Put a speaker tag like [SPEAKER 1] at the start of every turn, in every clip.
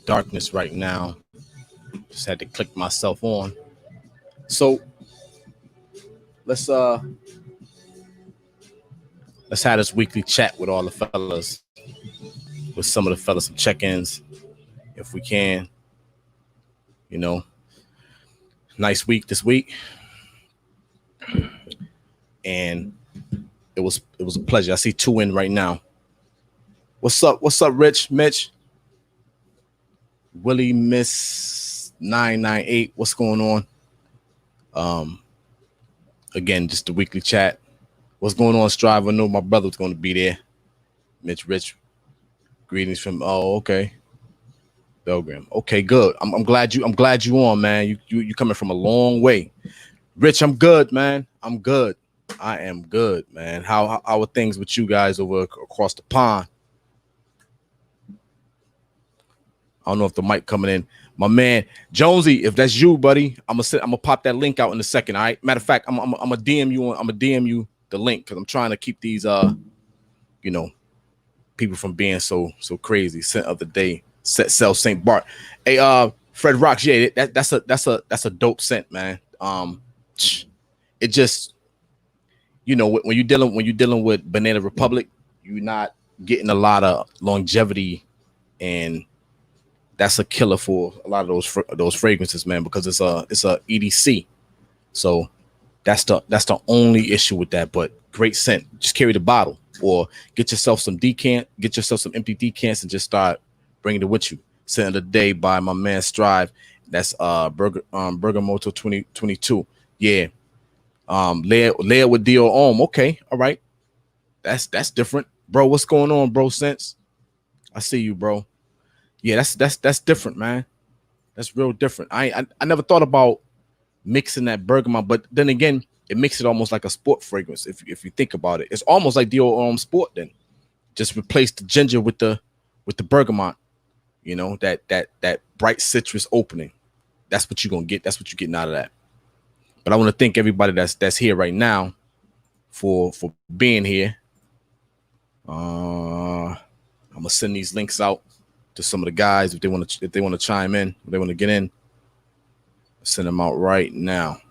[SPEAKER 1] darkness right now. Just had to click myself on. So let's let's have this weekly chat with all the fellas, with some of the fellas, some check-ins, if we can. You know, nice week this week, and it was a pleasure. I see two in right now. What's up? What's up, Rich, Mitch, Willie, Miss 998? What's going on? Again, just the weekly chat. What's going on, Strive? I know my brother was going to be there. Mitch, Rich, greetings from. Oh, okay. Belgram. Okay, good. I'm glad you. I'm glad you on, man. You coming from a long way. Rich, I'm good, man. I'm good. I am good, man. How are things with you guys over across the pond? I don't know if the mic coming in. My man Jonesy, if that's you, buddy, I'm gonna pop that link out in a second. All right. Matter of fact, I'm gonna DM you. I'm gonna DM you the link because I'm trying to keep these people from being so crazy. Scent of the day, sell St. Bart. Hey, Fred Rocks, yeah, that's a dope scent, man. It just, when you're dealing with Banana Republic, you're not getting a lot of longevity, and that's a killer for a lot of those fragrances, man, because it's a EDC. So that's the only issue with that. But great scent. Just carry the bottle, or get yourself some empty decants, and just start bringing it with you. Scent of the day by my man Strive. That's Bergamoto 2022. Yeah. Layer with Dior Homme. Okay, all right. That's different, bro. What's going on, bro? Sense. I see you, bro. Yeah, that's different, man. That's real different. I never thought about mixing that bergamot, but then again, it makes it almost like a sport fragrance. If you think about it, it's almost like Dior Homme Sport. Then just replace the ginger with the bergamot. That bright citrus opening. That's what you're gonna get. That's what you're getting out of that. But I want to thank everybody that's here right now for being here. I'm gonna send these links out to some of the guys if they want to chime in, if they want to get in. Send them out right now.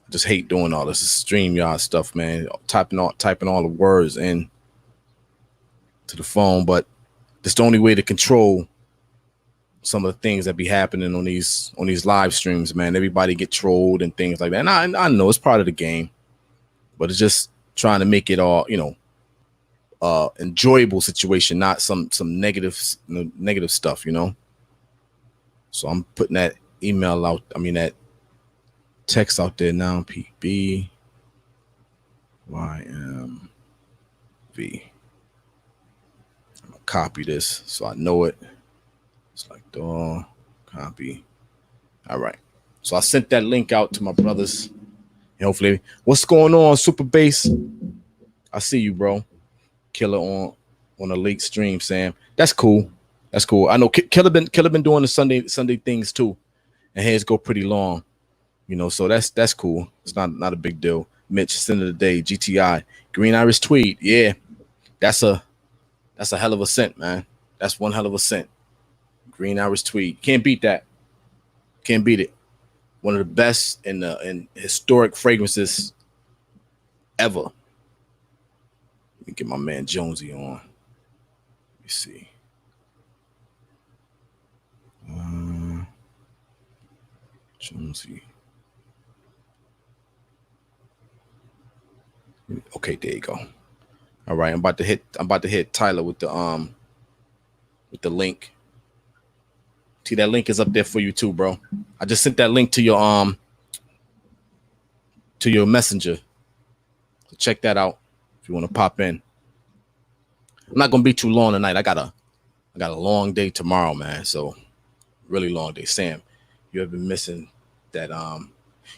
[SPEAKER 1] I just hate doing all this StreamYard stuff, man. Typing all the words in to the phone, but it's the only way to control some of the things that be happening on these live streams, man. Everybody get trolled and things like that. And I know it's part of the game, but it's just trying to make it all, enjoyable situation, not some negative stuff, So I'm putting that email out. I mean that text out there now. PB YMV. I'm gonna copy this so I know it. It's like door copy. All right. So I sent that link out to my brothers. And hopefully, what's going on, Super Bass? I see you, bro. Killer on a late stream, Sam. That's cool. That's cool. I know Killer been doing the Sunday things too, and his go pretty long, So that's cool. It's not a big deal. Mitch, scent of the day, GTI, Green Iris Tweed. Yeah, that's a hell of a scent, man. That's one hell of a scent. Green Iris Tweed. Can't beat that. Can't beat it. One of the best in historic fragrances ever. Let me get my man Jonesy on. Let me see. Jonesy. Okay, there you go. All right, I'm about to hit Tyler with the link. See, that link is up there for you too, bro. I just sent that link to your messenger. So check that out if you want to pop in. I'm not gonna be too long tonight. I got a long day tomorrow, man. So really long day. Sam, you have been missing that.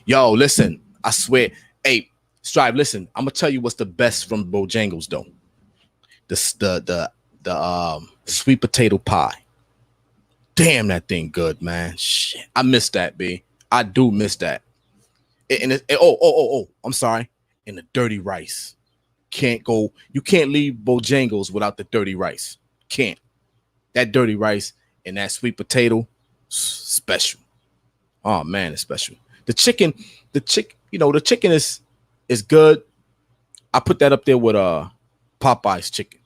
[SPEAKER 1] Yo, listen, I swear. Hey, Strive, listen, I'm gonna tell you what's the best from Bojangles though. The sweet potato pie. Damn, that thing good, man. Shit, I miss that, B. I do miss that. I'm sorry. And the dirty rice. You can't leave Bojangles without the dirty rice. Can't. That dirty rice and that sweet potato, special. Oh man, it's special. The chicken, the chicken is good. I put that up there with Popeye's chicken.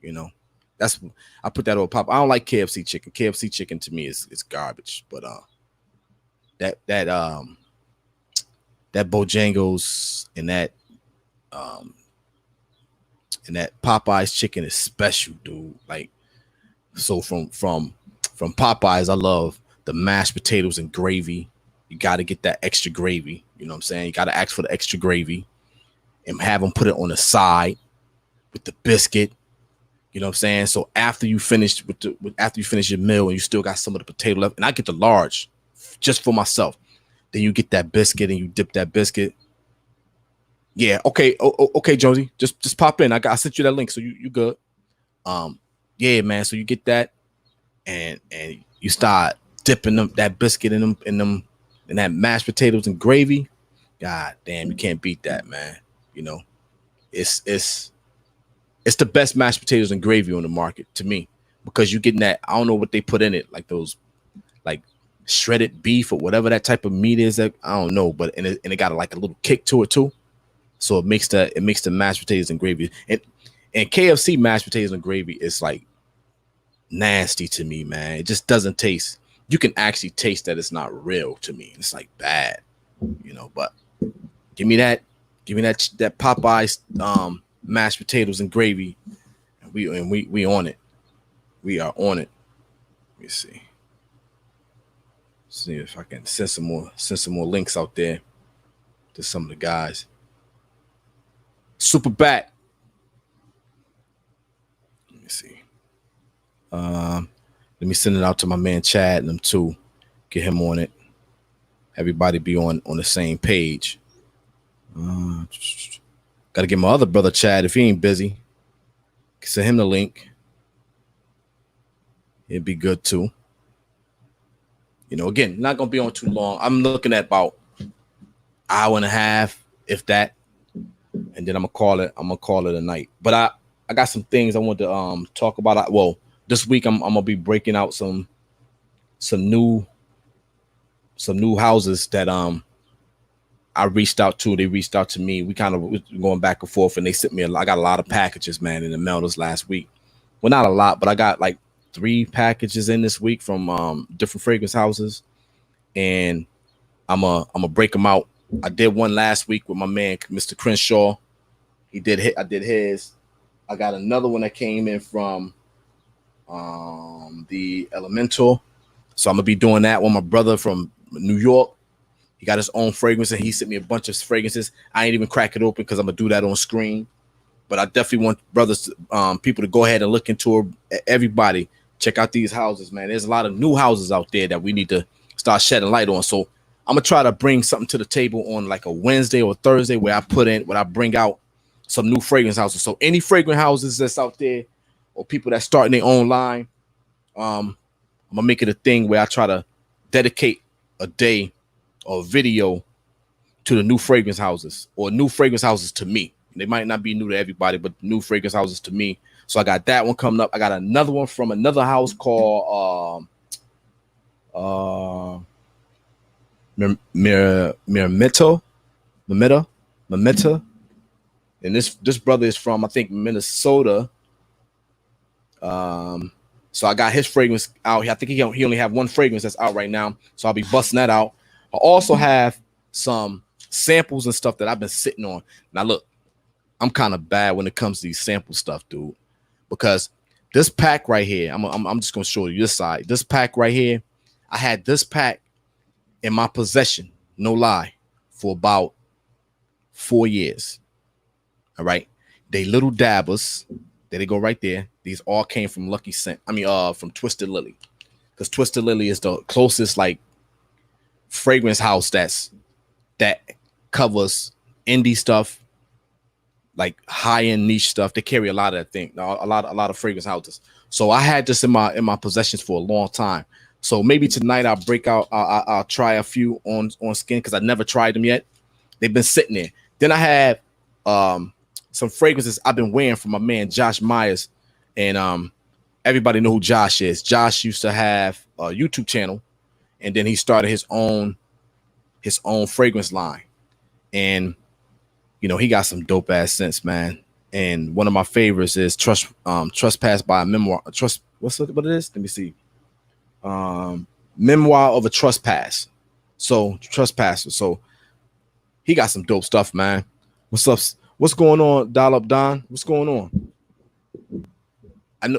[SPEAKER 1] You know, that's I put that over Popeye. I don't like KFC chicken. KFC chicken to me is garbage. But that Bojangles and that Popeye's chicken is special, dude. Like, so from Popeyes, I love the mashed potatoes and gravy. You got to get that extra gravy. You know what I'm saying? You got to ask for the extra gravy and have them put it on the side with the biscuit. You know what I'm saying? So after you finish after you finish your meal and you still got some of the potato left, and I get the large just for myself. Then you get that biscuit and you dip that biscuit. Yeah, okay, okay, Josie, just pop in. I sent you that link, so you good. Yeah, man. So you get that, and you start dipping that biscuit in that mashed potatoes and gravy. God damn, you can't beat that, man. You know, it's the best mashed potatoes and gravy on the market to me, because you getting that. I don't know what they put in it, like those, like shredded beef or whatever that type of meat is. That I don't know, but and it got like a little kick to it too. So it makes the mashed potatoes and gravy, and KFC mashed potatoes and gravy is like nasty to me, man. It just doesn't taste. You can actually taste that it's not real to me. It's like bad, you know. But give me that Popeyes mashed potatoes and gravy, and we on it. We are on it. Let me see. See if I can send some more links out there to some of the guys. Super Bat. Let me see. Let me send it out to my man Chad and them too. Get him on it. Everybody be on the same page. Got to get my other brother Chad, if he ain't busy, send him the link. It'd be good too. You know, again, not gonna be on too long. I'm looking at about hour and a half, if that, and then I'm gonna call it a night. But I got some things I want to talk about. Well, this week I'm gonna be breaking out some new houses that I reached out to. They reached out to me. We kind of going back and forth, and they sent me I got a lot of packages, man, in the mail this last week. Well, not a lot, but I got like 3 packages in this week from different fragrance houses, and I'm a break them out. I did one last week with my man Mr. Crenshaw. I did his. I got another one that came in from the Elemental, so I'm gonna be doing that with my brother from New York. He got his own fragrance, and he sent me a bunch of fragrances. I ain't even crack it open because I'm gonna do that on screen. But I definitely want brothers, people to go ahead and look into it. Everybody, check out these houses, man. There's a lot of new houses out there that we need to start shedding light on. So I'm gonna try to bring something to the table on like a Wednesday or Thursday where I bring out some new fragrance houses. So any fragrance houses that's out there, or people that starting their own line, I'm gonna make it a thing where I try to dedicate a day or video to the new fragrance houses, or new fragrance houses to me. They might not be new to everybody, but new fragrance houses to me. So I got that one coming up. I got another one from another house called Memeta. And this brother is from, I think, Minnesota. So I got his fragrance out here. I think he only have one fragrance that's out right now. So I'll be busting that out. I also have some samples and stuff that I've been sitting on. Now look, I'm kind of bad when it comes to these sample stuff, dude, because this pack right here, I'm just gonna show you this side. This pack right here, I had this pack in my possession, no lie, for about 4 years. All right, they little dabbers. There they go right there. These all came from Lucky Scent. From Twisted Lily, because Twisted Lily is the closest like fragrance house that covers indie stuff, like high-end niche stuff. They carry a lot of that thing, a lot of fragrance houses. So I had this in my possessions for a long time. So maybe tonight I'll break out. I'll try a few on skin because I never tried them yet. They've been sitting there. Then I have some fragrances I've been wearing from my man Josh Myers and everybody know who Josh is. Josh used to have a YouTube channel, and then he started his own fragrance line. And you know, he got some dope ass scents, man. And one of my favorites is Trespass by a Memoir. What it is? Let me see. Memoir of a Trespass. So Trespasser. So he got some dope stuff, man. What's up? What's going on, Dial Up Don? What's going on?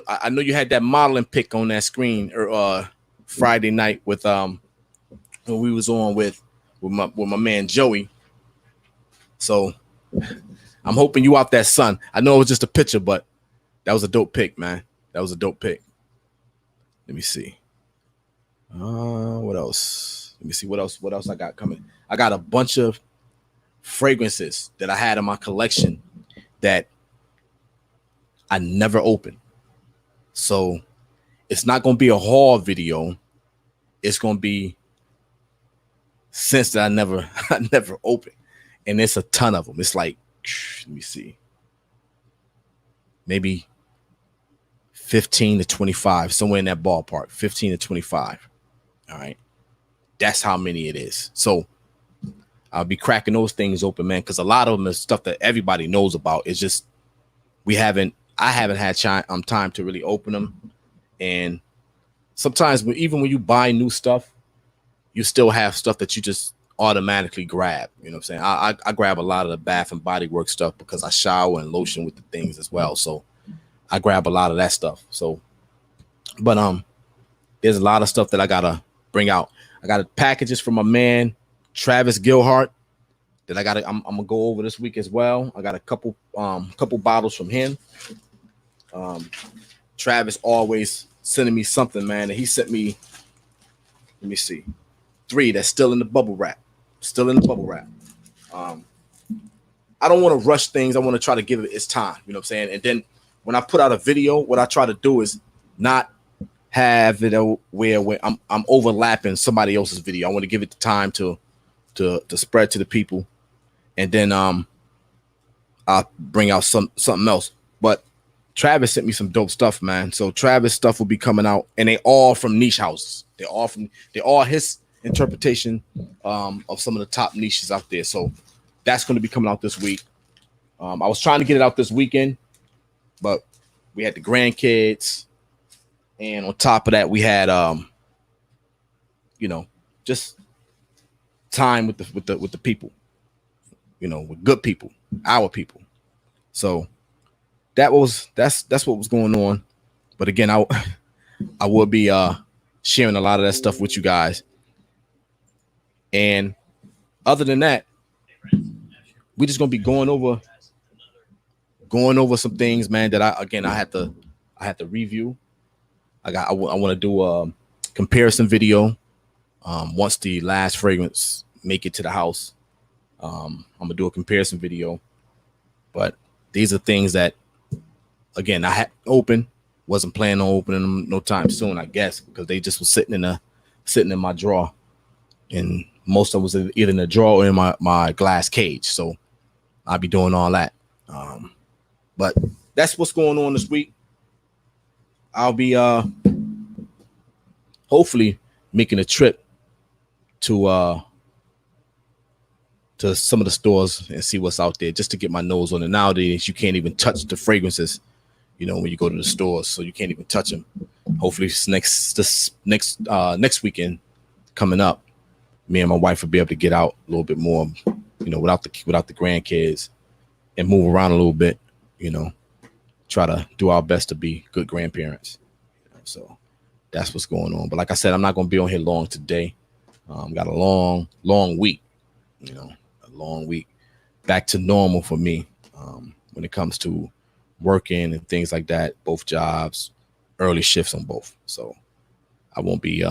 [SPEAKER 1] I know you had that modeling pic on that screen Friday night with when we was on with my man Joey. So I'm hoping you out that sun. I know it was just a picture, but that was a dope pic, man. That was a dope pic. Let me see. What else? Let me see what else I got coming. I got a bunch of fragrances that I had in my collection that I never opened. So it's not going to be a haul video. It's going to be scents that I never opened. And it's a ton of them. It's like, let me see, maybe 15 to 25, somewhere in that ballpark, 15 to 25. All right. That's how many it is. So I'll be cracking those things open, man, because a lot of them is stuff that everybody knows about. It's just I haven't had time to really open them. And sometimes even when you buy new stuff, you still have stuff that you just automatically grab. You know what I'm saying? I grab a lot of the Bath and Body Works stuff because I shower and lotion with the things as well. So I grab a lot of that stuff. So, but there's a lot of stuff that I gotta bring out. I got packages from my man Travis Gilhart that I'm gonna go over this week as well. I got a couple bottles from him. Travis always sending me something, man, and he sent me, let me see, 3 that's still in the bubble wrap. I don't want to rush things. I want to try to give it its time. You know what I'm saying? And then when I put out a video, what I try to do is not have it where I'm overlapping somebody else's video. I want to give it the time to spread to the people, and then I'll bring out something else. But Travis sent me some dope stuff, man. So Travis stuff will be coming out, and they all from niche houses. They're all his interpretation of some of the top niches out there. So that's going to be coming out this week. I was trying to get it out this weekend, but we had the grandkids, and on top of that, we had just time with the people, with good people, our people. So that's what was going on. But again, I will be sharing a lot of that stuff with you guys. And other than that, we're just gonna be going over some things, man, that I had to review. I want to do a comparison video once the last fragrance make it to the house. I'm gonna do a comparison video, but these are things that, again, I had open, wasn't planning on opening them no time soon, I guess, because they just was sitting in my drawer, and most of it was either in the drawer or in my glass cage. So I'll be doing all that. But that's what's going on this week. I'll be hopefully making a trip to some of the stores and see what's out there, just to get my nose on it. Nowadays, you can't even touch the fragrances, when you go to the stores, so you can't even touch them. Hopefully, next weekend coming up, me and my wife will be able to get out a little bit more, without the grandkids, and move around a little bit, try to do our best to be good grandparents. So that's what's going on. But like I said, I'm not going to be on here long today. Got a long week, a long week, back to normal for me when it comes to working and things like that, both jobs, early shifts on both. So I won't be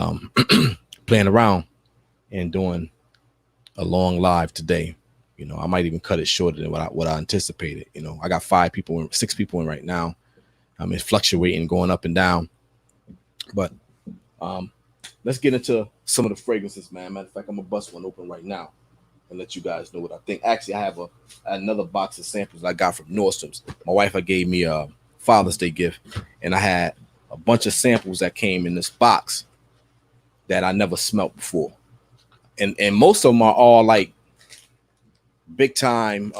[SPEAKER 1] playing around and doing a long live today. I might even cut it shorter than what I anticipated. I got 6 people in right now. It's fluctuating, going up and down. But let's get into some of the fragrances, man. Matter of fact, I'm gonna bust one open right now and let you guys know what I think. Actually, I have another box of samples I got from Nordstrom's. My wife gave me a Father's Day gift, and I had a bunch of samples that came in this box that I never smelt before. And most of them are all like big time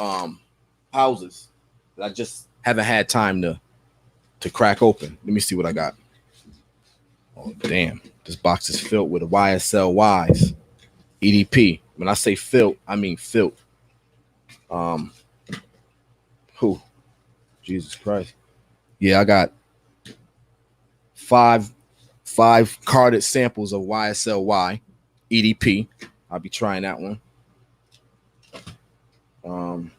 [SPEAKER 1] houses that I just haven't had time to crack open. Let me see what I got. Oh damn, this box is filled with YSL Ys EDP. When I say filled, I mean filled. Who? Jesus Christ. Yeah, I got five carded samples of YSL Y EDP. I'll be trying that one. I'm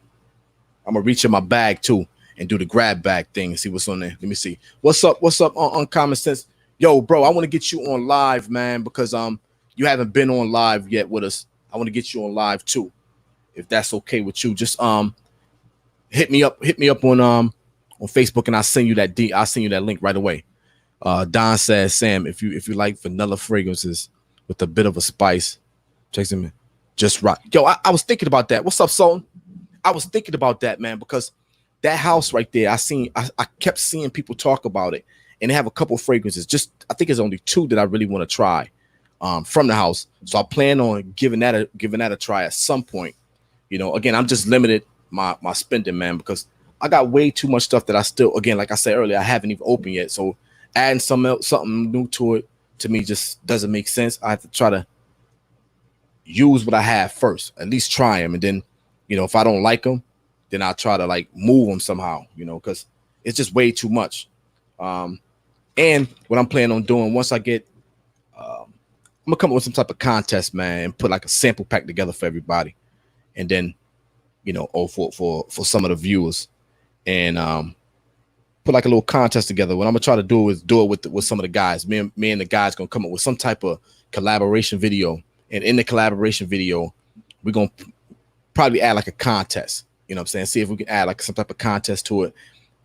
[SPEAKER 1] gonna reach in my bag too and do the grab bag thing and see what's on there. Let me see. What's up on Common Sense? Yo, bro, I want to get you on live, man, because you haven't been on live yet with us. I want to get you on live too, if that's okay with you. Just hit me up on Facebook and I'll send you that link right away. Don says, Sam, if you like vanilla fragrances with a bit of a spice, check them in. Just right. Yo, I was thinking about that. What's up, Sultan? I was thinking about that, man, because that house right there, I kept seeing people talk about it, and they have a couple of fragrances. Just I think there's only 2 that I really want to try from the house. So I plan on giving that a try at some point. You know, again, I'm just limited my spending, man, because I got way too much stuff that I still, again, like I said earlier, I haven't even opened yet. So adding something new to it to me just doesn't make sense. I have to try to use what I have first, at least try them, and then, you know, if I don't like them, then I'll try to like move them somehow, you know, because it's just way too much. And what I'm planning on doing once I get, I'm gonna come up with some type of contest, man, and put like a sample pack together for everybody, and then, you know, for some of the viewers, and put like a little contest together. What I'm gonna try to do is do it with some of the guys. Me and the guys gonna come up with some type of collaboration video. And in the collaboration video, we're going to probably add like a contest, you know what I'm saying? See if we can add like some type of contest to it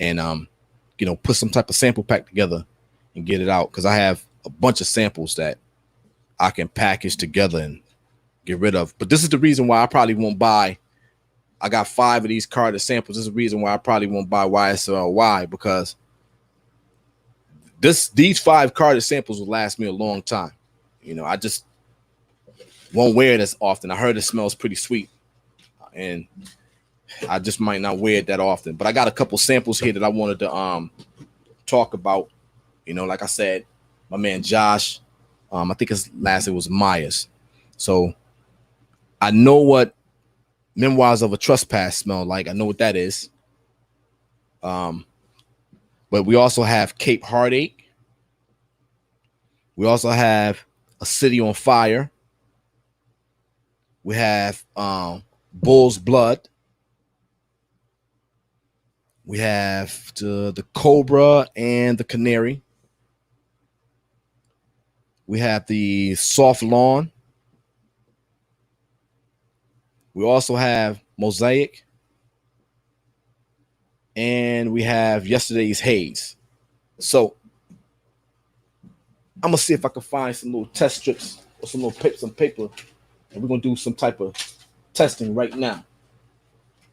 [SPEAKER 1] and, you know, put some type of sample pack together and get it out. Because I have a bunch of samples that I can package together and get rid of. But this is the reason why I probably won't buy. I got 5 of these carded samples. This is the reason why I probably won't buy YSL Y, because these 5 carded samples will last me a long time. You know, I just won't wear it as often. I heard it smells pretty sweet, and I just might not wear it that often. But I got a couple samples here that I wanted to talk about. You know, like I said, my man Josh, I think his last name was Myers. So I know what Memoirs of a Trespass smell like. I know what that is. But we also have Cape Heartache. We also have A City on Fire. We have Bull's Blood. We have the Cobra and the Canary. We have the Soft Lawn. We also have Mosaic. And we have Yesterday's Haze. So I'm going to see if I can find some little test strips or some paper. And we're going to do some type of testing right now.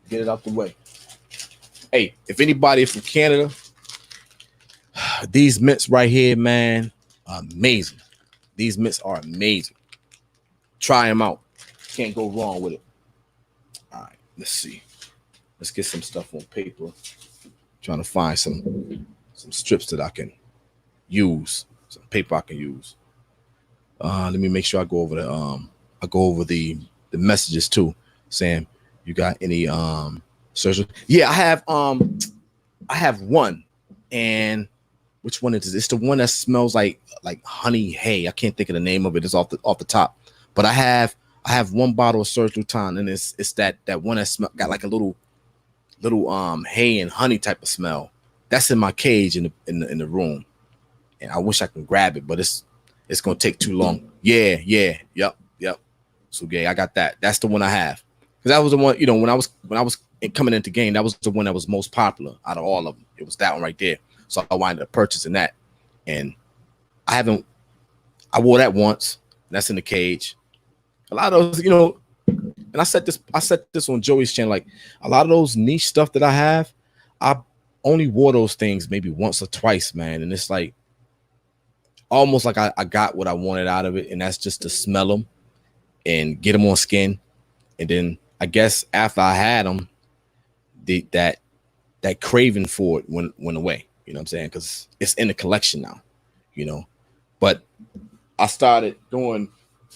[SPEAKER 1] Get it out the way. Hey, if anybody is from Canada, these mints right here, man, are amazing. These mints are amazing. Try them out. Can't go wrong with it. All right, let's see. Let's get some stuff on paper. Trying to find some strips that I can use. Some paper I can use. Let me make sure I go over the messages too. Sam, you got any surgery? Yeah, I have one. And which one is it? It's the one that smells like honey hay. I can't think of the name of it. It's off the top. But I have one bottle of Serge Lutens, and it's that one that got like a little hay and honey type of smell. That's in my cage in the room. And I wish I could grab it, but it's gonna take too long. Yeah, yep. So yeah, I got that. That's the one I have. Because that was the one, you know, when I was coming into game, that was the one that was most popular out of all of them. It was that one right there. So I wound up purchasing that. And I wore that once. That's in the cage. A lot of those, you know, and I said this on Joey's channel, like a lot of those niche stuff that I have, I only wore those things maybe once or twice, man. And it's like, almost like I got what I wanted out of it, and that's just to smell them and get them on skin. And then I guess after I had them, that craving for it went away. You know what I'm saying? Because it's in the collection now. You know, but I started doing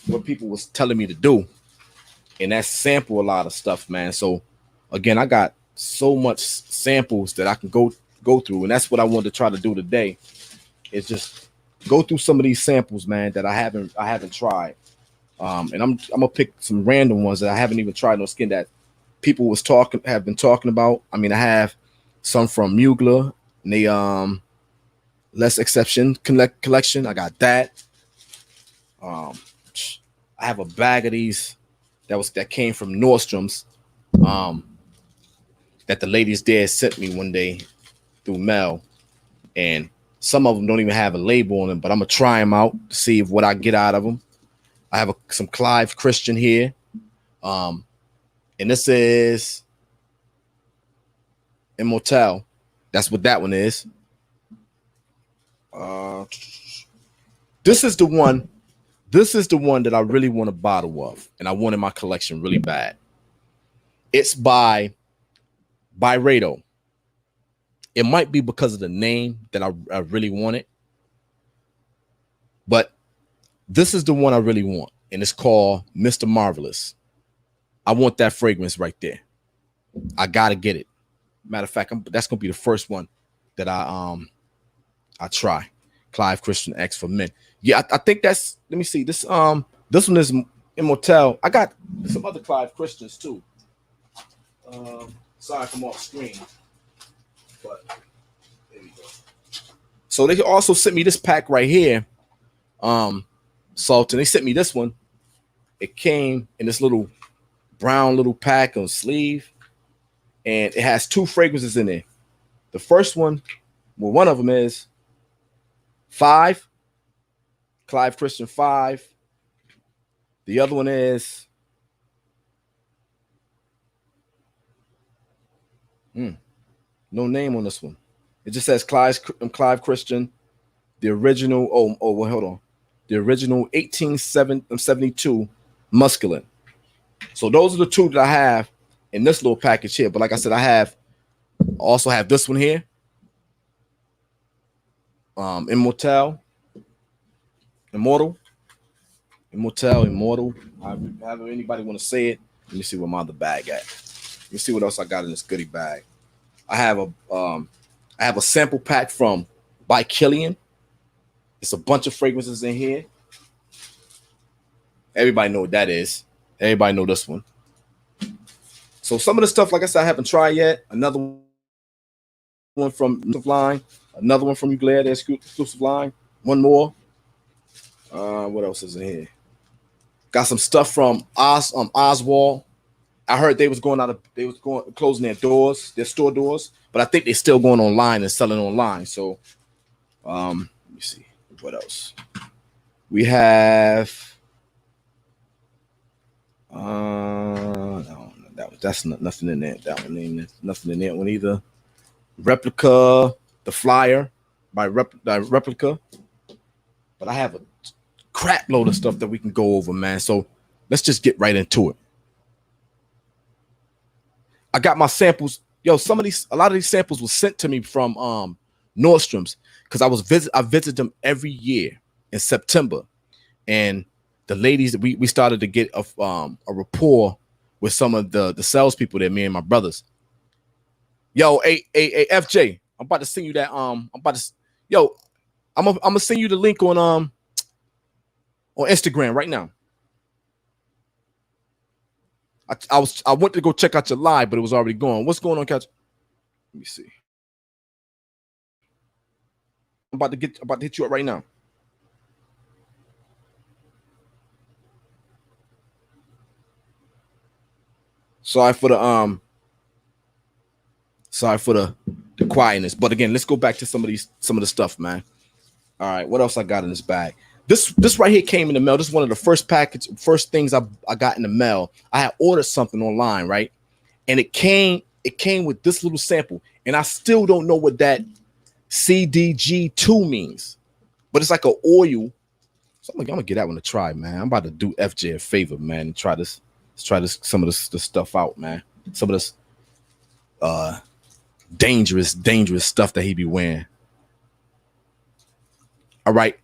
[SPEAKER 1] what people was telling me to do, and that's sample a lot of stuff, man. So again, I got so much samples that I can go through, and that's what I wanted to try to do today. Is just go through some of these samples, man, that I haven't tried. And I'm gonna pick some random ones that I haven't even tried on skin that people have been talking about. I mean, I have some from Mugler, and the Less Exception collection. I got that. I have a bag of these that came from Nordstrom's, that the ladies there sent me one day through mail, and some of them don't even have a label on them, but I'm gonna try them out to see what I get out of them. I have some Clive Christian here, and this is Immortal. That's what that one is. This is the one. This is the one that I really want a bottle of, and I want in my collection really bad. It's by Byredo. It might be because of the name that I really want it, but this is the one I really want, and it's called Mr. Marvelous. I want that fragrance right there. I gotta get it. Matter of fact, that's gonna be the first one that I try. Clive Christian X for men. Yeah, I think that's. Let me see. This one is Immortal. I got some other Clive Christians too. Sorry if I'm off screen, but there we go. So they also sent me this pack right here. Sultan. They sent me this one. It came in this little brown little pack on sleeve, and it has 2 fragrances in there. The first one, well, one of them is 5, Clive Christian 5. The other one is no name on this one. It just says Clive Christian, the original. Oh, well, hold on. The original 1872 Muscadine. So those are the 2 that I have in this little package here. But like I said, I also have this one here. Immortal. However anybody want to say it. Let me see where my other bag at. Let me see what else I got in this goodie bag. I have a sample pack by Killian. It's a bunch of fragrances in here. Everybody know what that is. Everybody know this one. So some of the stuff, like I said, I haven't tried yet. Another one from exclusive line. Another one from Mugler, the exclusive line. One more. What else is in here? Got some stuff from Oswald. I heard they was closing their store doors, but I think they're still going online and selling online. So let me see what else. We have that's nothing in there. That one ain't nothing in that one either. Replica, the Flyer by Replica. But I have a crap load of stuff that we can go over, man. So let's just get right into it. I got my samples. Yo, a lot of these samples were sent to me from Nordstrom's because I visit them every year in September, and the ladies we started to get a rapport with some of the salespeople there, me and my brothers. Yo, hey, FJ, I'm about to send you that. I'm gonna send you the link on Instagram right now. I went to go check out your live, but it was already gone. What's going on, Catch? Let me see. I'm about to hit you up right now. Sorry for the quietness. But again, let's go back to some of the stuff, man. All right, what else I got in this bag? This right here came in the mail. This is one of the first things I got in the mail. I had ordered something online, right? And it came with this little sample. And I still don't know what that CDG2 means. but it's like an oil. So I'm gonna get that one to try, man. I'm about to do FJ a favor, man, and try this. Let's try this some of this stuff out, man. Some of this dangerous stuff that he be wearing. All right,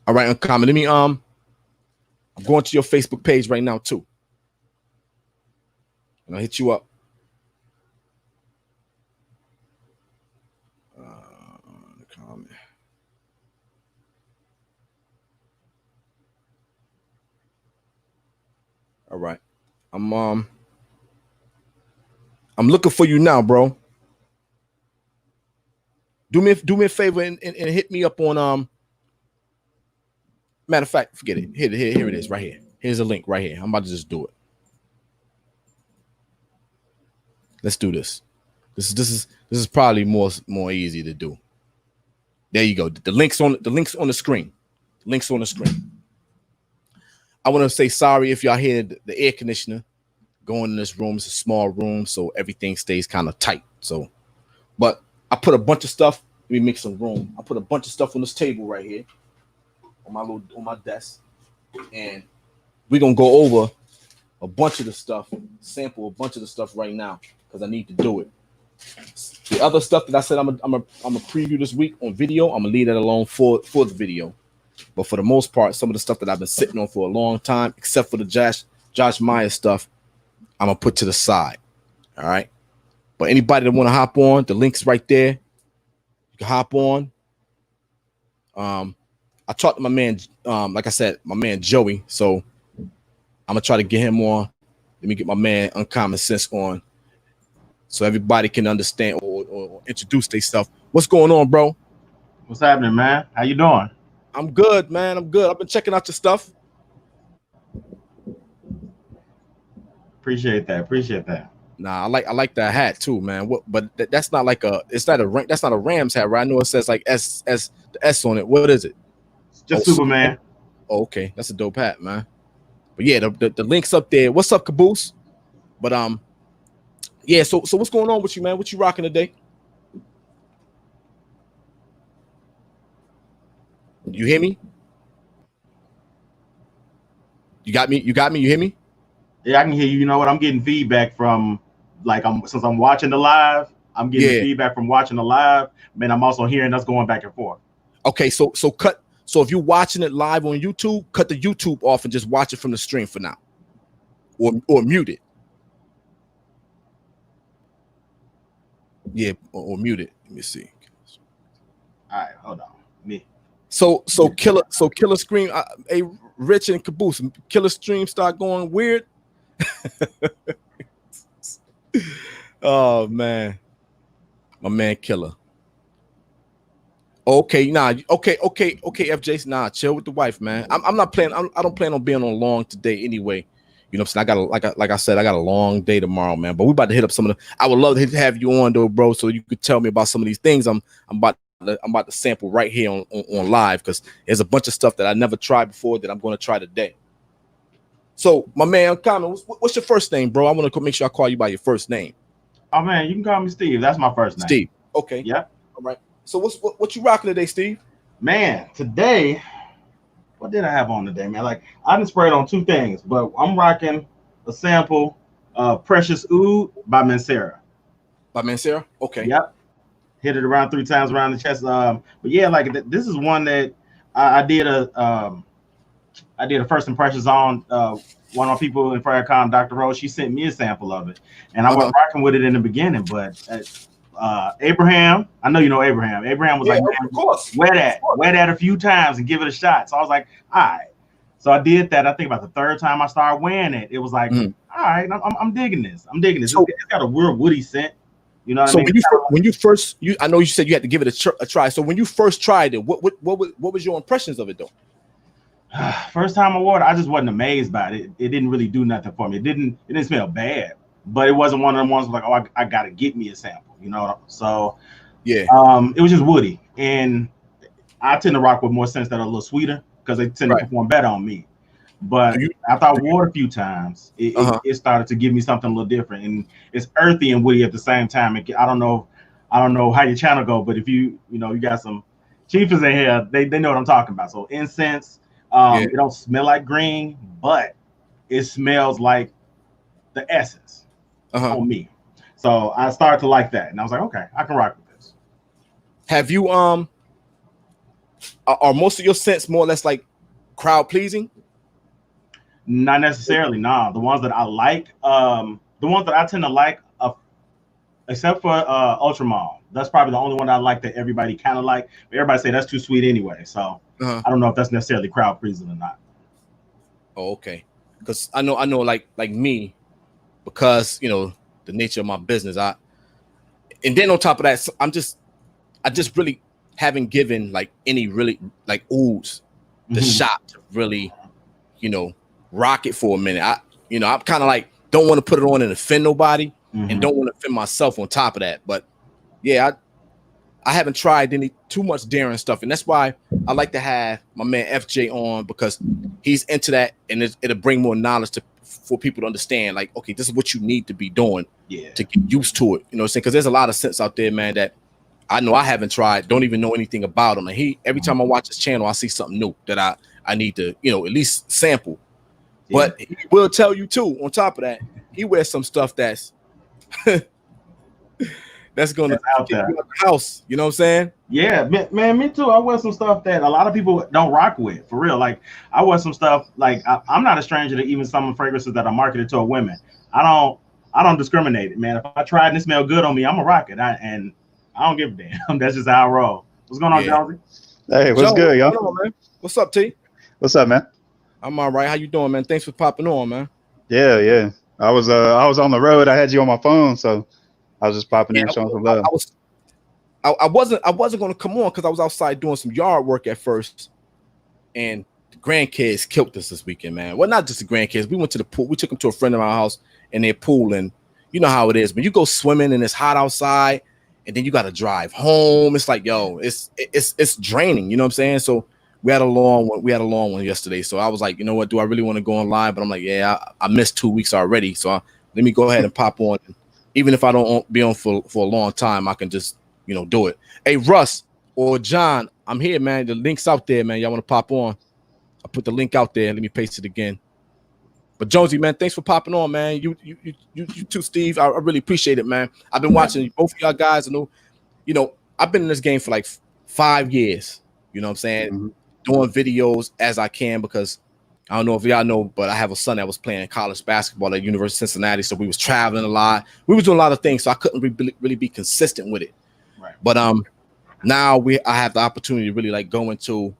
[SPEAKER 1] Uncommon. Let me I'm going to your Facebook page right now too, and I'll hit you up. Comment. All right, I'm looking for you now, bro. Do me a favor and hit me up on matter of fact, forget it. Here it is right here. Here's a link right here. I'm about to just do it. Let's do this. This is probably more easy to do. There you go. The links on the screen. Links on the screen. I want to say sorry if y'all hear the air conditioner going in this room. It's a small room, so everything stays kind of tight. So, but I put a bunch of stuff. Let me make some room. I put a bunch of stuff on this table right here, on my desk, and we're gonna go over a bunch of the stuff, sample a bunch of the stuff right now because I need to do it. The other stuff that I said I'm a preview this week on video, I'm gonna leave that alone for the video. But for the most part, some of the stuff that I've been sitting on for a long time, except for the Josh Myers stuff, I'm gonna put to the side. All right. But anybody that want to hop on, the link's right there. You can hop on. I talked to my man, like I said, my man Joey. So I'm gonna try to get him on. Let me get my man Uncommon Sense on, so everybody can understand or introduce themselves. What's going on, bro?
[SPEAKER 2] What's happening, man? How you doing?
[SPEAKER 1] I'm good, man. I'm good. I've been checking out your stuff.
[SPEAKER 2] Appreciate that.
[SPEAKER 1] Nah, I like that hat too, man. But that's not like that's not a Rams hat, right? I know it says like the S on it. What is it?
[SPEAKER 2] It's just Superman.
[SPEAKER 1] Oh, okay, that's a dope hat, man. But yeah, the link's up there. What's up, Caboose? But yeah. So what's going on with you, man? What you rocking today? You hear me? You got me? You hear me?
[SPEAKER 2] Yeah, I can hear you. You know what? I'm getting feedback from, since I'm watching the live, I'm getting feedback from watching the live. Man, I'm also hearing us going back and forth.
[SPEAKER 1] Okay, so if you're watching it live on YouTube, cut the YouTube off and just watch it from the stream for now, or mute it. Yeah, or mute it. Let me see.
[SPEAKER 2] All right, hold on. Me.
[SPEAKER 1] So killer stream. Hey, Rich and Caboose, killer stream start going weird. Oh man, my man Killer. Okay, okay, FJ, nah, chill with the wife, man. I'm not playing. I don't plan on being on long today anyway. You know what I'm saying? Like I said, I got a long day tomorrow, man. But we about to hit up some of the. I would love to have you on though, bro, so you could tell me about some of these things I'm about to sample right here on live, because there's a bunch of stuff that I never tried before that I'm going to try today. So, my man, Uncommon, what's your first name, bro? I want to make sure I call you by your first name.
[SPEAKER 2] Oh man, you can call me Steve. That's my first name.
[SPEAKER 1] Steve. Okay.
[SPEAKER 2] Yeah.
[SPEAKER 1] All right. So what you rocking today, Steve?
[SPEAKER 2] Man, today, what did I have on today, man? Like, I done sprayed on two things, but I'm rocking a sample of Precious Oud by Mancera.
[SPEAKER 1] By Mancera? Okay.
[SPEAKER 2] Yep. Hit it around 3 times around the chest. But yeah, like this is one that I did a first impressions on. One of my people in Farrakhan, Dr. Rose, she sent me a sample of it, and I was rocking with it in the beginning. But Abraham, I know you know Abraham. Abraham was like,
[SPEAKER 1] of course,
[SPEAKER 2] wear that a few times and give it a shot. So I was like, all right. So I did that. I think about the third time I started wearing it, it was like, all right, I'm digging this. So, it's got a weird woody scent. You know what I mean?
[SPEAKER 1] When you first, I know you said you had to give it a try. So when you first tried it, what was your impressions of it though?
[SPEAKER 2] First time I wore it, I just wasn't amazed by it. It didn't really do nothing for me. It didn't smell bad, but it wasn't one of them ones like, oh, I gotta get me a sample, you know. So yeah, it was just woody, and I tend to rock with more scents that are a little sweeter because they tend to perform better on me. But after I wore it a few times, it started to give me something a little different, and it's earthy and woody at the same time. I don't know how your channel go, but if you got some Chief is in here. They know what I'm talking about. So incense, it don't smell like green, but it smells like the essence on me. So I started to like that, and I was like, okay, I can rock with this.
[SPEAKER 1] Have you are most of your scents more or less like crowd pleasing?
[SPEAKER 2] Not necessarily. Nah, the ones that I like, the ones that I tend to like, except for Ultramall. That's probably the only one I like that everybody kind of like. But everybody say that's too sweet anyway. So I don't know if that's necessarily crowd pleasing or not.
[SPEAKER 1] Oh, okay. Because I know like me, because the nature of my business, and then on top of that, I just really haven't given like any really like ooze the shot to really, rock it for a minute. I'm kind of like don't want to put it on and offend nobody, and don't want to offend myself on top of that. But yeah, I haven't tried any too much daring stuff, and that's why I like to have my man FJ on, because he's into that, and it'll bring more knowledge for people to understand. Like, okay, this is what you need to be doing to get used to it. You know what I'm saying? Because there's a lot of scents out there, man, that I know I haven't tried, don't even know anything about them. And every time I watch his channel, I see something new that I need to, at least sample. Yeah. But he will tell you too, on top of that, he wears some stuff that's that's gonna out there the house. You know what I'm saying?
[SPEAKER 2] Yeah, man, me too. I wear some stuff that a lot of people don't rock with, for real. Like I wear some stuff like I'm not a stranger to even some fragrances that are marketed to women. I don't discriminate, man. If I try it and it smell good on me, I'm a rock it. I don't give a damn. That's just how I roll. What's going on, Jonesy?
[SPEAKER 3] Hey, what's good, y'all?
[SPEAKER 1] Man? What's up, T?
[SPEAKER 3] What's up, man?
[SPEAKER 1] I'm all right. How you doing, man? Thanks for popping on, man.
[SPEAKER 3] Yeah. I was on the road. I had you on my phone, so I was just popping in, showing some love.
[SPEAKER 1] I wasn't gonna come on because I was outside doing some yard work at first, and the grandkids killed us this weekend, man. Well, not just the grandkids. We went to the pool. We took them to a friend of our house in their pool, and you know how it is when you go swimming and it's hot outside, and then you got to drive home. It's like, yo, it's draining. You know what I'm saying? So we had a long one yesterday. So I was like, you know what? Do I really want to go on live? But I'm like, yeah, I missed 2 weeks already. So let me go ahead and pop on. Even if I don't be on for a long time, I can just, do it. Hey, Russ or John, I'm here, man. The link's out there, man. Y'all want to pop on? I put the link out there. Let me paste it again. But Jonesy, man, thanks for popping on, man. You too, Steve. I really appreciate it, man. I've been watching both of y'all guys. I've been in this game for like 5 years. You know what I'm saying? Doing videos as I can, because I don't know if y'all know, but I have a son that was playing college basketball at University of Cincinnati. So we was traveling a lot. We was doing a lot of things. So I couldn't really be consistent with it. Right. But now I have the opportunity to really like go into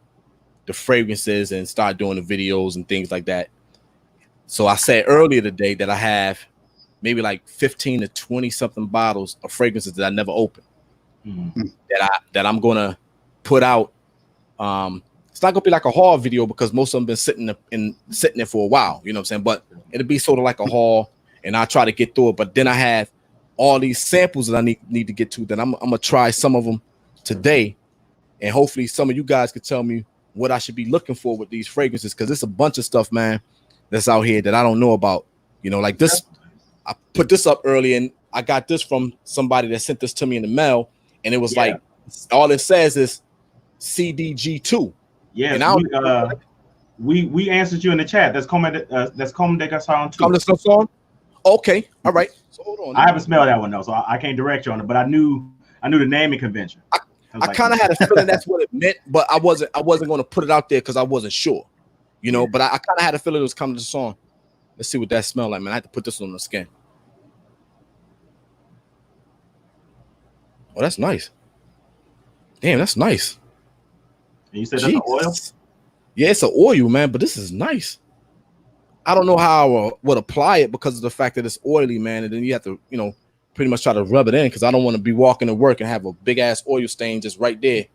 [SPEAKER 1] the fragrances and start doing the videos and things like that. So I said earlier today that I have maybe like 15 to 20 something bottles of fragrances that I never opened, that I'm gonna put out. It's not gonna be like a haul video because most of them been sitting there for a while. You know what I'm saying? But it'll be sort of like a haul, and I try to get through it. But then I have all these samples that I need to get to. Then I'm gonna try some of them today, and hopefully some of you guys could tell me what I should be looking for with these fragrances, because there's a bunch of stuff, man, that's out here that I don't know about. Like this, I put this up early, and I got this from somebody that sent this to me in the mail, and it was like all it says is CDG2.
[SPEAKER 2] Yeah, and we answered you in the chat. That's Comme des Garçons too.
[SPEAKER 1] Comme des Garçons? Okay, all right. So hold on.
[SPEAKER 2] I haven't smelled that one though, so I can't direct you on it. But I knew the naming convention.
[SPEAKER 1] I kind of had a feeling that's what it meant, but I wasn't going to put it out there because I wasn't sure. But I kind of had a feeling it was Comme des Garçons. Let's see what that smelled like, man. I had to put this on the skin. Oh, that's nice. Damn, that's nice.
[SPEAKER 2] And you said that's an oil?
[SPEAKER 1] Yeah, it's an oil, man, but this is nice. I don't know how I would apply it because of the fact that it's oily, man, and then you have to, pretty much try to rub it in, because I don't want to be walking to work and have a big ass oil stain just right there.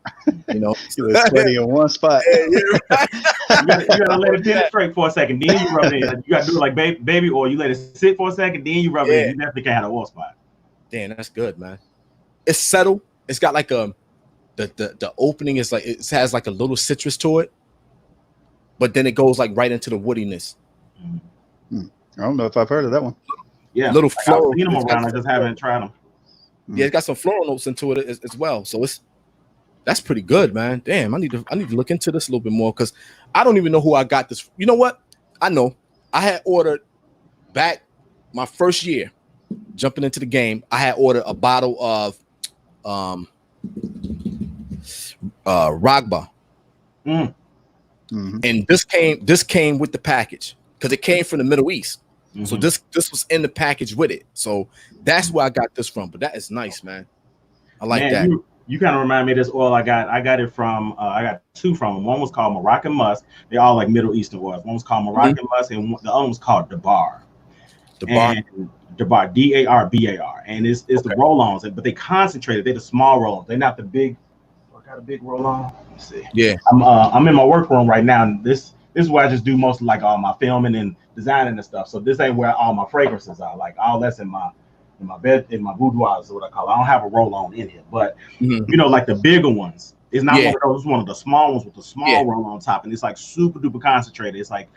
[SPEAKER 3] It's sweaty in one spot.
[SPEAKER 2] You gotta let it penetrate for a second, then you rub it in. You gotta do it like baby oil. You let it sit for a second, then you rub it in. You definitely can't have an oil spot.
[SPEAKER 1] Damn, that's good, man. It's settled. It's got like the opening is like, it has like a little citrus to it, but then it goes like right into the woodiness.
[SPEAKER 3] I don't know if I've heard of that one.
[SPEAKER 2] Yeah,
[SPEAKER 1] little floral.
[SPEAKER 2] I've seen them around. I just haven't tried them.
[SPEAKER 1] Yeah, it's got some floral notes into it as well. So That's pretty good, man. Damn, I need to look into this a little bit more because I don't even know who I got this. You know what? I know. I had ordered back my first year jumping into the game. I had ordered a bottle of Ragba. And this came with the package because it came from the Middle East. So this was in the package with it. So that's where I got this from. But that is nice, man. I like that.
[SPEAKER 2] You kind of remind me of this oil I got it from I got two from them. One was called Moroccan Musk. They all like Middle Eastern oils. One was called Moroccan Musk and the other one was called Dabar. Dabar, Darbar, and it's the roll-ons, but they concentrated. They're the small roll-ons. They're not the big. I got a big roll-on. Let's see. Yeah, I'm in my workroom right now, and this is where I just do most of like all my filming and designing and stuff. So this ain't where all my fragrances are. Like all that's in my bed, in my boudoir is what I call it. I don't have a roll-on in here, but you know, like the bigger ones. It's not one of those. It's one of the small ones with the small roll on top, and it's like super duper concentrated. It's like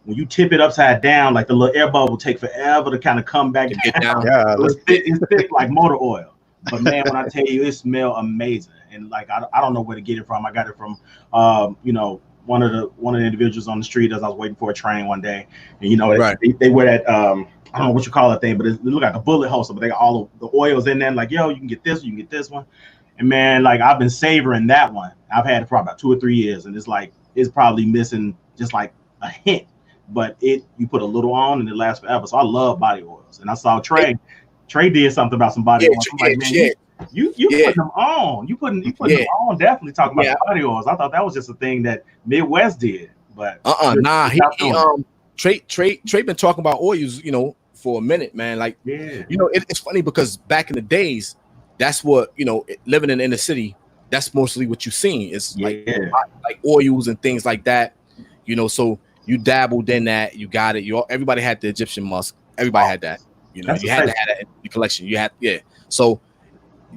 [SPEAKER 2] when you tip it upside down, like the little air bubble will take forever to kind of come back down. Yeah, it's thick like motor oil. But man, when I tell you, it smells amazing. And like I don't know where to get it from. I got it from you know, one of the individuals on the street as I was waiting for a train one day, and you know, they wear that I don't know what you call that thing, but it look like a bullet holster, but they got all of the oils in there. Like, yo, you can get this, you can get this one. And man, like I've been savoring that one. I've had it for about 2 or 3 years, and it's like it's probably missing just like a hint, but you put a little on and it lasts forever. So I love body oils. And I saw Trey did something about some body oils. I'm like, man, you putting them on. You putting them on, definitely talking about body oils. I thought that was just a thing that Midwest did. But Trey
[SPEAKER 1] been talking about oils, you know, for a minute, man. Like, you know, it's funny because back in the days, that's what, you know, living in the inner city, that's mostly what you seen. It's like oils and things like that, you know. So you dabbled in that, you got it. Everybody had the Egyptian musk. Everybody had that. You know, you had to have that in the collection. You had, So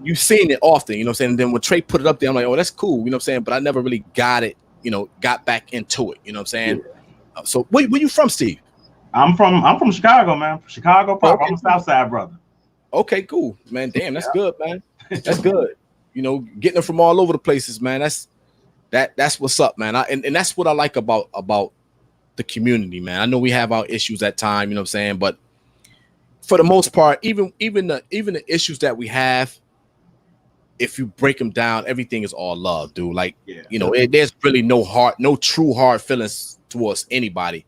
[SPEAKER 1] you've seen it often, you know what I'm saying? And then when Trey put it up there, I'm like, oh, that's cool, you know what I'm saying? But I never really got it, you know, got back into it, you know what I'm saying? So where you from, Steve?
[SPEAKER 2] I'm from Chicago, man. Chicago proper. I'm a South Side brother.
[SPEAKER 1] Okay, cool, man. Damn, that's good, man. That's good. You know, getting them from all over the places, man. That's what's up, man. And that's what I like about the community, man. I know we have our issues at time, you know what I'm saying, but for the most part, even the issues that we have, if you break them down, everything is all love, dude. Like, you know, there's really no true hard feelings towards anybody.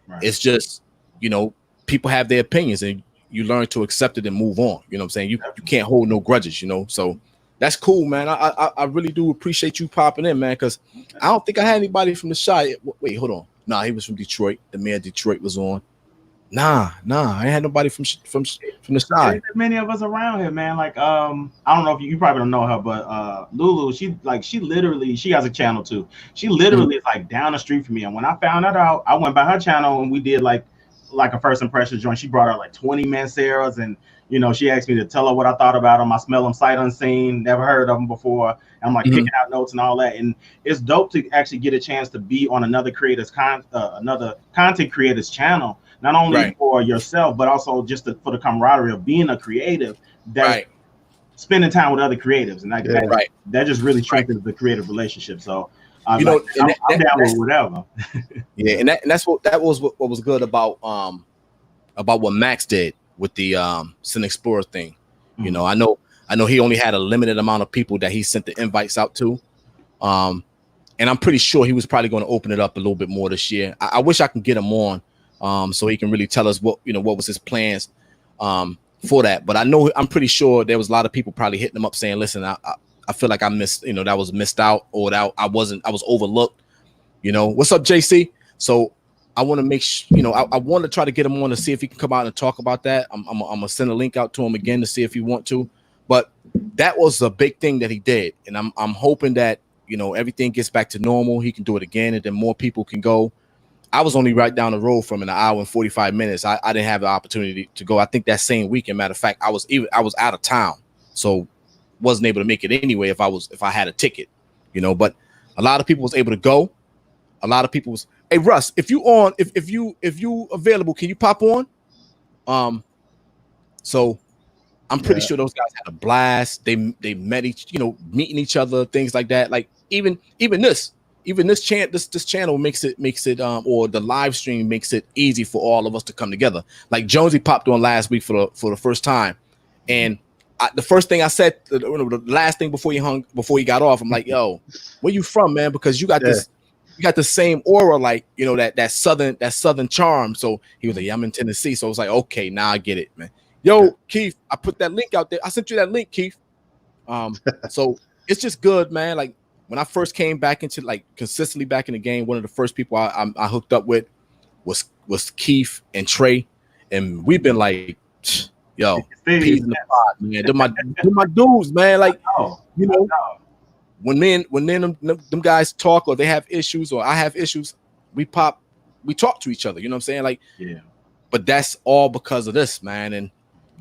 [SPEAKER 1] Right. It's just, you know, people have their opinions and you learn to accept it and move on. You know what I'm saying? You can't hold no grudges, you know? So that's cool, man. I really do appreciate you popping in, man, because I don't think I had anybody from the Chi. Wait, hold on. Nah, he was from Detroit. The mayor of Detroit was on. Nah, I ain't had nobody from the Chi.
[SPEAKER 2] There's many of us around here, man. Like, I don't know if you probably don't know her, but Lulu, she literally, she has a channel too. She literally is like down the street from me. And when I found that out, I went by her channel and we did like a first impression joint. She brought out like 20 Manceras, and you know, she asked me to tell her what I thought about them. I smell them sight unseen, never heard of them before. And I'm like picking out notes and all that. And it's dope to actually get a chance to be on another content creator's channel. Not only for yourself, but also just for the camaraderie of being a creative, that spending time with other creatives, and that just really strengthens the creative relationship. So, you know, I'm down with whatever.
[SPEAKER 1] And that's what was good about what Max did with the Sin Explorer thing. You know, I know he only had a limited amount of people that he sent the invites out to, and I'm pretty sure he was probably going to open it up a little bit more this year. I wish I can get him on. So he can really tell us what was his plans for that. But I'm pretty sure there was a lot of people probably hitting him up saying, listen, I feel like I missed, you know, that was missed out, or that I was overlooked. You know, what's up, JC? So I want to make sure, you know, I want to try to get him on to see if he can come out and talk about that. I'm gonna send a link out to him again to see if he want to. But that was a big thing that he did. And I'm hoping that, you know, everything gets back to normal. He can do it again, and then more people can go. I was only right down the road from an hour and 45 minutes. I didn't have the opportunity to go. I think that same weekend, matter of fact, I was out of town, so wasn't able to make it anyway if I had a ticket, you know. But a lot of people was able to go. A lot of people was, hey Russ, if you available, can you pop on? So I'm pretty sure those guys had a blast. They met meeting each other, things like that. Like even this channel makes it or the live stream makes it easy for all of us to come together. Like Jonesy popped on last week for the first time, and the first thing I said, the last thing before he got off, I'm like, yo, where you from, man? Because you got this. You got the same aura, like that southern charm. So he was like, yeah, I'm in Tennessee. So I was like, okay, now I get it, man. Yo, Keith, I put that link out there. I sent you that link, Keith. So it's just good, man. Like when I first came back into consistently back in the game, one of the first people I hooked up with was Keith and Trey, and we've been like, yo, peas in the pod, man. They're my dudes, man. Like when them guys talk or they have issues or I have issues, we talk to each other. You know what I'm saying? Like, yeah. But that's all because of this, man, and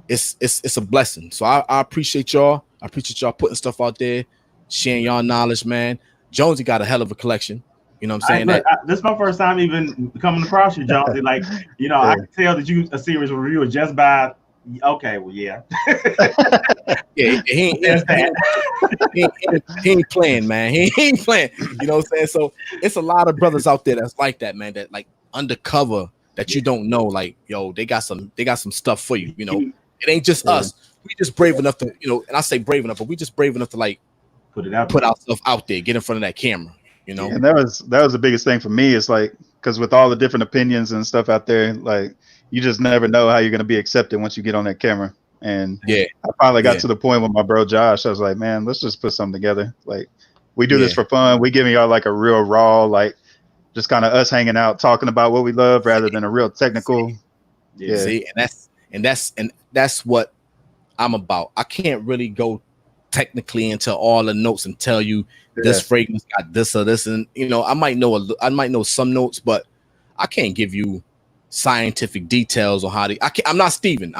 [SPEAKER 1] it's a blessing. So I appreciate y'all. I appreciate y'all putting stuff out there, sharing y'all knowledge, man. Jonesy got a hell of a collection. You know what I'm saying?
[SPEAKER 2] This is my first time even coming across you, Jonesy. Like, I can tell that you a serious reviewer just by. Okay, well, yeah.
[SPEAKER 1] Yeah, he ain't playing, man. He ain't playing. You know what I'm saying? So it's a lot of brothers out there that's like that, man. That like undercover that you don't know. Like, yo, they got some stuff for you. It ain't just us. We just brave enough to, and I say brave enough, but we just brave enough to like put our stuff out there, get in front of that camera.
[SPEAKER 3] And that was the biggest thing for me. It's like because with all the different opinions and stuff out there, like. You just never know how you're going to be accepted once you get on that camera. And I finally got to the point with my bro Josh. I was like, man, let's just put something together. Like, we do this for fun. We giving y'all like a real raw, like just kind of us hanging out, talking about what we love rather than a real technical.
[SPEAKER 1] Yeah. See, and that's what I'm about. I can't really go technically into all the notes and tell you this fragrance got this or this, and I might know some notes, but I can't give you scientific details on how I'm not Steven.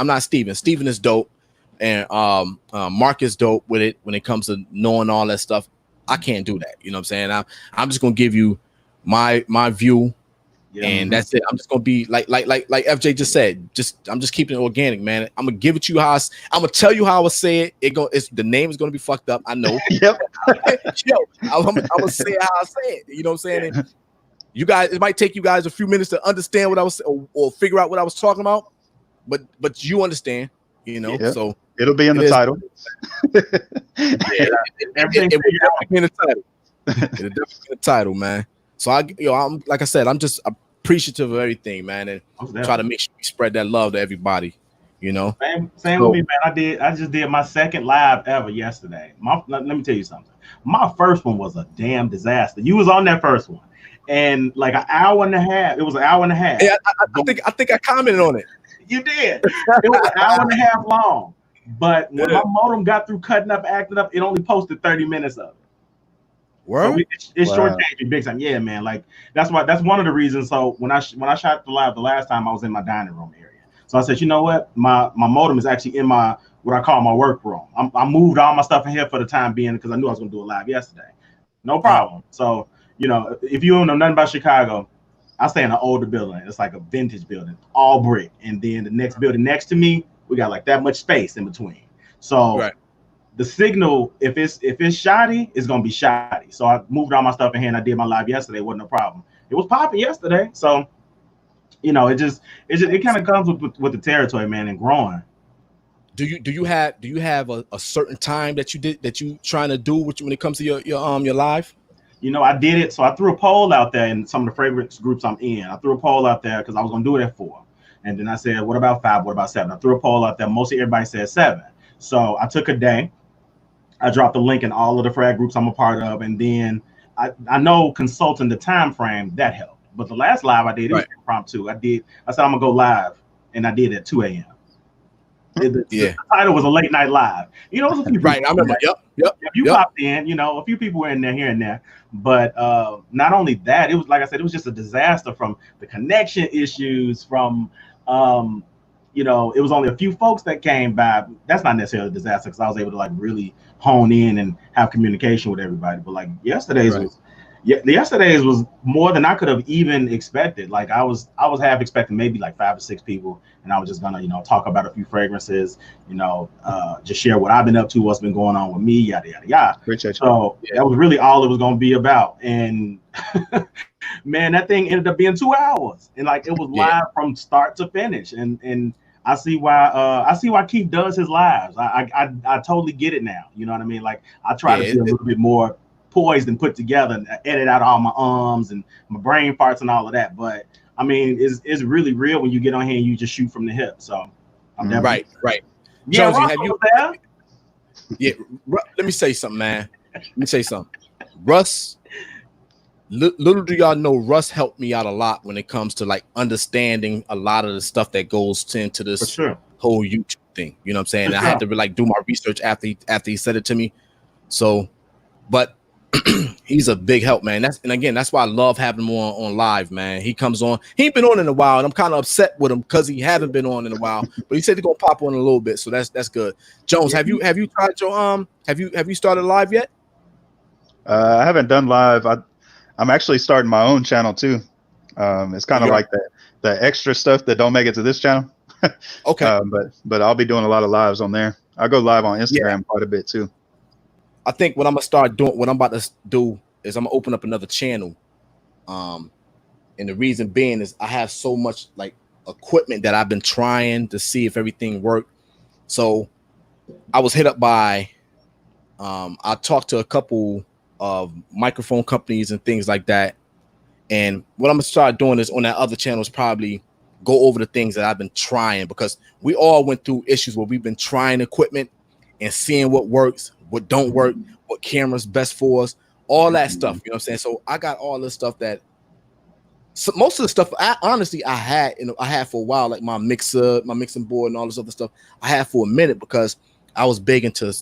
[SPEAKER 1] Steven is dope, and Mark is dope with it when it comes to knowing all that stuff. I can't do that. You know what I'm saying? I'm just gonna give you my view, and that's it. I'm just gonna be like FJ just said. I'm just keeping it organic, man. I'm gonna give it to you how I'm gonna tell you how I say it. The name is gonna be fucked up. I know.
[SPEAKER 3] Yep.
[SPEAKER 1] I'm gonna say it how I say it. You know what I'm saying? And you guys, it might take you guys a few minutes to understand what I was or figure out what I was talking about, but you understand, So
[SPEAKER 3] it'll be in the title.
[SPEAKER 1] It'll definitely be in the title. It'll definitely be in the title, man. So I'm like I said, I'm just appreciative of everything, man, and try to make sure we spread that love to everybody.
[SPEAKER 2] Same with me, man. I just did my second live ever yesterday. Let me tell you something. My first one was a damn disaster. You was on that first one. And like an hour and a half, it was an hour and a half.
[SPEAKER 1] Yeah, I think I commented on it.
[SPEAKER 2] You did. It was an hour and a half long. But when my modem got through cutting up, acting up, it only posted 30 minutes of it.
[SPEAKER 1] Word?
[SPEAKER 2] So it's shortchanged me big time. Yeah, man. Like that's one of the reasons. So when I shot the live the last time, I was in my dining room area. So I said, you know what? My modem is actually in my what I call my work room. I moved all my stuff in here for the time being because I knew I was gonna do a live yesterday. No problem. So if you don't know nothing about Chicago, I stay in an older building. It's like a vintage building, all brick. And then the next building next to me, we got like that much space in between. So the signal, if it's shoddy, it's gonna be shoddy. So I moved all my stuff in here and I did my live yesterday. It wasn't a problem. It was popping yesterday. So it kind of comes with the territory, man, and growing.
[SPEAKER 1] Do you have a certain time that you trying to do when it comes to your live?
[SPEAKER 2] I did it. So I threw a poll out there in some of the favorites groups I'm in. I threw a poll out there because I was going to do it at 4. And then I said, what about 5? What about 7? I threw a poll out there. Mostly everybody said 7. So I took a day. I dropped the link in all of the frag groups I'm a part of. And then I know consulting the time frame, that helped. But the last live I did, it was impromptu. I said, I'm going to go live. And I did it at 2 a.m. The title was a late night live. It was a few people.
[SPEAKER 1] Right, I remember. Yep.
[SPEAKER 2] You popped in. A few people were in there here and there. But not only that, it was like I said, it was just a disaster from the connection issues. From it was only a few folks that came by. That's not necessarily a disaster because I was able to like really hone in and have communication with everybody. But like yesterday's Yeah, yesterday's was more than I could have even expected. Like I was half expecting maybe like 5 or 6 people, and I was just gonna, talk about a few fragrances, just share what I've been up to, what's been going on with me, yada yada yada.
[SPEAKER 3] Appreciate you.
[SPEAKER 2] So that was really all it was gonna be about. And man, that thing ended up being 2 hours, and like it was live from start to finish. And I see why Keith does his lives. I totally get it now. You know what I mean? Like I try to be a little bit more poised and put together and edit out all my ums and my brain farts and all of that. But I mean, it's really real when you get on here and you just shoot from the hip. So I'm definitely
[SPEAKER 1] right.
[SPEAKER 2] Yeah,
[SPEAKER 1] Jonesy,
[SPEAKER 2] have you there?
[SPEAKER 1] Yeah, let me say something, man. Let me say something. Russ, little do y'all know, Russ helped me out a lot when it comes to like understanding a lot of the stuff that goes into this whole YouTube thing. You know what I'm saying? I had to like do my research after he said it to me. So, but he's a big help, man. That's why I love having him on live, man. He comes on. He ain't been on in a while, and I'm kind of upset with him because he haven't been on in a while. But he said he's gonna pop on a little bit, so that's good. Jones, have you tried your have you started live yet?
[SPEAKER 3] I haven't done live. I'm actually starting my own channel too. It's kind of like the extra stuff that don't make it to this channel.
[SPEAKER 1] Okay.
[SPEAKER 3] But I'll be doing a lot of lives on there. I go live on Instagram quite a bit too.
[SPEAKER 1] I think what I'm about to do is I'm gonna open up another channel. And the reason being is I have so much like equipment that I've been trying to see if everything worked. So I was hit up by I talked to a couple of microphone companies and things like that. And what I'm gonna start doing is on that other channel is probably go over the things that I've been trying, because we all went through issues where we've been trying equipment and seeing what works, what don't work, what camera's best for us, all that stuff. You know what I'm saying? So I got all this stuff that most of the stuff I had for a while, like my mixing board and all this other stuff I had for a minute because I was big into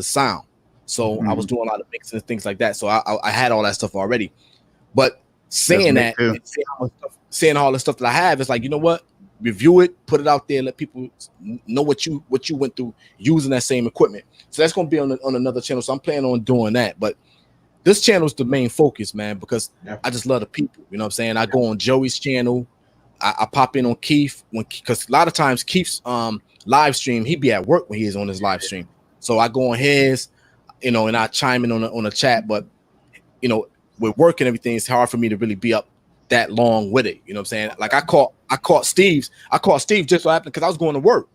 [SPEAKER 1] sound. So I was doing a lot of mixing and things like that. So I had all that stuff already. But saying that, and saying all the stuff that I have, it's like, you know what? Review it, put it out there, let people know what you went through using that same equipment. So that's going to be on another channel. So I'm planning on doing that. But this channel is the main focus, man, because I just love the people. You know what I'm saying? I go on Joey's channel. I pop in on Keith because a lot of times Keith's live stream, he be at work when he is on his live stream. So I go on his, and I chime in on a chat. But with work and everything, it's hard for me to really be up that long with it. You know what I'm saying? Like I caught Steve just so happened because I was going to work.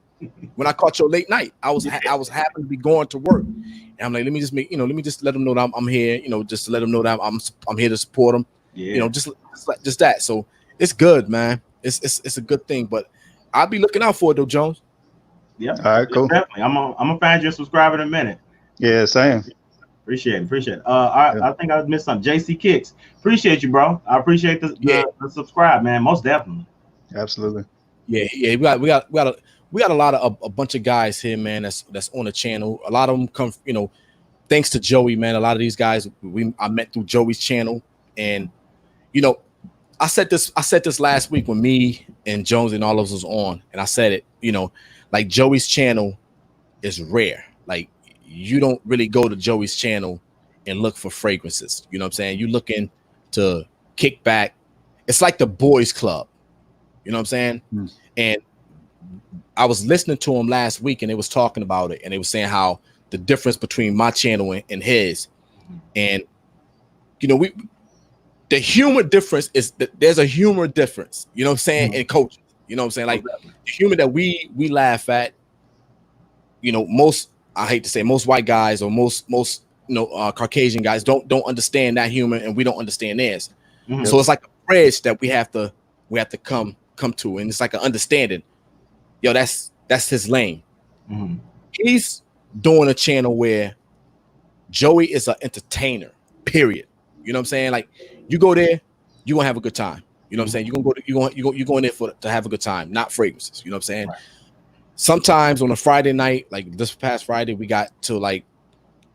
[SPEAKER 1] When I caught your late night, I was happen to be going to work, and I'm like, let me just let them know that I'm here. Just to let them know that I'm here to support them. Yeah. Just that. So it's good, man. It's a good thing. But I'll be looking out for it though, Jones.
[SPEAKER 2] Yeah. All right, cool. Definitely. I'm gonna find you a subscriber in a minute.
[SPEAKER 3] Yeah, same.
[SPEAKER 2] Appreciate it. I think I missed something. JC Kicks. Appreciate you, bro. I appreciate the subscribe, man. Most definitely.
[SPEAKER 3] Absolutely.
[SPEAKER 1] Yeah. We got a bunch of guys here, man. That's on the channel. A lot of them come, thanks to Joey, man. A lot of these guys I met through Joey's channel, and I said this last week when me and Jones and all of us was on, and I said it. Like Joey's channel is rare. Like you don't really go to Joey's channel and look for fragrances. You know what I'm saying? You're looking to kick back. It's like the boys club. You know what I'm saying? And I was listening to him last week and they was talking about it, and they was saying how the difference between my channel and his, and the humor difference is that there's a humor difference, you know what I'm saying, in coaching. You know what I'm saying? Like the humor that we laugh at, most, I hate to say, most white guys or most Caucasian guys don't understand that humor, and we don't understand theirs. So it's like a bridge that we have to come to, and it's like an understanding. Yo, that's his lane. He's doing a channel where Joey is an entertainer, period. You know what I'm saying? Like you go there, you're gonna have a good time. You know what I'm saying? You're going there to have a good time, not fragrances. You know what I'm saying? Right. Sometimes on a Friday night, like this past Friday, we got to like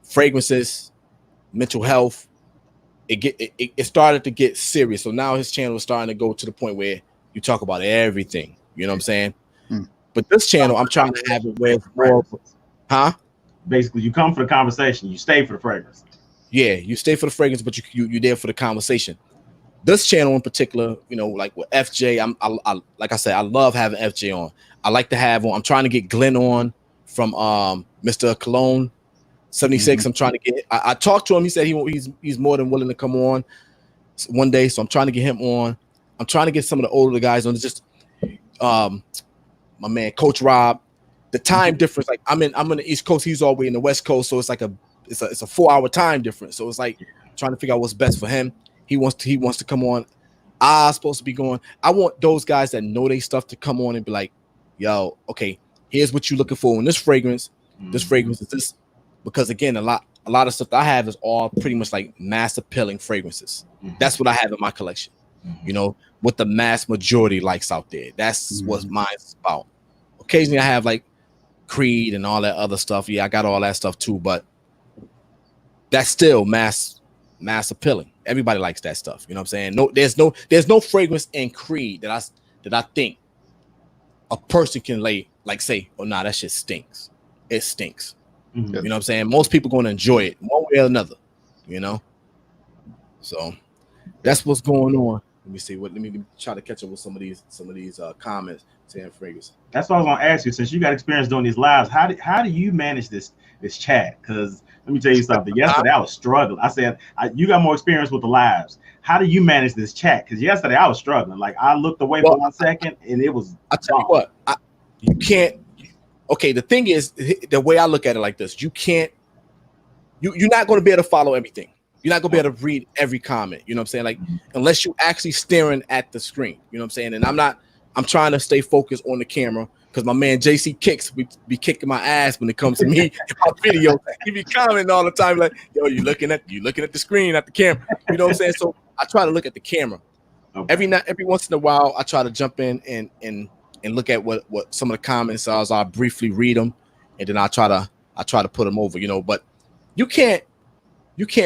[SPEAKER 1] fragrances, mental health. It started to get serious. So now his channel is starting to go to the point where you talk about everything. You know what I'm saying? But this channel, I'm trying to have it where it's more,
[SPEAKER 2] Basically, you come for the conversation, you stay for the fragrance.
[SPEAKER 1] Yeah, you stay for the fragrance, but you're there for the conversation. This channel in particular, you know, like with FJ, I like I said, I love having FJ on. I like to have on. I'm trying to get Glenn on from Mr. Cologne 76. Mm-hmm. I'm trying to get. I talked to him. He said he's more than willing to come on one day. So I'm trying to get him on. I'm trying to get some of the older guys on. It's just my man Coach Rob. The time difference, like I'm in the East Coast. He's all the way in the West Coast, so it's like it's a 4-hour time difference. So it's like trying to figure out what's best for him. He wants to come on. I'm supposed to be going. I want those guys that know their stuff to come on and be like, yo, okay, here's what you're looking for in this fragrance. This fragrance is this. Because again, a lot of stuff that I have is all pretty much like mass appealing fragrances. That's what I have in my collection. You know, what the mass majority likes out there. That's what mine's about. Occasionally I have like Creed and all that other stuff. Yeah, I got all that stuff too, but that's still mass appealing. Everybody likes that stuff. You know what I'm saying? There's no fragrance in Creed that I think a person can say, oh nah, that shit stinks. It stinks. You know what I'm saying? Most people going to enjoy it one way or another, you know? So that's what's going on. Let me try to catch up with some of these comments saying fragrance.
[SPEAKER 2] That's what I was gonna ask you. Since you got experience doing these lives, how do you manage this chat? Because let me tell you something. Yesterday I was struggling. I said you got more experience with the lives. How do you manage this chat? Because yesterday I was struggling. Like I looked away for 1 second and it was.
[SPEAKER 1] I tell you what, you can't. Okay, the thing is, the way I look at it like this, you can't. You're not going to be able to follow everything. You're not going to be able to read every comment. You know what I'm saying? Like unless you actually staring at the screen. You know what I'm saying? And I'm trying to stay focused on the camera because my man JC Kicks be kicking my ass when it comes to me and my video. He be commenting all the time like, "Yo, you looking at the screen, at the camera." You know what I'm saying? So I try to look at the camera. Okay. Every once in a while, I try to jump in and look at what some of the comments are. So I briefly read them, and then I try to put them over. You know, but you can't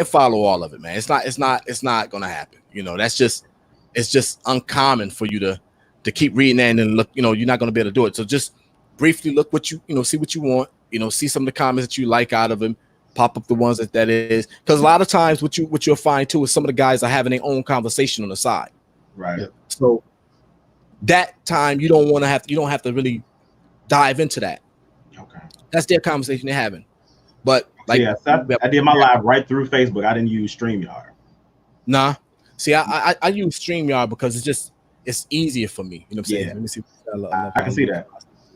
[SPEAKER 1] follow all of it, man. It's not gonna happen. You know, it's just uncommon for you to keep reading that and then look, you know, you're not going to be able to do it. So just briefly look see what you want, you know, see some of the comments that you like out of them, pop up the ones that is. Because a lot of times what you'll find too is some of the guys are having their own conversation on the side.
[SPEAKER 2] Right.
[SPEAKER 1] So that time you don't have to really dive into that. Okay. That's their conversation they're having. But like
[SPEAKER 2] I did my live right through Facebook. I didn't use StreamYard.
[SPEAKER 1] Nah. See, I use StreamYard because it's easier for me. You know what I'm saying? Let me see.
[SPEAKER 2] I can see that.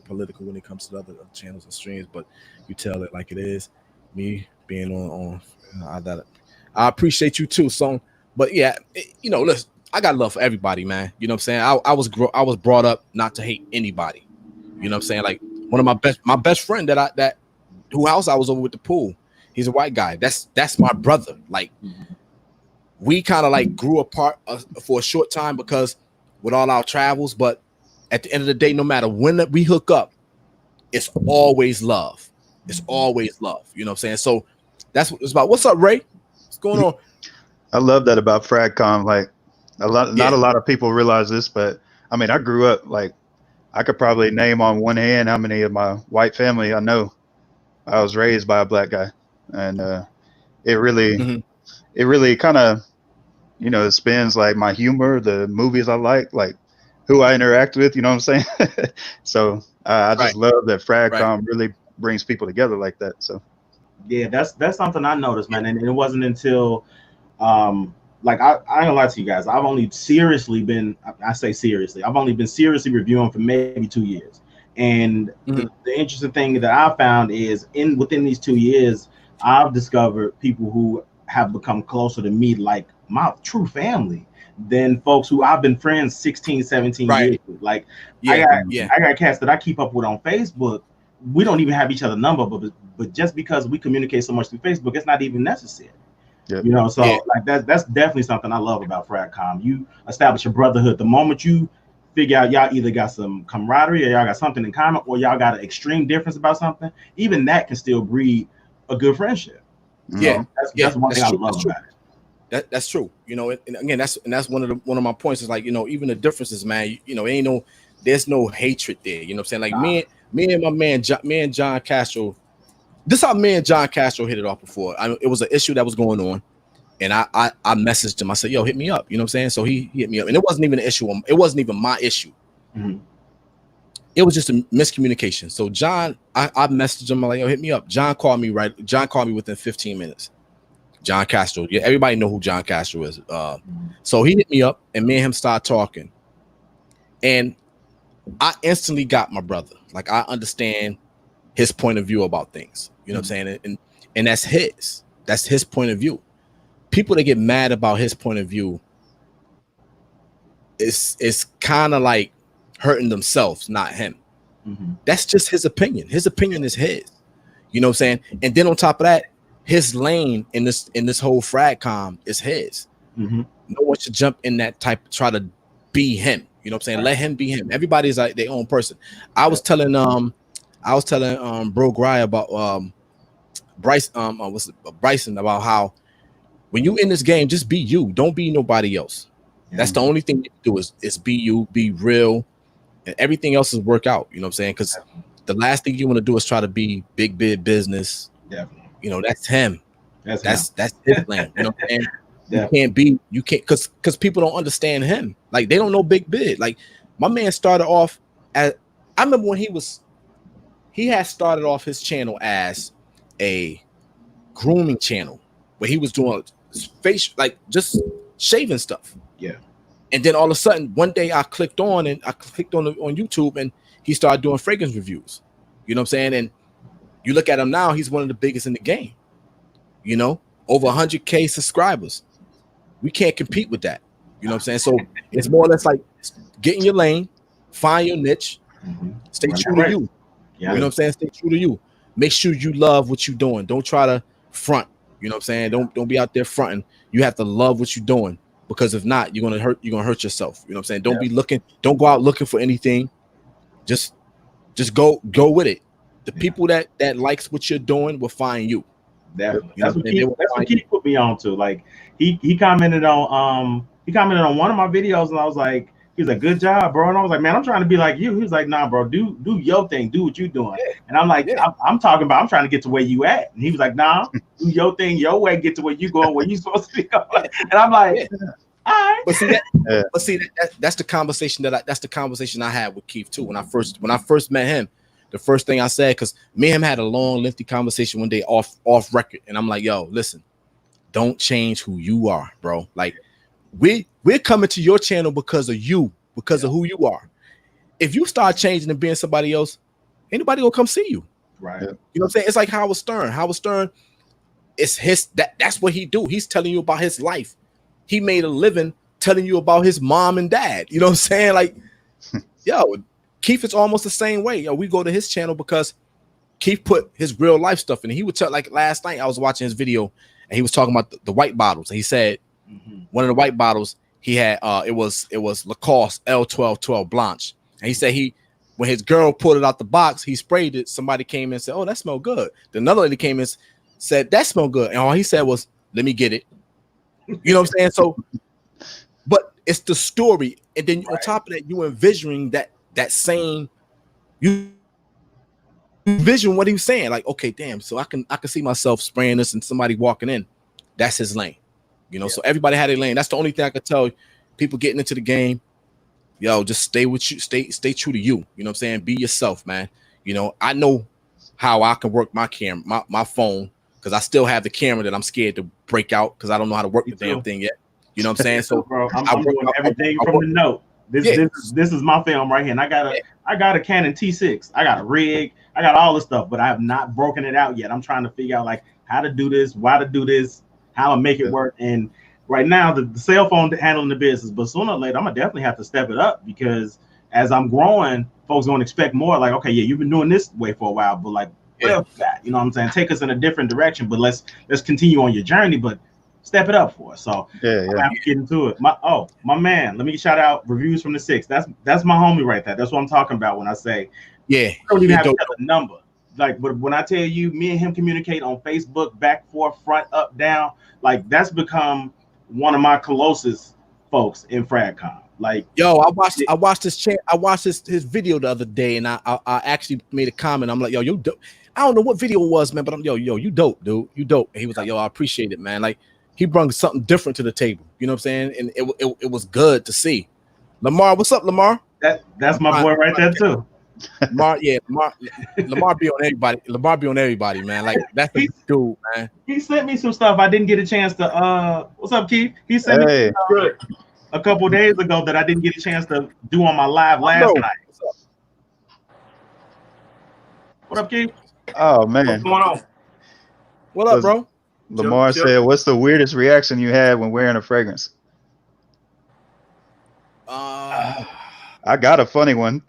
[SPEAKER 1] Political when it comes to the other channels and streams, but you tell it like it is. Me being on I appreciate you too, son. But yeah, you know, listen, I got love for everybody, man. You know what I'm saying? I was brought up not to hate anybody. You know what I'm saying? Like one of my best friend that who house I was over with the pool. He's a white guy. That's my brother. Like we kind of like grew apart for a short time because with all our travels, but at the end of the day, no matter when we hook up, it's always love. It's always love. You know what I'm saying? So that's what it's about. What's up, Ray? What's going on?
[SPEAKER 3] I love that about FragCom. Like not a lot of people realize this, but I mean, I grew up like I could probably name on one hand how many of my white family I know. I was raised by a black guy, and it really kind of, you know, it spins like my humor, the movies I like who I interact with, you know what I'm saying? So I just love that FragCom really brings people together like that. So
[SPEAKER 2] yeah, that's something I noticed, man. And it wasn't until like I ain't gonna lie to you guys, I've only seriously been seriously reviewing for maybe 2 years. And the interesting thing that I found is within these 2 years, I've discovered people who have become closer to me, like my true family, than folks who I've been friends 16, 17 years with. Like I got cats that I keep up with on Facebook. We don't even have each other's number, but just because we communicate so much through Facebook, it's not even necessary. You know, so like that's definitely something I love about FragCom. You establish a brotherhood the moment you figure out y'all either got some camaraderie or y'all got something in common or y'all got an extreme difference about something. Even that can still breed a good friendship. That's one thing I love about it.
[SPEAKER 1] That's true. You know, and again, that's one of my points is like, you know, even the differences, man, you know, there's no hatred there. You know what I'm saying? Like me and my man, me and John Castro, this how me and John Castro hit it off before. It was an issue that was going on, and I messaged him. I said, "Yo, hit me up." You know what I'm saying? So he hit me up, and it wasn't even an issue. It wasn't even my issue.
[SPEAKER 2] Mm-hmm.
[SPEAKER 1] It was just a miscommunication. So John, I messaged him. I'm like, "Yo, hit me up." John called me within 15 minutes. John Castro. Yeah, everybody know who John Castro is. So he hit me up, and me and him started talking, and I instantly got my brother. Like, I understand his point of view about things. You know what I'm saying? And that's his point of view. People that get mad about his point of view, it's kind of like hurting themselves, not him.
[SPEAKER 2] Mm-hmm.
[SPEAKER 1] That's just his opinion. His opinion is his. You know what I'm saying? And then on top of that, his lane in this whole FragCom is his.
[SPEAKER 2] Mm-hmm.
[SPEAKER 1] No one should jump in that type, try to be him. You know what I'm saying? Let him be him. Everybody's like their own person. I was telling Bro Gry about Bryson about how when you in this game, just be you. Don't be nobody else. Yeah. That's the only thing you do is be you, be real, and everything else is work out. You know what I'm saying? Because the last thing you want to do is try to be big business.
[SPEAKER 2] Definitely.
[SPEAKER 1] You know, that's him. That's his lane. You know what I'm saying?
[SPEAKER 2] Yeah.
[SPEAKER 1] You can't because people don't understand him. Like, they don't know big. Like, my man started off as, I remember when he had started off his channel as a grooming channel where he was doing face, like, just shaving stuff.
[SPEAKER 2] Yeah.
[SPEAKER 1] And then all of a sudden one day I clicked on YouTube, and he started doing fragrance reviews. You know what I'm saying? And you look at him now, he's one of the biggest in the game. You know, over 100K subscribers. We can't compete with that. You know what I'm saying? So it's more or less like get in your lane, find your niche, stay true to you.
[SPEAKER 2] Yeah.
[SPEAKER 1] You know what I'm saying? Stay true to you. Make sure you love what you're doing. Don't try to front. You know what I'm saying? Don't be out there fronting. You have to love what you're doing, because if not, you're gonna hurt yourself. You know what I'm saying? Don't go out looking for anything. Just go with it. The people that likes what you're doing will find you.
[SPEAKER 2] Definitely. That's what Keith put me on to. Like, he commented on one of my videos, and I was like, he was like, "Good job, bro." And I was like, "Man, I'm trying to be like you." He was like, "Nah, bro, do your thing, do what you doing." Yeah. And I'm like, yeah. I'm talking about, I'm trying to get to where you at. And he was like, "Nah, do your thing, your way, get to where you going, where you supposed to be going." And I'm like, yeah. All right.
[SPEAKER 1] But see, that's the conversation I had with Keith too. When I first met him, the first thing I said, because me and him had a long, lengthy conversation one day off record, and I'm like, "Yo, listen, don't change who you are, bro. Like, we're coming to your channel because of you, because of who you are. If you start changing and being somebody else, anybody will come see you."
[SPEAKER 2] Right.
[SPEAKER 1] You know what I'm saying? It's like Howard Stern, it's that's what he do. He's telling you about his life. He made a living telling you about his mom and dad. You know what I'm saying? Like, yo, Keith is almost the same way. Yo, we go to his channel because Keith put his real life stuff in. And he would tell, like, last night I was watching his video, and he was talking about the white bottles. And he said one of the white bottles he had, it was Lacoste L1212 Blanche. And he said when his girl pulled it out the box, he sprayed it. Somebody came in and said, "Oh, that smelled good." Then another lady came in and said, "That smelled good." And all he said was, "Let me get it." You know what I'm saying? So, but it's the story. And then on top of that, you envisioning that same, you envision what he was saying. Like, okay, damn. So I can see myself spraying this and somebody walking in. That's his lane. You know, so everybody had a lane. That's the only thing I could tell people getting into the game. Yo, just stay with you, stay true to you. You know what I'm saying? Be yourself, man. You know, I know how I can work my camera, my phone, because I still have the camera that I'm scared to break out because I don't know how to work the damn thing yet. You know what I'm saying? So,
[SPEAKER 2] bro, I'm doing everything from the note. This is my film right here, and I got a Canon T6. I got a rig. I got all this stuff, but I have not broken it out yet. I'm trying to figure out like how to do this, why to do this, how to make it work. And right now, the cell phone handling the business, but sooner or later, I'm gonna definitely have to step it up, because as I'm growing, folks gonna expect more. Like, okay, yeah, you've been doing this way for a while, but like, well, that, you know what I'm saying? Take us in a different direction, but let's continue on your journey, but step it up for us. So I have to get into it. My man, let me shout out Reviews from the Six. That's my homie right there. That's what I'm talking about when I say, I don't even have to tell the number. Like, but when I tell you, me and him communicate on Facebook, back, forth, front, up, down, like that's become one of my closest folks in FragCom. Like,
[SPEAKER 1] yo, I watched his video the other day, and I actually made a comment. I'm like, yo, I don't know what video it was, man, but I'm yo, you dope, dude. You dope. And he was like, yo, I appreciate it, man. Like he brought something different to the table. You know what I'm saying? And it was good to see. Lamar, what's up, Lamar?
[SPEAKER 2] That's my boy right there too.
[SPEAKER 1] Lamar be on everybody. Lamar be on everybody, man. Like that's the dude, man.
[SPEAKER 2] He sent me some stuff I didn't get a chance to. What's up, Keith? He sent me a couple days ago that I didn't get a chance to do on my live last night. What up, Keith?
[SPEAKER 3] Oh man,
[SPEAKER 2] what's going on?
[SPEAKER 1] What up, bro?
[SPEAKER 3] Lamar said, "What's the weirdest reaction you had when wearing a fragrance?" I got a funny one.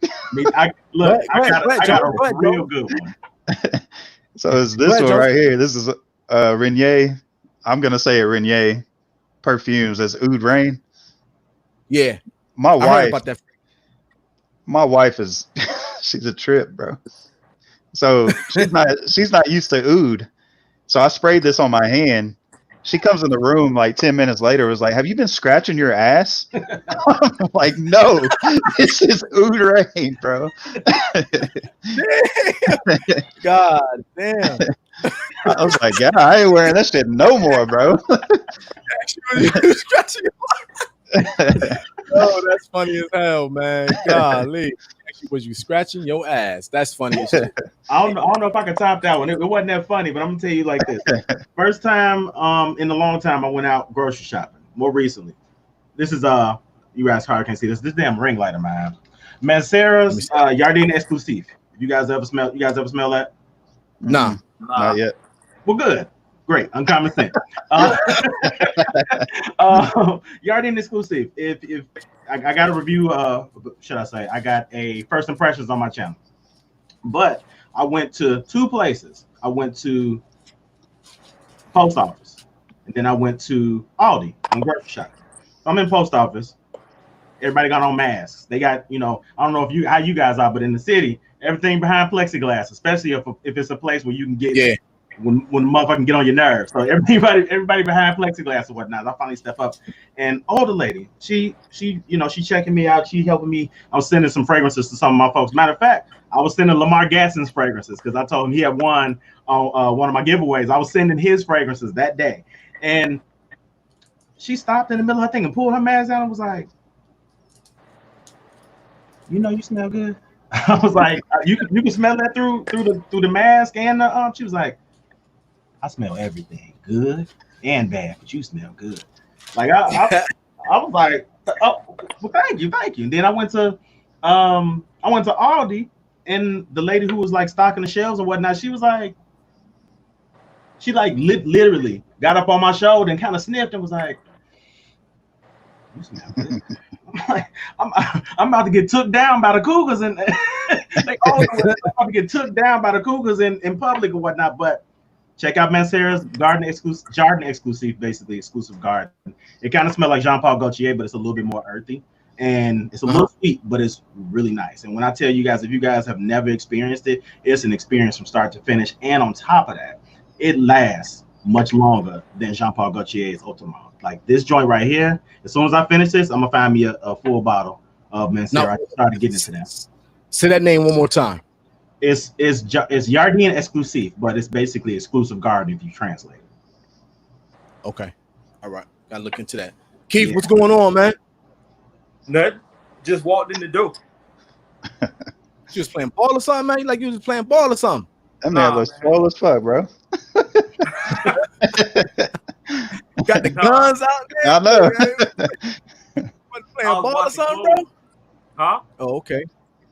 [SPEAKER 2] I got a real good one.
[SPEAKER 3] So it's this one right here. This is Renier. I'm gonna say it Renier perfumes as Oud Rain.
[SPEAKER 1] Yeah,
[SPEAKER 3] my wife.
[SPEAKER 1] About that.
[SPEAKER 3] My wife is she's a trip, bro. So she's not used to Oud. So I sprayed this on my hand. She comes in the room like 10 minutes later, was like, "Have you been scratching your ass?" I'm like, "No, this is Oud Rain, bro."
[SPEAKER 1] God damn.
[SPEAKER 3] I was like, "God, I ain't wearing that shit no more, bro."
[SPEAKER 1] Oh, that's funny as hell, man. Golly. Actually, was you scratching your ass? That's funny as shit.
[SPEAKER 2] I don't know if I can top that one. It wasn't that funny, but I'm gonna tell you like this. First time in a long time I went out grocery shopping. More recently. This is you guys probably can't see this. This damn ring light of mine. Mancera's Jardin Exclusive. You guys ever smell that?
[SPEAKER 1] Nah.
[SPEAKER 3] Not yet.
[SPEAKER 2] Well, good. Great. Uncommon sense. Jardin Exclusive. If I got a review, should I say, I got a first impressions on my channel. But I went to two places. I went to post office, and then I went to Aldi on grocery shopping. I'm in post office. Everybody got on masks. They got, I don't know how you guys are, but in the city, everything behind plexiglass, especially if it's a place where you can get when the motherfucker get on your nerves. So everybody behind plexiglass or whatnot. I finally step up, and older lady, she checking me out. She helping me. I was sending some fragrances to some of my folks. Matter of fact, I was sending Lamar Gadsden's fragrances because I told him he had won on one of my giveaways. I was sending his fragrances that day, and she stopped in the middle of her thing and pulled her mask down and was like, "You smell good." I was like, "You can smell that through the mask and the She was like, "I smell everything, good and bad, but you smell good." Like I was like, "Oh, well, thank you." And then I went to Aldi, and the lady who was like stocking the shelves and whatnot, she was like, literally got up on my shoulder and kind of sniffed and was like, "You smell good." I'm like, I'm about to get took down by the cougars, and they all know I'm about to get took down by the cougars in public or whatnot. But check out Mancera's Jardin Exclusive, basically exclusive garden. It kind of smells like Jean Paul Gaultier, but it's a little bit more earthy, and it's a little sweet, but it's really nice. And when I tell you guys, if you guys have never experienced it, it's an experience from start to finish. And on top of that, it lasts much longer than Jean Paul Gaultier's Ultramar. Like this joint right here, as soon as I finish this, I'm gonna find me a full bottle of Mancera. I started getting into that.
[SPEAKER 1] Say that name one more time.
[SPEAKER 2] It's Jardin Exclusive, but it's basically exclusive garden if you translate it.
[SPEAKER 1] Okay, all right, gotta look into that. Keith, what's going on, man?
[SPEAKER 4] Nothing. Just walked in the door.
[SPEAKER 1] You was playing ball or something, man? Like you was playing ball or something?
[SPEAKER 3] That man was swole as fuck, bro.
[SPEAKER 1] Got the guns out there.
[SPEAKER 3] I know.
[SPEAKER 1] Playing ball or something, bro?
[SPEAKER 4] Huh?
[SPEAKER 1] Oh, okay.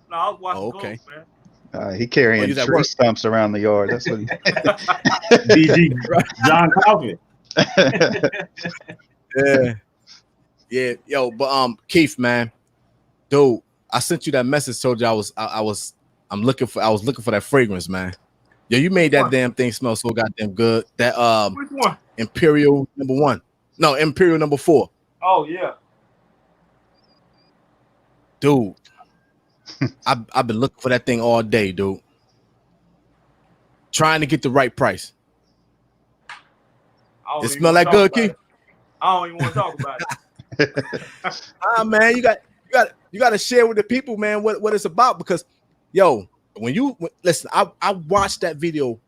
[SPEAKER 4] No, I was watching goals, man.
[SPEAKER 3] He carrying tree stumps around the yard. That's what he.
[SPEAKER 2] DG John Calvin.
[SPEAKER 1] Yeah. Yo, but Keith, man, dude, I sent you that message. Told you I was looking for that fragrance, man. Yo, you made that damn thing smell so goddamn good. That
[SPEAKER 4] Which one?
[SPEAKER 1] Imperial #1. No, Imperial #4.
[SPEAKER 4] Oh yeah.
[SPEAKER 1] Dude. I've been looking for that thing all day, dude. Trying to get the right price. It smell like good, Keith?
[SPEAKER 4] I don't even want to talk about it.
[SPEAKER 1] Man, you got to share with the people, man, what it's about, because yo, listen, I watched that video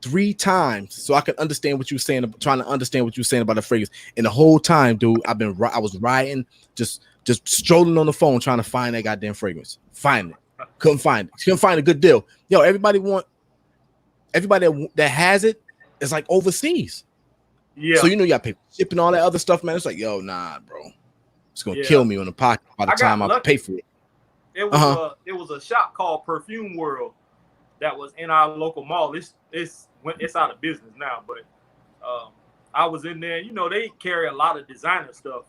[SPEAKER 1] 3 times so I could understand what you were saying, trying to understand what you were saying about the fragrance. And the whole time, dude, I was riding, just strolling on the phone trying to find that goddamn fragrance. Find it. Couldn't find it. Couldn't find a good deal. Yo, everybody that has it is like overseas.
[SPEAKER 4] Yeah.
[SPEAKER 1] So you know you got to pay shipping, all that other stuff, man. It's like, yo, nah, bro. It's gonna kill me on the pocket by the time I pay for it.
[SPEAKER 4] It was a shop called Perfume World that was in our local mall. It's out of business now, but I was in there. You know, they carry a lot of designer stuff,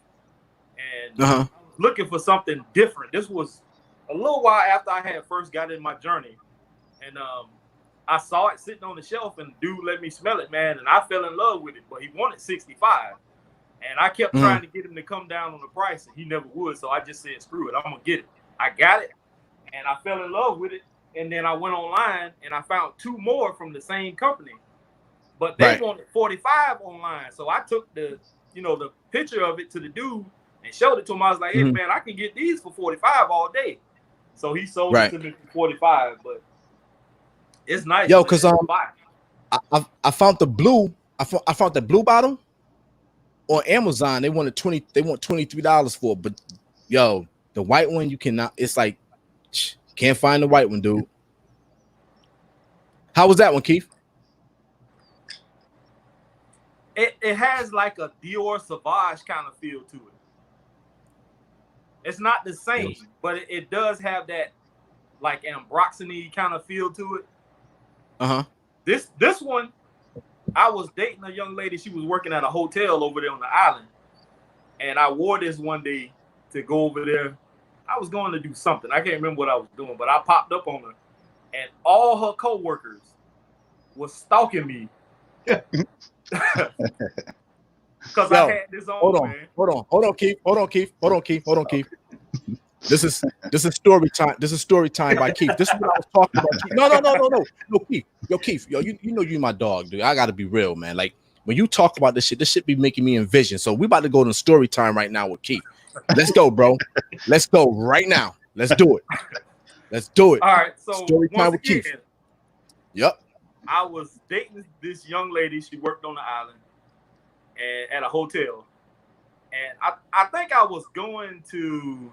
[SPEAKER 4] and I was looking for something different. This was a little while after I had first got in my journey, and I saw it sitting on the shelf, and dude let me smell it, man, and I fell in love with it. But he wanted $65, and I kept trying to get him to come down on the price, and he never would. So I just said, screw it, I'm gonna get it. I got it, and I fell in love with it. And then I went online and I found 2 more from the same company, but they wanted 45 online. So I took the picture of it to the dude and showed it to him. I was like, hey man, I can get these for 45 all day. So he sold it to me for 45, but it's nice.
[SPEAKER 1] Yo, because I found the blue. I found the blue bottle on Amazon. They want $23 for it, but yo, the white one you cannot. It's like. Can't find the white one, dude. How was that one, Keith?
[SPEAKER 4] It has like a Dior Sauvage kind of feel to it. It's not the same, but it does have that like Ambroxany kind of feel to it. This one, I was dating a young lady. She was working at a hotel over there on the island, and I wore this one day to go over there. I was going to do something. I can't remember what I was doing, but I popped up on her, and all her coworkers was stalking me because I had this on.
[SPEAKER 1] Hold on, Keith. This is story time. This is story time by Keith. This is what I was talking about. No, Keith. Yo, Keith. Yo, you know you my dog, dude. I gotta be real, man. Like when you talk about this shit be making me envision. So we about to go to story time right now with Keith. Let's go, bro. Let's go right now. Let's do it.
[SPEAKER 4] All right. So
[SPEAKER 1] story time with Keith. Yep.
[SPEAKER 4] I was dating this young lady. She worked on the island and at a hotel. And I think I was going to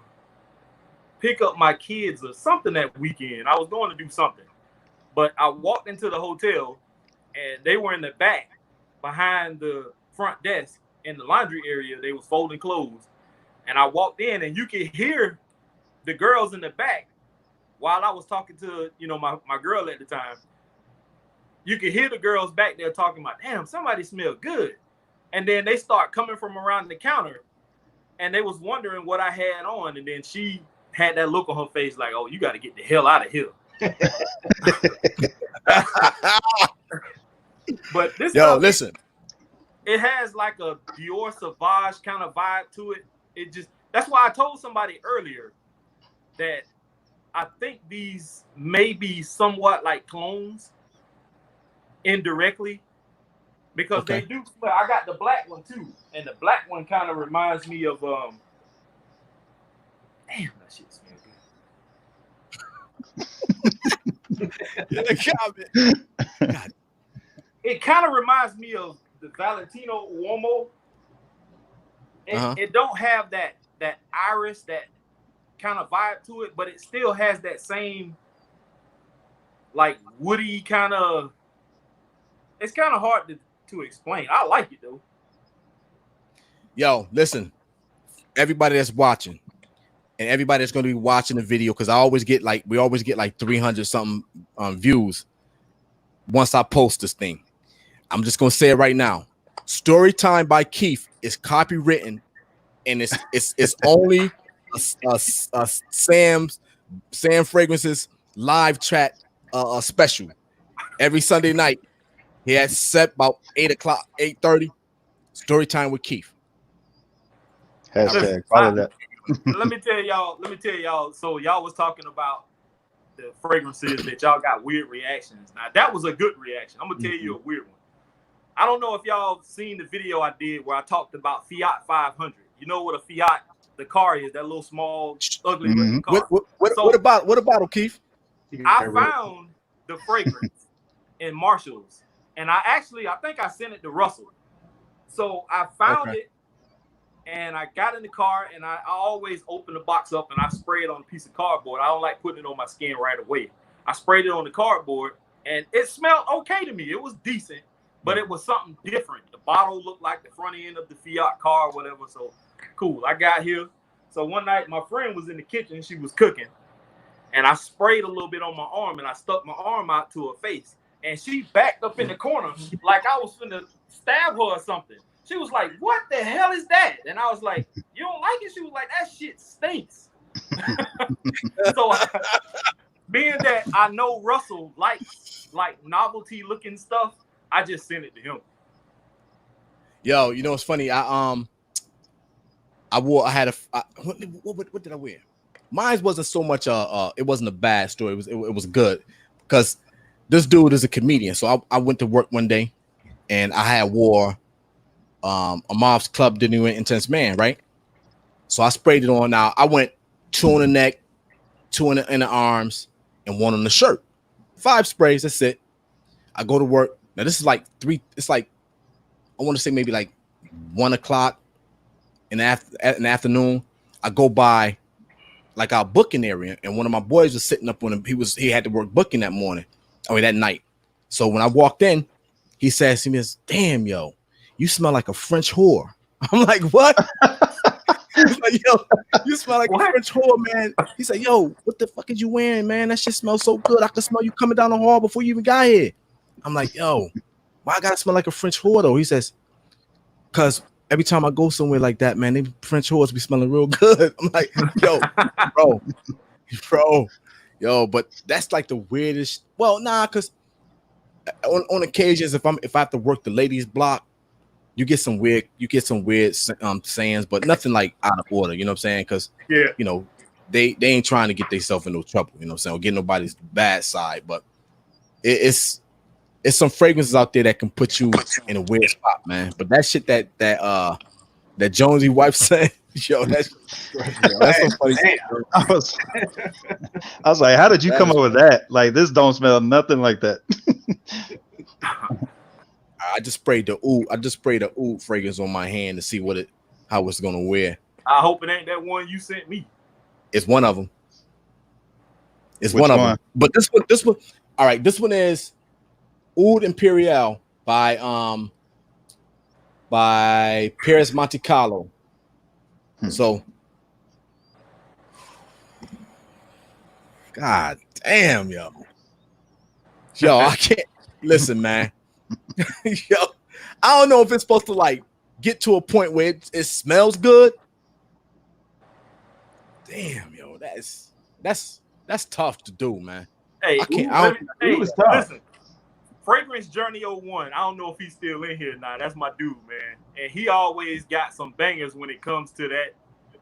[SPEAKER 4] pick up my kids or something that weekend. I was going to do something. But I walked into the hotel and they were in the back behind the front desk in the laundry area. They was folding clothes. And I walked in, and you could hear the girls in the back while I was talking to, my girl at the time. You could hear the girls back there talking about, damn, somebody smelled good. And then they start coming from around the counter, and they was wondering what I had on. And then she had that look on her face like, oh, you got to get the hell out of here. But this
[SPEAKER 1] listen.
[SPEAKER 4] It has like a Dior Sauvage kind of vibe to it. That's why I told somebody earlier that I think these may be somewhat like clones indirectly because they do smell. I got the black one too, and the black one kind of reminds me of damn, that shit smells good. It kind of reminds me of the Valentino Uomo. It don't have that iris, that kind of vibe to it, but it still has that same like woody kind of. It's kind of hard to explain. I like it though.
[SPEAKER 1] Yo, listen, everybody that's watching, and everybody that's going to be watching the video, because we always get like 300 something views once I post this thing. I'm just gonna say it right now. Story Time by Keith is copywritten, and it's only a Sam Fragrances live chat special every Sunday night. He had set about 8:30. Story Time with Keith.
[SPEAKER 3] Hashtag follow that.
[SPEAKER 4] Let me tell y'all. So y'all was talking about the fragrances that y'all got weird reactions. Now that was a good reaction. I'm gonna tell you a weird one. I don't know if y'all seen the video I did where I talked about Fiat 500. You know what a Fiat, the car is, that little small, ugly looking car.
[SPEAKER 1] What about Keith?
[SPEAKER 4] I found the fragrance in Marshalls, and I think I sent it to Russell. So I found it, and I got in the car, and I always open the box up and I spray it on a piece of cardboard. I don't like putting it on my skin right away. I sprayed it on the cardboard, and it smelled okay to me. It was decent, but it was something different. The bottle looked like the front end of the Fiat car or whatever. So cool. I got here. So one night my friend was in the kitchen. She was cooking, and I sprayed a little bit on my arm, and I stuck my arm out to her face. And she backed up in the corner like I was finna stab her or something. She was like, "What the hell is that?" And I was like, "You don't like it?" She was like, "That shit stinks." So being that I know Russell likes like novelty looking stuff, I just sent it to him.
[SPEAKER 1] Yo, you know what's funny? What did I wear? Mine wasn't so much it wasn't a bad story. It was good because this dude is a comedian. So I went to work one day and I had wore a Mob's Club Genuine Intense Man, right? So I sprayed it on. Now I went 2 on the neck, 2 in the arms, and 1 on the shirt. 5 sprays, that's it. I go to work. Now this is like 3, it's like I want to say maybe like 1 o'clock in the afternoon. I go by like our booking area, and one of my boys was sitting up when he had to work booking that morning. That night. So when I walked in, he says to me, "Damn, yo, you smell like a French whore." I'm like, "What?" He's like, "Yo, you smell like a French whore, man." He said, "Yo, what the fuck is you wearing, man? That shit smells so good. I could smell you coming down the hall before you even got here." I'm like, "Yo, why I gotta smell like a French whore though?" He says, "Cause every time I go somewhere like that, man, they French whores be smelling real good." I'm like, "Yo, bro, yo," but that's like the weirdest. Well, nah, cause on occasions, if I have to work the ladies' block, you get some weird sayings, but nothing like out of order. You know what I'm saying? Cause you know they ain't trying to get themselves in no trouble. You know what I'm saying? Or get nobody's bad side, but it's some fragrances out there that can put you in a weird spot, man. But that shit that Jonesy wife said, yo, that's so funny.
[SPEAKER 3] I was like, how did you come up with that? Like, this don't smell nothing like that.
[SPEAKER 1] I just sprayed the oud fragrance on my hand to see how it's gonna wear.
[SPEAKER 4] I hope it ain't that one you sent me.
[SPEAKER 1] It's one of them. It's
[SPEAKER 3] Which
[SPEAKER 1] one of
[SPEAKER 3] one?
[SPEAKER 1] them. But this one. All right, this one is Oud Imperial by Paris Monte Carlo. So, God damn, yo, I can't listen, man. Yo, I don't know if it's supposed to like get to a point where it smells good. Damn, yo, that's tough to do, man.
[SPEAKER 4] Hey,
[SPEAKER 2] listen.
[SPEAKER 4] Fragrance Journey 01. I don't know if he's still in here now. That's my dude, man. And he always got some bangers when it comes to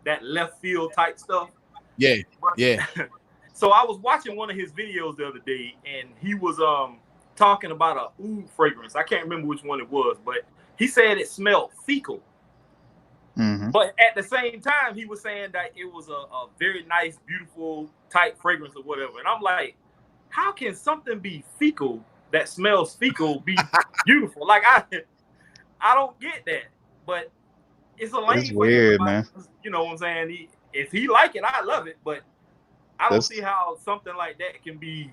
[SPEAKER 4] that left field type stuff.
[SPEAKER 1] Yeah.
[SPEAKER 4] So I was watching one of his videos the other day, and he was talking about a oud fragrance. I can't remember which one it was, but he said it smelled fecal.
[SPEAKER 3] Mm-hmm.
[SPEAKER 4] But at the same time, he was saying that it was a very nice, beautiful type fragrance or whatever. And I'm like, how can something be fecal that smells fecal be beautiful? Like I don't get that, but it's a lane.
[SPEAKER 3] It's weird, man.
[SPEAKER 4] You know what I'm saying? If he like it, I love it, but I don't see how something like that can be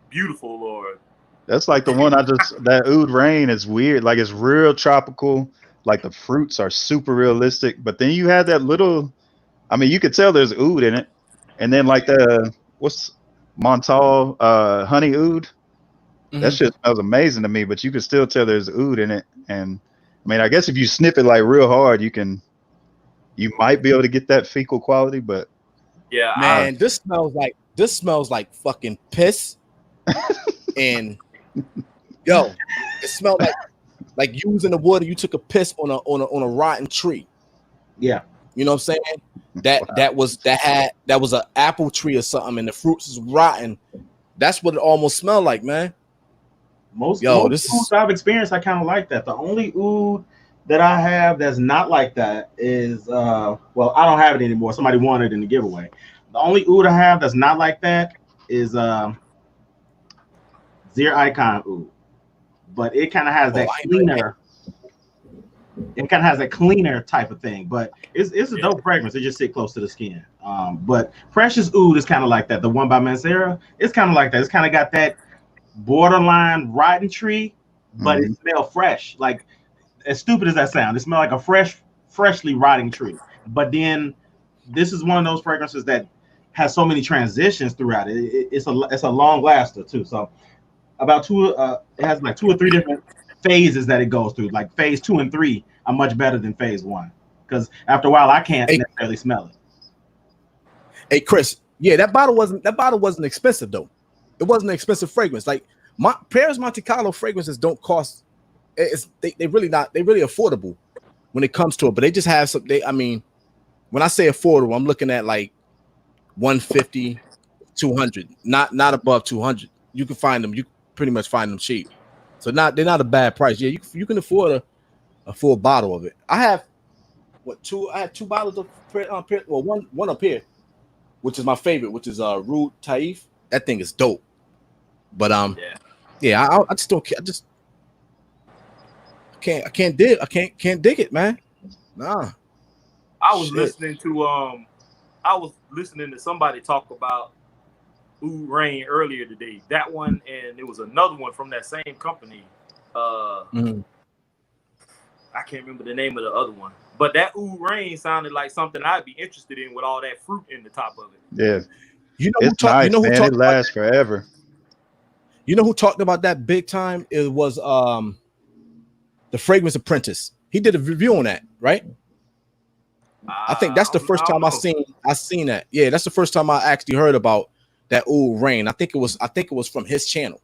[SPEAKER 4] beautiful. Or
[SPEAKER 3] that's like the one that Oud Rain is weird. Like, it's real tropical. Like, the fruits are super realistic, but then you have that little. I mean, you could tell there's oud in it, and then like what's Montal honey oud. That shit smells amazing to me, but you can still tell there's oud in it. And I mean, I guess if you sniff it like real hard, you might be able to get that fecal quality. But
[SPEAKER 1] yeah, man, this smells like fucking piss. And yo, it smelled like you was in the water. You took a piss on a rotten tree.
[SPEAKER 2] Yeah,
[SPEAKER 1] you know what I'm saying? That was an apple tree or something, and the fruits is rotten. That's what it almost smelled like, man.
[SPEAKER 2] Most ouds I've experienced, I kind of like that. The only oud that I have that's not like that is well, I don't have it anymore. Somebody wanted it in the giveaway. The only oud I have that's not like that is Zero Icon oud, but it kind of has that cleaner. It kind of has a cleaner type of thing, but it's a dope fragrance. It just sit close to the skin. But Precious Oud is kind of like that. The one by Mancera, it's kind of like that. It's kind of got that borderline rotten tree, but it smells fresh. Like, as stupid as that sounds, it smells like a freshly rotting tree. But then this is one of those fragrances that has so many transitions throughout it. It's a long laster too. So about it has like 2 or 3 different phases that it goes through. Like phase 2 and 3 are much better than phase 1, because after a while I can't necessarily smell it.
[SPEAKER 1] Hey Chris, yeah, that bottle wasn't expensive though. It wasn't an expensive fragrance. Like Paris Monte Carlo fragrances don't cost. They really affordable when it comes to it, but they just have some. I mean, when I say affordable, I'm looking at like 150, 200, not above 200. You can find them. You pretty much find them cheap. So they're not a bad price. Yeah, you can afford a full bottle of it. I have I have 2 bottles of one up here, which is my favorite, which is Oud Taif. That thing is dope. But yeah, I just don't care. I can't dig it, man. Nah.
[SPEAKER 4] I was listening to somebody talk about Oud Rain earlier today. That one, and it was another one from that same company. I can't remember the name of the other one, but that Oud Rain sounded like something I'd be interested in with all that fruit in the top of it.
[SPEAKER 3] Yeah,
[SPEAKER 1] it's nice,
[SPEAKER 3] man. It lasts forever.
[SPEAKER 1] You know who talked about that big time? It was the Fragrance Apprentice. He did a review on that, right? I think that's the first time I seen that. Yeah, that's the first time I actually heard about that Oud Rain. I think it was from his channel.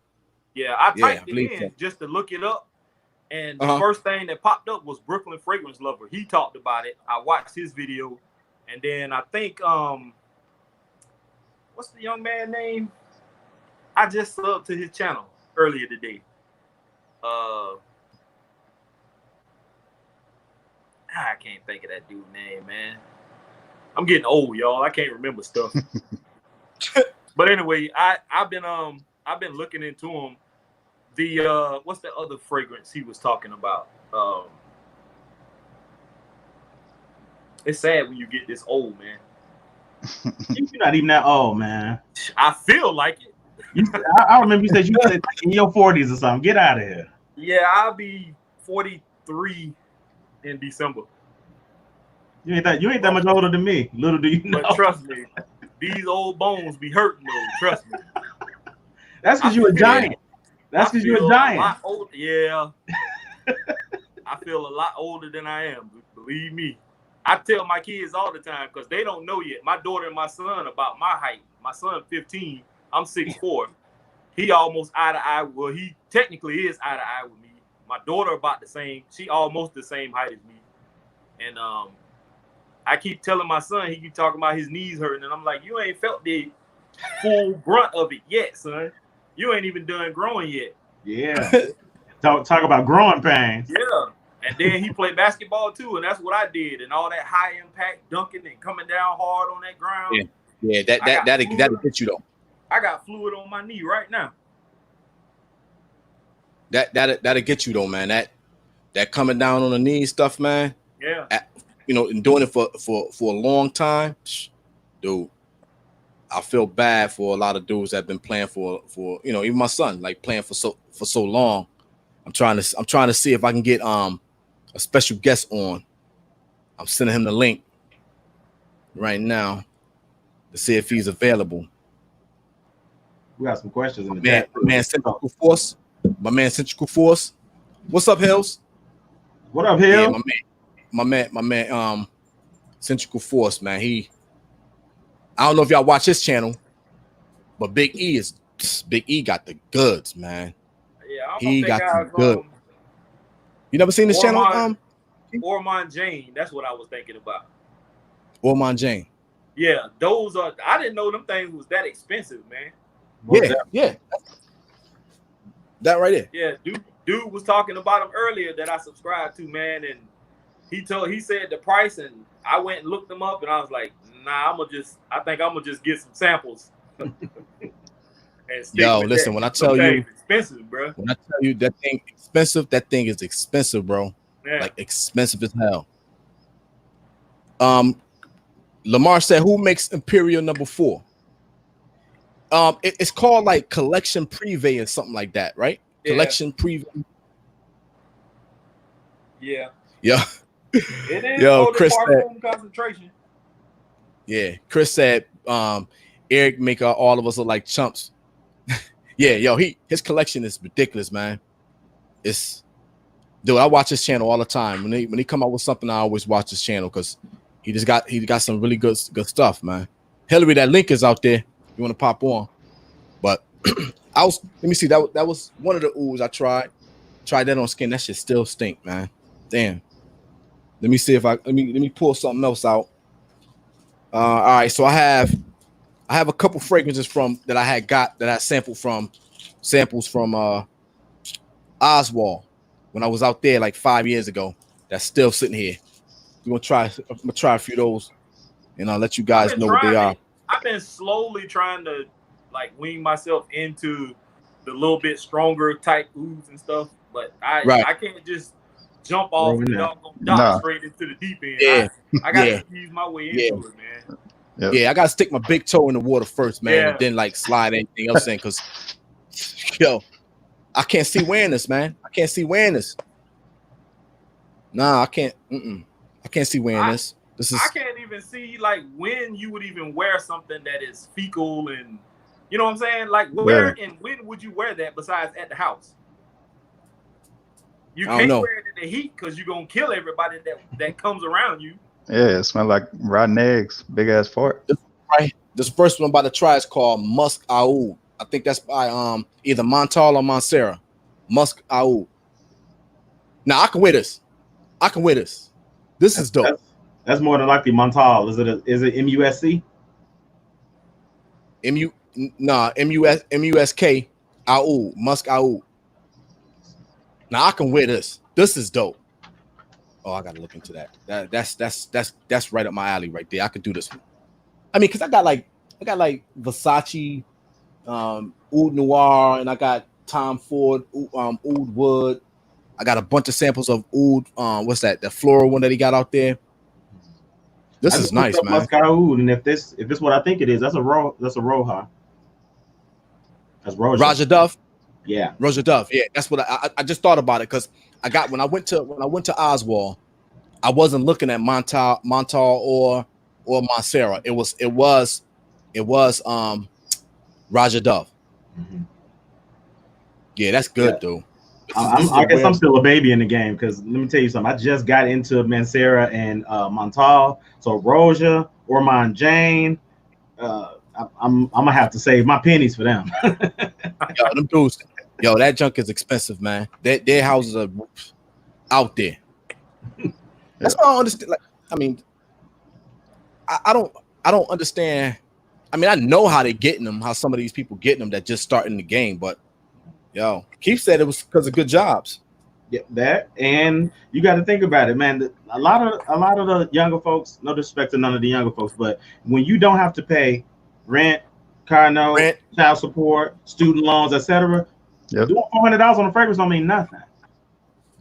[SPEAKER 4] Yeah, I typed it in just to look it up, and the first thing that popped up was Brooklyn Fragrance Lover. He talked about it. I watched his video, and then I think what's the young man name? I just subbed to his channel earlier today. I can't think of that dude's name, man. I'm getting old, y'all. I can't remember stuff. But anyway, I've been looking into him. The what's the other fragrance he was talking about? It's sad when you get this old, man.
[SPEAKER 2] You're not even that old, man.
[SPEAKER 4] I feel like it.
[SPEAKER 2] I remember you said you said in your 40s or something. Get out of here.
[SPEAKER 4] Yeah, I'll be 43 in December.
[SPEAKER 2] You ain't that much older than me. Little do you know.
[SPEAKER 4] But trust me, these old bones be hurting though. Trust me.
[SPEAKER 2] That's because you're a giant. That's because you're a giant.
[SPEAKER 4] A lot older. Yeah. I feel a lot older than I am. Believe me. I tell my kids all the time because they don't know yet. My daughter and my son about my height. My son 15. I'm 6'4". He almost eye to eye. Well, he technically is eye to eye with me. My daughter about the same. She almost the same height as me. And I keep telling my son, he keep talking about his knees hurting, and I'm like, you ain't felt the full brunt of it yet, son. You ain't even done growing yet.
[SPEAKER 2] Yeah. Talk about growing pains.
[SPEAKER 4] Yeah. And then he played basketball too, and that's what I did. And all that high impact dunking and coming down hard on that ground.
[SPEAKER 1] Yeah, that'll get you though.
[SPEAKER 4] I got fluid on my knee right now.
[SPEAKER 1] That'll get you though, man. That coming down on the knee stuff, man.
[SPEAKER 4] Yeah.
[SPEAKER 1] And doing it for a long time, dude. I feel bad for a lot of dudes that have been playing for even my son, like playing for so long. I'm trying to see if I can get a special guest on. I'm sending him the link right now to see if he's available.
[SPEAKER 2] We got some questions in the
[SPEAKER 1] chat. My man Centrical Force. What's up, Hills?
[SPEAKER 2] What up, Hill?
[SPEAKER 1] Yeah, my man, Centrical Force, man. I don't know if y'all watch his channel, but Big E got the goods, man.
[SPEAKER 4] Yeah,
[SPEAKER 1] he got the good. You never seen this channel?
[SPEAKER 4] Ormond Jane. That's what I was thinking about.
[SPEAKER 1] Ormond Jane.
[SPEAKER 4] Yeah, those are. I didn't know them things was that expensive, man.
[SPEAKER 1] Yeah. That right there.
[SPEAKER 4] Yeah, dude was talking about them earlier that I subscribed to, man, and he said the price, and I went and looked them up, and I was like, nah, I think I'm gonna just get some samples.
[SPEAKER 1] Yo, listen, when I tell you,
[SPEAKER 4] expensive, bro.
[SPEAKER 1] When I tell you that thing expensive, that thing is expensive, bro.
[SPEAKER 4] Yeah.
[SPEAKER 1] Like expensive as hell. Lamar said, "Who makes Imperial number 4?" It's called like Collection Privé or something like that, right?
[SPEAKER 4] Yeah.
[SPEAKER 1] Collection Privé.
[SPEAKER 4] Yeah.
[SPEAKER 1] Yeah.
[SPEAKER 4] It is.
[SPEAKER 1] Yo, Chris said,
[SPEAKER 4] concentration.
[SPEAKER 1] Yeah, Chris said, Eric make all of us look like chumps. Yeah, yo, his collection is ridiculous, man. Dude, I watch his channel all the time. When he come out with something, I always watch his channel because he got some really good stuff, man. Hillary, that link is out there. You want to pop on? But let me see. That was one of the oohs I tried. Tried that on skin. That shit still stink, man. Damn. Let me see if let me pull something else out. All right, so I have a couple fragrances that I sampled from samples from Oswald when I was out there like 5 years ago. That's still sitting here. I'm gonna try a few of those, and I'll let you guys know what they are.
[SPEAKER 4] I've been slowly trying to like wean myself into the little bit stronger type ooze and stuff, but I can't just jump off the dock straight into the deep end.
[SPEAKER 1] Yeah.
[SPEAKER 4] I gotta ease my way into it, man.
[SPEAKER 3] Yep.
[SPEAKER 1] Yeah, I gotta stick my big toe in the water first, man, and then like slide anything else in, because yo, I can't see wearing this, man. I can't see wearing this. Nah, I can't. I can't see wearing this.
[SPEAKER 4] I can't even see like when you would even wear something that is fecal, and you know what I'm saying? Like where and when would you wear that besides at the house? You can't wear it in the heat because you're gonna kill everybody that comes around you.
[SPEAKER 3] Yeah, it smells like rotten eggs, big ass fart.
[SPEAKER 1] This first one I'm about to try is called Musk Oud. I think that's by either Montal or Montserrat. Musk Oud. Now I can wear this. This is dope.
[SPEAKER 2] That's more than likely Montal. Is it MUSC?
[SPEAKER 1] MUSK Oud. Musk Oud. Now I can wear this. This is dope. Oh, I gotta look into that. That's right up my alley right there. I could do this one. I mean, because I got like Versace, Oud Noir, and I got Tom Ford, Oud Wood. I got a bunch of samples of Oud. What's that? The floral one that he got out there. This is nice, man.
[SPEAKER 2] Musk Oud, and if this what I think it is, that's a Roja. That's Roja.
[SPEAKER 1] Roger Duff.
[SPEAKER 2] Yeah,
[SPEAKER 1] Roger Duff. Yeah, that's what I just thought about it because when I went to Oswald, I wasn't looking at Montal or Montserrat. It was Roger Duff.
[SPEAKER 2] Mm-hmm.
[SPEAKER 1] Yeah, that's good, dude.
[SPEAKER 2] I guess I'm still a baby in the game because let me tell you something. I just got into Mancera and Montal, so Roja or Monjane. I'm gonna have to save my pennies for them.
[SPEAKER 1] Yo, them dudes. Yo, that junk is expensive, man. Their houses are out there. That's why I don't understand. Like, I mean, I don't understand. I mean, I know how they're getting them, how some of these people getting them that just starting the game, but yo, Keith said it was because of good jobs.
[SPEAKER 2] Yeah, that, and you got to think about it, man. A lot of the younger folks, no disrespect to none of the younger folks, but when you don't have to pay rent, car note, child support, student loans, etc., doing $400 on a fragrance don't mean nothing.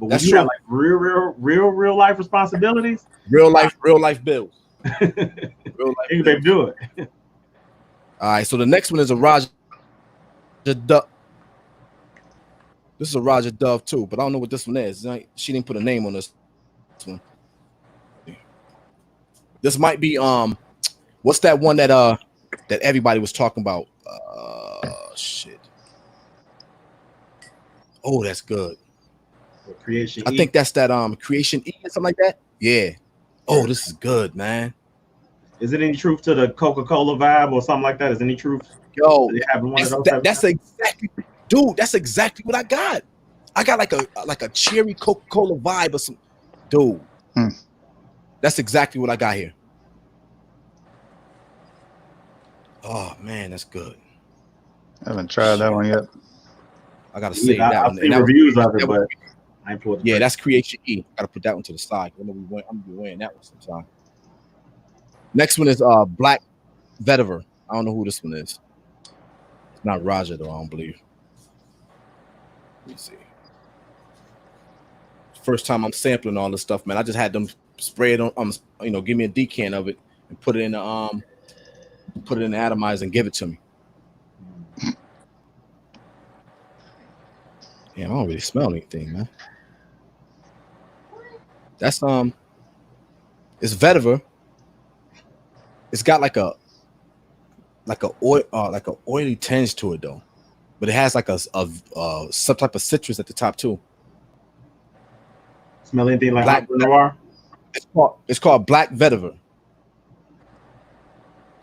[SPEAKER 2] But when you got like real life responsibilities,
[SPEAKER 1] real life bills,
[SPEAKER 2] you can do it.
[SPEAKER 1] All right, so the next one is a Roger Duff. This is a Roger Dove too, but I don't know what this one is. She didn't put a name on this one. This might be what's that one that everybody was talking about? Shit. Oh, that's good.
[SPEAKER 2] Creation.
[SPEAKER 1] I think that's that Creation E or something like that. Yeah. Oh, this is good, man.
[SPEAKER 2] Is it any truth to the Coca-Cola vibe or something like that? Is any truth?
[SPEAKER 1] Yo, that's exactly. Dude, that's exactly what I got. I got like a cherry Coca-Cola vibe or some. Dude, that's exactly what I got here. Oh man, that's good.
[SPEAKER 3] I haven't tried that one yet.
[SPEAKER 1] I gotta save that one.
[SPEAKER 2] I've seen reviews of it, but I ain't pulled.
[SPEAKER 1] Yeah, that's Creation E. Gotta put that one to the side. I'm gonna be wearing that one sometime. Next one is Black Vetiver. I don't know who this one is. It's not Roger though. I don't believe. Let me see. First time I'm sampling all this stuff, man. I just had them spray it on, give me a decan of it and put it in the atomizer and give it to me. Damn, I don't really smell anything, man. That's it's vetiver. It's got like a oily tinge to it though, but it has like some type of citrus at the top too.
[SPEAKER 2] Smell anything like Black Noir?
[SPEAKER 1] It's called Black Vetiver.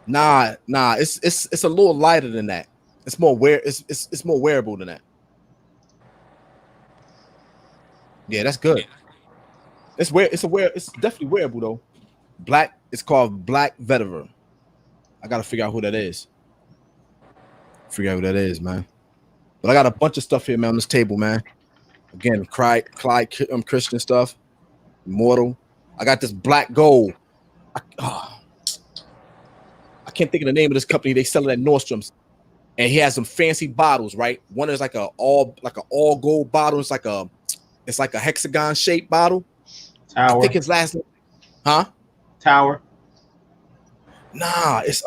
[SPEAKER 1] Nah, it's a little lighter than that. It's more it's more wearable than that. Yeah, that's good. It's definitely wearable though. It's called Black Vetiver. I gotta figure out who that is. Man. But I got a bunch of stuff here, man, on this table, man. Again, Clyde Christian stuff, Immortal. I got this black gold. I can't think of the name of this company. They sell it at Nordstrom's, and he has some fancy bottles. Right, one is like a all gold bottle. It's like a hexagon shaped bottle.
[SPEAKER 2] Tower.
[SPEAKER 1] I think his last name, huh?
[SPEAKER 2] Tower.
[SPEAKER 1] Nah, it's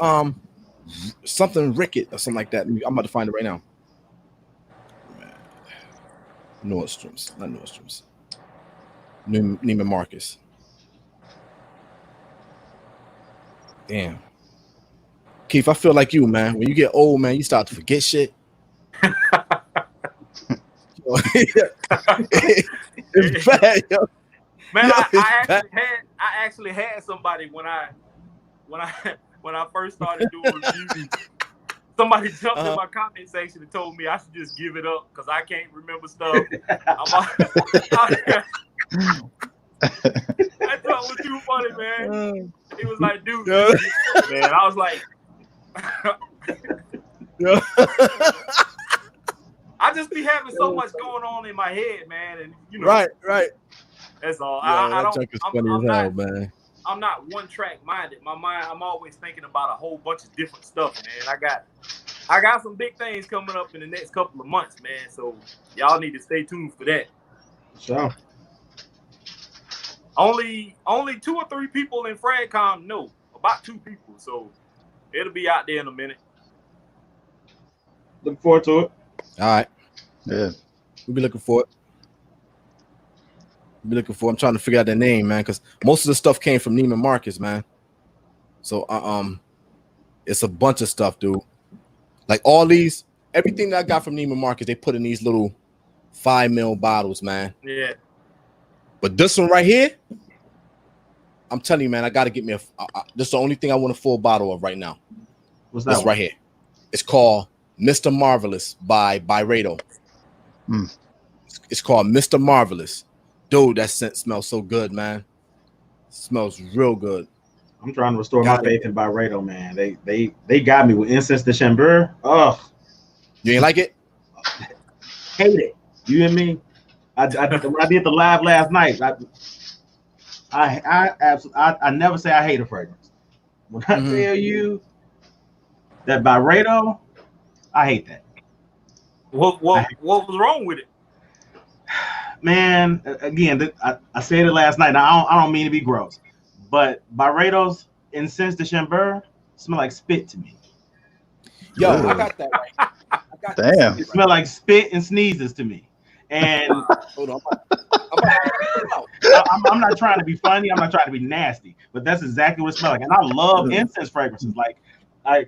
[SPEAKER 1] something Rickett or something like that. I'm about to find it right now. Nordstrom's, not Nordstrom's. Neiman Marcus. Damn. Keith, I feel like you, man. When you get old, man, you start to forget shit. It's bad, yo.
[SPEAKER 4] Man, I actually had somebody when I first started doing reviews. Somebody jumped in my comment section and told me I should just give it up because I can't remember stuff. I thought it was too funny, man. He was like, dude, man. I was like, I just be having so much going on in my head, man, and
[SPEAKER 1] right.
[SPEAKER 4] That's all.
[SPEAKER 1] Yeah, man.
[SPEAKER 4] I'm not one track minded. I'm always thinking about a whole bunch of different stuff, man. I got some big things coming up in the next couple of months, man. So y'all need to stay tuned for that.
[SPEAKER 2] Sure.
[SPEAKER 4] Only 2 or 3 people in FragCom know. About 2 people, so it'll be out there in a minute.
[SPEAKER 2] Looking forward to it.
[SPEAKER 1] All right.
[SPEAKER 3] Yeah.
[SPEAKER 1] We'll be looking for it. I'm trying to figure out their name, man, because most of the stuff came from Neiman Marcus, man. So it's a bunch of stuff, dude. Like everything that I got from Neiman Marcus, they put in these little 5 ml bottles, man.
[SPEAKER 4] Yeah.
[SPEAKER 1] But this one right here, I'm telling you, man, I got to get me this is the only thing I want a full bottle of right now.
[SPEAKER 2] What's that?
[SPEAKER 1] This right here. It's called Mr. Marvelous by Byredo. It's called Mr. Marvelous. Dude, that scent smells so good, man. It smells real good.
[SPEAKER 2] I'm trying to restore my faith in Byredo, man. They got me with Incense de Chamber. Ugh.
[SPEAKER 1] You ain't like it?
[SPEAKER 2] Hate it. You and me? I did the live last night. I never say I hate a fragrance. When I tell you that Byredo, I hate that.
[SPEAKER 4] What was wrong with it?
[SPEAKER 2] Man, again, I said it last night. Now, I don't mean to be gross, but Byredo's Incense de Chamber smell like spit to me.
[SPEAKER 1] Yo, I got that right.
[SPEAKER 3] Damn.
[SPEAKER 2] It smell like spit and sneezes to me. And
[SPEAKER 1] hold on,
[SPEAKER 2] I'm not trying to be funny. I'm not trying to be nasty, but that's exactly what it smells like. And I love incense fragrances. Like I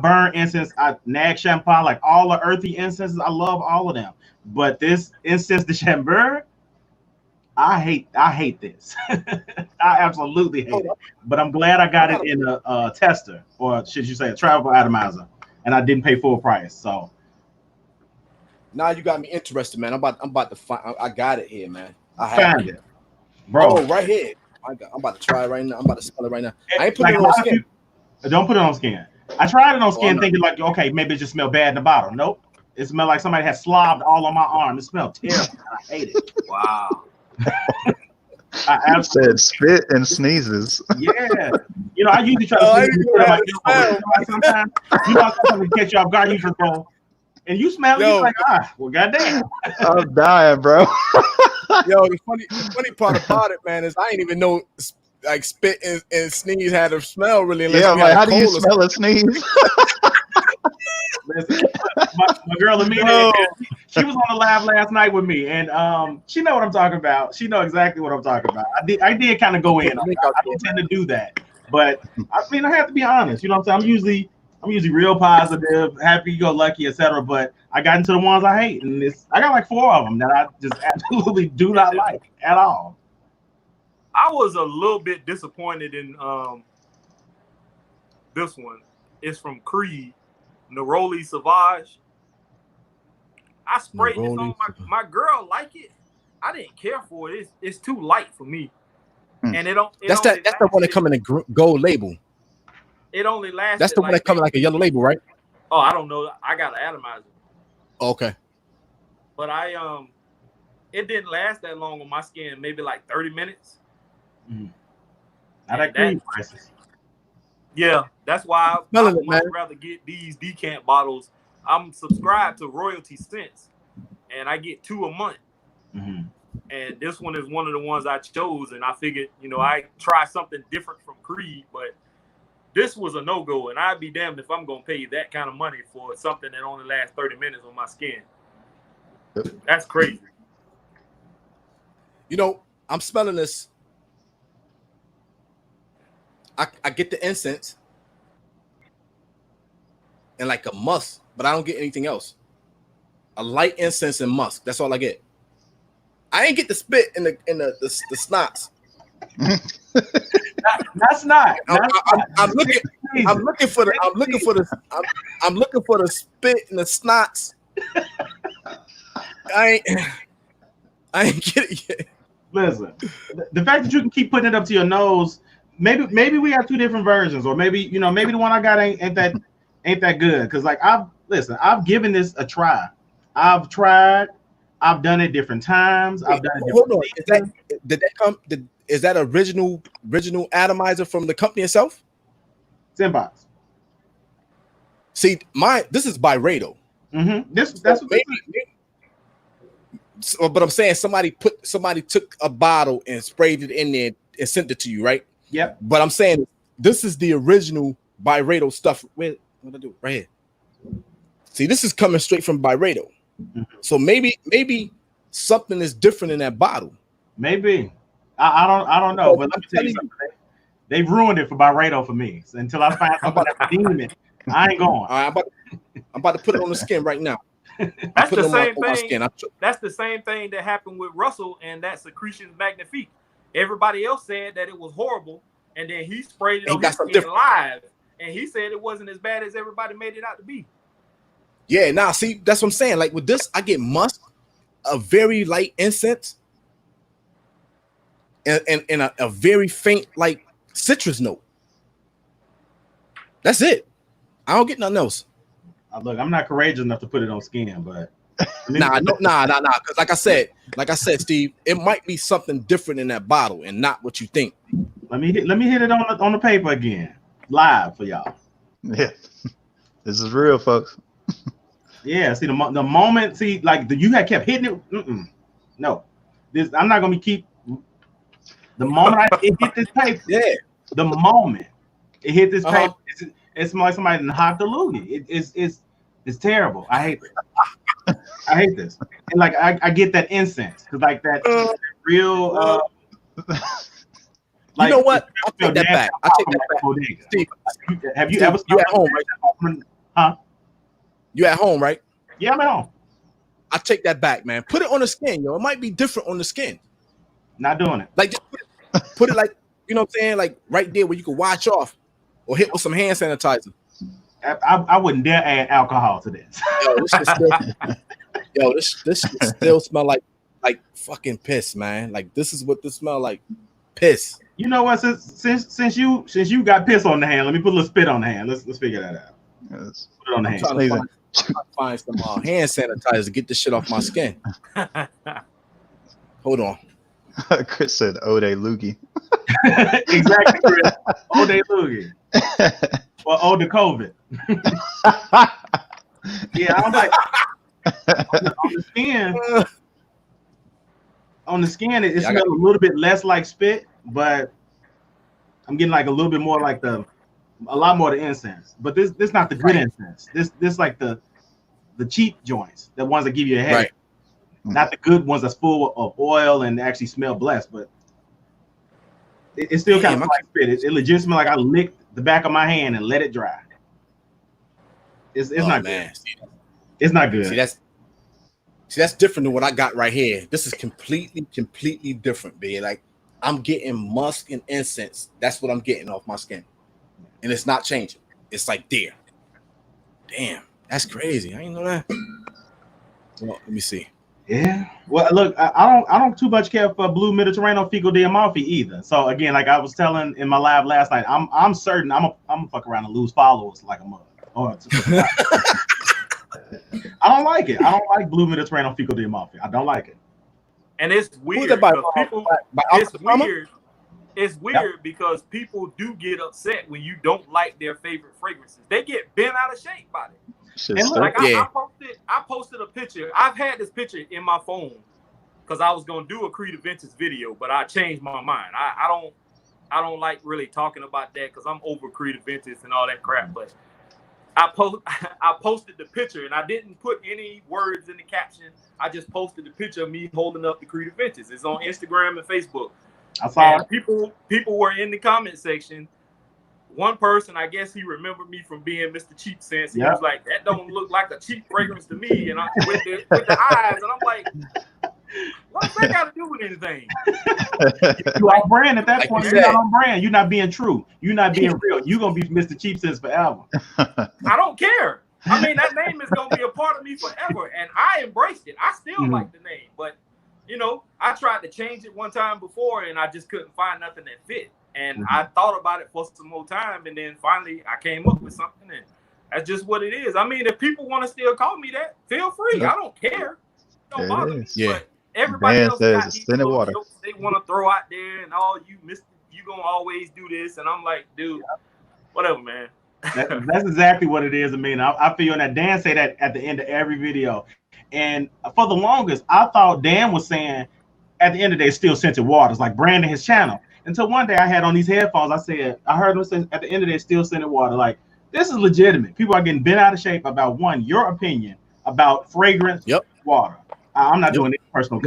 [SPEAKER 2] burn incense. I nag champagne, like all the earthy incenses. I love all of them. But this Incense de Chamber, I hate this. I absolutely hate it. But I'm glad I got it in a tester, or should you say a travel atomizer, and I didn't pay full price. So
[SPEAKER 1] now you got me interested, man. I'm about to find. I got it here, man. I
[SPEAKER 2] have it, bro.
[SPEAKER 1] Oh, right here. I'm about to try it right now. I'm about to smell it right now. I ain't putting it on skin.
[SPEAKER 2] Don't put it on skin. I tried it on skin, thinking like, okay, maybe it just smelled bad in the bottle. Nope. It smelled like somebody had slobbed all on my arm. It smelled terrible. I hate it.
[SPEAKER 4] Wow.
[SPEAKER 2] I absolutely
[SPEAKER 3] said spit and sneezes.
[SPEAKER 2] Yeah. You know, I usually try to sometimes. You know, sometimes catch you off guard. You just go, and you smell it, you're like, well, goddamn.
[SPEAKER 3] I'm dying, bro.
[SPEAKER 1] Yo, the funny part about it, man, is I didn't even know like spit and sneeze had a smell really.
[SPEAKER 3] Yeah, like how do you smell a sneeze?
[SPEAKER 2] Listen, my girl Amina, she was on the live last night with me, and she know what I'm talking about. She know exactly what I'm talking about. I did kind of go in. I don't tend to do that, but I mean, I have to be honest. You know what I'm saying? I'm usually real positive, happy-go-lucky, etc. But I got into the ones I hate, and I got like 4 of them that I just absolutely do not like at all.
[SPEAKER 4] I was a little bit disappointed in this one. It's from Creed, Neroli Sauvage. I sprayed this on my girl. Like it, I didn't care for it. It's too light for me, and
[SPEAKER 1] That's the one that come in a gold label.
[SPEAKER 4] It only lasted.
[SPEAKER 1] That's the one that come in like a yellow label, right?
[SPEAKER 4] Oh, I don't know. I got an atomizer.
[SPEAKER 1] Okay.
[SPEAKER 4] But it didn't last that long on my skin. Maybe like 30 minutes.
[SPEAKER 2] I like Creed prices.
[SPEAKER 4] Yeah, that's why I would much rather get these decant bottles. I'm subscribed to Royalty Scents, and I get 2 a month. And this one is one of the ones I chose, and I figured, I try something different from Creed, but this was a no-go, and I'd be damned if I'm going to pay that kind of money for something that only lasts 30 minutes on my skin. That's crazy.
[SPEAKER 1] I'm smelling this. I get the incense and like a musk, but I don't get anything else. A light incense and musk. That's all I get. I ain't get the spit in the snots.
[SPEAKER 2] That's not.
[SPEAKER 1] I'm looking for the spit in the snots. I ain't get it yet.
[SPEAKER 2] Listen, the fact that you can keep putting it up to your nose, maybe we have 2 different versions, or maybe the one I got ain't that good. Because like I've given this a try. I've tried. I've done it different times. I've done it.
[SPEAKER 1] Hold on. Is that original atomizer from the company itself?
[SPEAKER 2] It's in box.
[SPEAKER 1] See, this is Byredo.
[SPEAKER 2] That's maybe.
[SPEAKER 1] So, but I'm saying somebody took a bottle and sprayed it in there and sent it to you, right?
[SPEAKER 2] Yep.
[SPEAKER 1] But I'm saying this is the original Byredo stuff. What I do right here? See, this is coming straight from Byredo. So maybe something is different in that bottle. Maybe.
[SPEAKER 2] I don't know, but let me tell you something. They've ruined it for Byredo for me. So until I find something that's redeeming, I ain't going. All
[SPEAKER 1] right, I'm about to put it on the skin right now.
[SPEAKER 4] That's the same thing. That's the same thing that happened with Russell and that Secretions Magnifique. Everybody else said that it was horrible, and then he sprayed it on his skin live, and he said it wasn't as bad as everybody made it out to be.
[SPEAKER 1] Yeah, now see, that's what I'm saying. Like with this, I get musk, a very light incense, and a very faint like citrus note. That's it. I don't get nothing else.
[SPEAKER 2] Look, I'm not courageous enough to put it on skin, but
[SPEAKER 1] nah. Because like I said, Steve, it might be something different in that bottle and not what you think.
[SPEAKER 2] Let me hit it on the paper again, live for y'all.
[SPEAKER 3] Yeah, this is real, folks.
[SPEAKER 2] Yeah, see the moment, you had kept hitting it. No, I'm not gonna keep. The moment it hit this paper, the moment it hit this paper, it's like somebody done hocked a loogie. It's terrible. I hate it. I hate this. And like I get that incense because like that real.
[SPEAKER 1] You know what? I'll take that back. Steve,
[SPEAKER 2] have you ever?
[SPEAKER 1] You at home, right?
[SPEAKER 2] Huh?
[SPEAKER 1] You at home, right?
[SPEAKER 2] Yeah, I'm at home.
[SPEAKER 1] I take that back, man. Put it on the skin, yo. It might be different on the skin.
[SPEAKER 2] Not doing it.
[SPEAKER 1] Like just put it like, you know what I'm saying? Like right there where you can wash off or hit with some hand sanitizer.
[SPEAKER 2] I wouldn't dare add alcohol to this.
[SPEAKER 1] This still smell like fucking piss, man. Like this is what this smell like. Piss.
[SPEAKER 2] You know what? Since you got piss on the hand, let me put a little spit on the hand. Let's figure that out. Let's put it on the hand.
[SPEAKER 1] I'm trying to find some hand sanitizer to get this shit off my skin. Hold on.
[SPEAKER 3] Chris said Ode Loogie.
[SPEAKER 2] Exactly, Chris. Ode Loogie. Or Ode COVID. Yeah, I'm like, on the skin. On the skin, it smells a little bit less like spit, but I'm getting like a little bit more like a lot more the incense. But this not the good incense. This like the cheap joints, the ones that give you a headache. Not the good ones that's full of oil and actually smell blessed, but it still kind of like spit. It legit smells like I licked the back of my hand and let it dry. It's not good. It's not good.
[SPEAKER 1] See, that's different than what I got right here. This is completely different, B. Like I'm getting musk and incense. That's what I'm getting off my skin, and it's not changing. It's like there. Damn, that's crazy. I didn't know that. Well, let me see.
[SPEAKER 2] Yeah. Well, look, I don't too much care for blue Mediterranean fecal de Amalfi either. So again, like I was telling in my live last night, I'm certain I'm gonna fuck around and lose followers like a mug. I don't like it. I don't like blue Mediterranean fecal de Amalfi. I don't like it.
[SPEAKER 4] And it's weird because people. It's weird. It's weird because people do get upset when you don't like their favorite fragrances. They get bent out of shape by it. And look, like I posted a picture. I've had this picture in my phone because I was gonna do a Creed Aventus video, but I changed my mind. I don't like really talking about that because I'm over Creed Aventus and all that crap. But I posted the picture and I didn't put any words in the caption. I just posted the picture of me holding up the Creed Aventus. It's on Instagram and Facebook.
[SPEAKER 2] I saw it.
[SPEAKER 4] People were in the comment section. One person, I guess he remembered me from being Mr. Cheap Sense. He was like, that don't look like a cheap fragrance to me. And with the eyes, and I'm like, what's that got to do with anything?
[SPEAKER 2] You off brand at that point. You're not on brand. You're not being true. You're not being real. You're going to be Mr. Cheap Sense forever.
[SPEAKER 4] I don't care. I mean, that name is going to be a part of me forever. And I embraced it. I still like the name. But, you know, I tried to change it one time before and I just couldn't find nothing that fit. And I thought about it for some more time, and then finally I came up with something, and that's just what it is. I mean, if people want to still call me that, feel free. I don't care. It don't bother me.
[SPEAKER 1] Yeah.
[SPEAKER 4] But everybody else got these little jokes they want to throw out there, and you gonna always do this, and I'm like, dude, whatever, man.
[SPEAKER 2] That's exactly what it is. I mean, I feel that Dan say that at the end of every video, and for the longest, I thought Dan was saying at the end of the day, still scented waters, like branding his channel. Until one day I had on these headphones, I heard him say at the end of the day, still scented water. Like, this is legitimate. People are getting bent out of shape about your opinion about fragrance water. I'm not doing any personal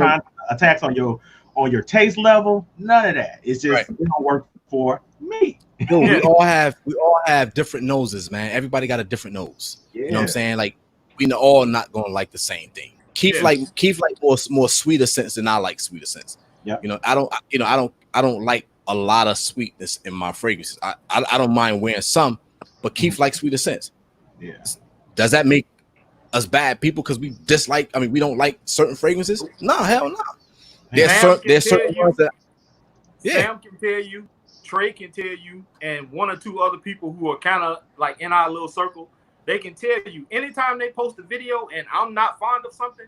[SPEAKER 2] attacks on your taste level. None of that. It's just it don't work for me.
[SPEAKER 1] Dude, we all have different noses, man. Everybody got a different nose. You know what I'm saying? Like, we all not gonna like the same thing. Keith like more sweeter scents than I like sweeter scents.
[SPEAKER 2] Yeah.
[SPEAKER 1] You know, I don't like a lot of sweetness in my fragrances. I don't mind wearing some, but Keith likes sweeter scents.
[SPEAKER 2] Yeah.
[SPEAKER 1] Does that make us bad people because we dislike? I mean, we don't like certain fragrances? No, hell no. There's certain ones that. Yeah.
[SPEAKER 4] Sam can tell you, Trey can tell you, and one or two other people who are kind of like in our little circle, they can tell you anytime they post a video and I'm not fond of something,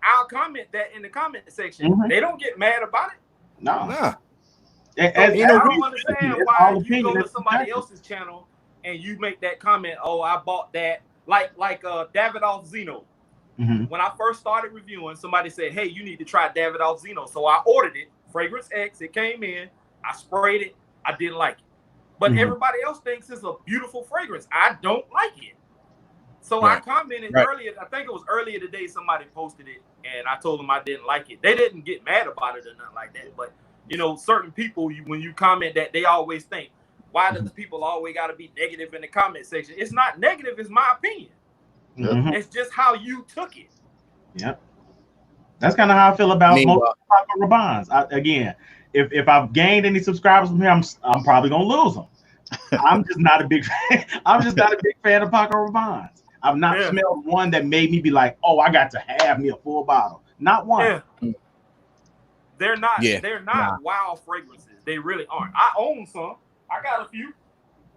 [SPEAKER 4] I'll comment that in the comment section. They don't get mad about it.
[SPEAKER 2] No.
[SPEAKER 4] I don't understand why you go to somebody else's channel and you make that comment, oh, I bought that. Like Davidoff Zeno. When I first started reviewing, somebody said, hey, you need to try Davidoff Zeno. So I ordered it, Fragrance X. It came in. I sprayed it. I didn't like it. But everybody else thinks it's a beautiful fragrance. I don't like it. So I commented earlier. I think it was earlier today somebody posted it, and I told them I didn't like it. They didn't get mad about it or nothing like that. But, you know, certain people, when you comment that, they always think, why does the people always got to be negative in the comment section? It's not negative. It's my opinion. It's just how you took it.
[SPEAKER 2] Yep. That's kind of how I feel about most Paco Rabannes. Again, if I've gained any subscribers from here, I'm probably gonna lose them. I'm just not a big fan. I'm just not a big fan of Paco Rabannes. I've not smelled one that made me be like, oh, I got to have me a full bottle. Not one.
[SPEAKER 4] They're not. They're not wild fragrances. They really aren't. I own some. I got a few,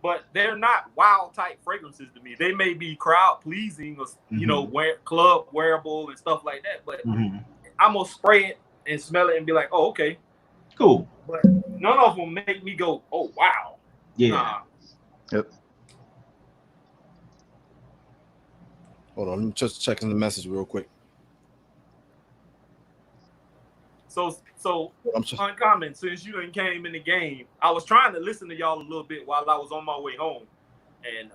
[SPEAKER 4] but they're not wild type fragrances to me. They may be crowd pleasing or you know, club wearable and stuff like that. But I'm gonna spray it and smell it and be like, oh, okay,
[SPEAKER 2] cool.
[SPEAKER 4] But none of them make me go, oh, wow.
[SPEAKER 2] Yeah.
[SPEAKER 3] Yep.
[SPEAKER 1] Hold on, let me just check in the message real quick.
[SPEAKER 4] So Uncommon, since you done came in the game, I was trying to listen to y'all a little bit while I was on my way home. And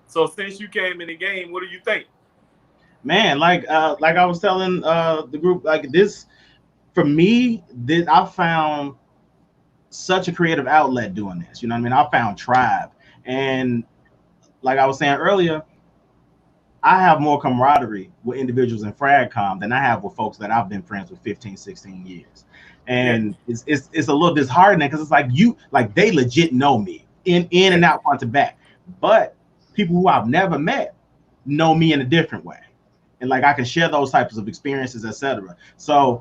[SPEAKER 4] so since you came in the game, what do you think?
[SPEAKER 2] Man, like I was telling the group, like this, for me, I found such a creative outlet doing this. You know what I mean? I found tribe. And like I was saying earlier, I have more camaraderie with individuals in FragCom than I have with folks that I've been friends with 15, 16 years. And it's a little disheartening because it's like they legit know me in and out, front to back. But people who I've never met know me in a different way. And like I can share those types of experiences, etc. So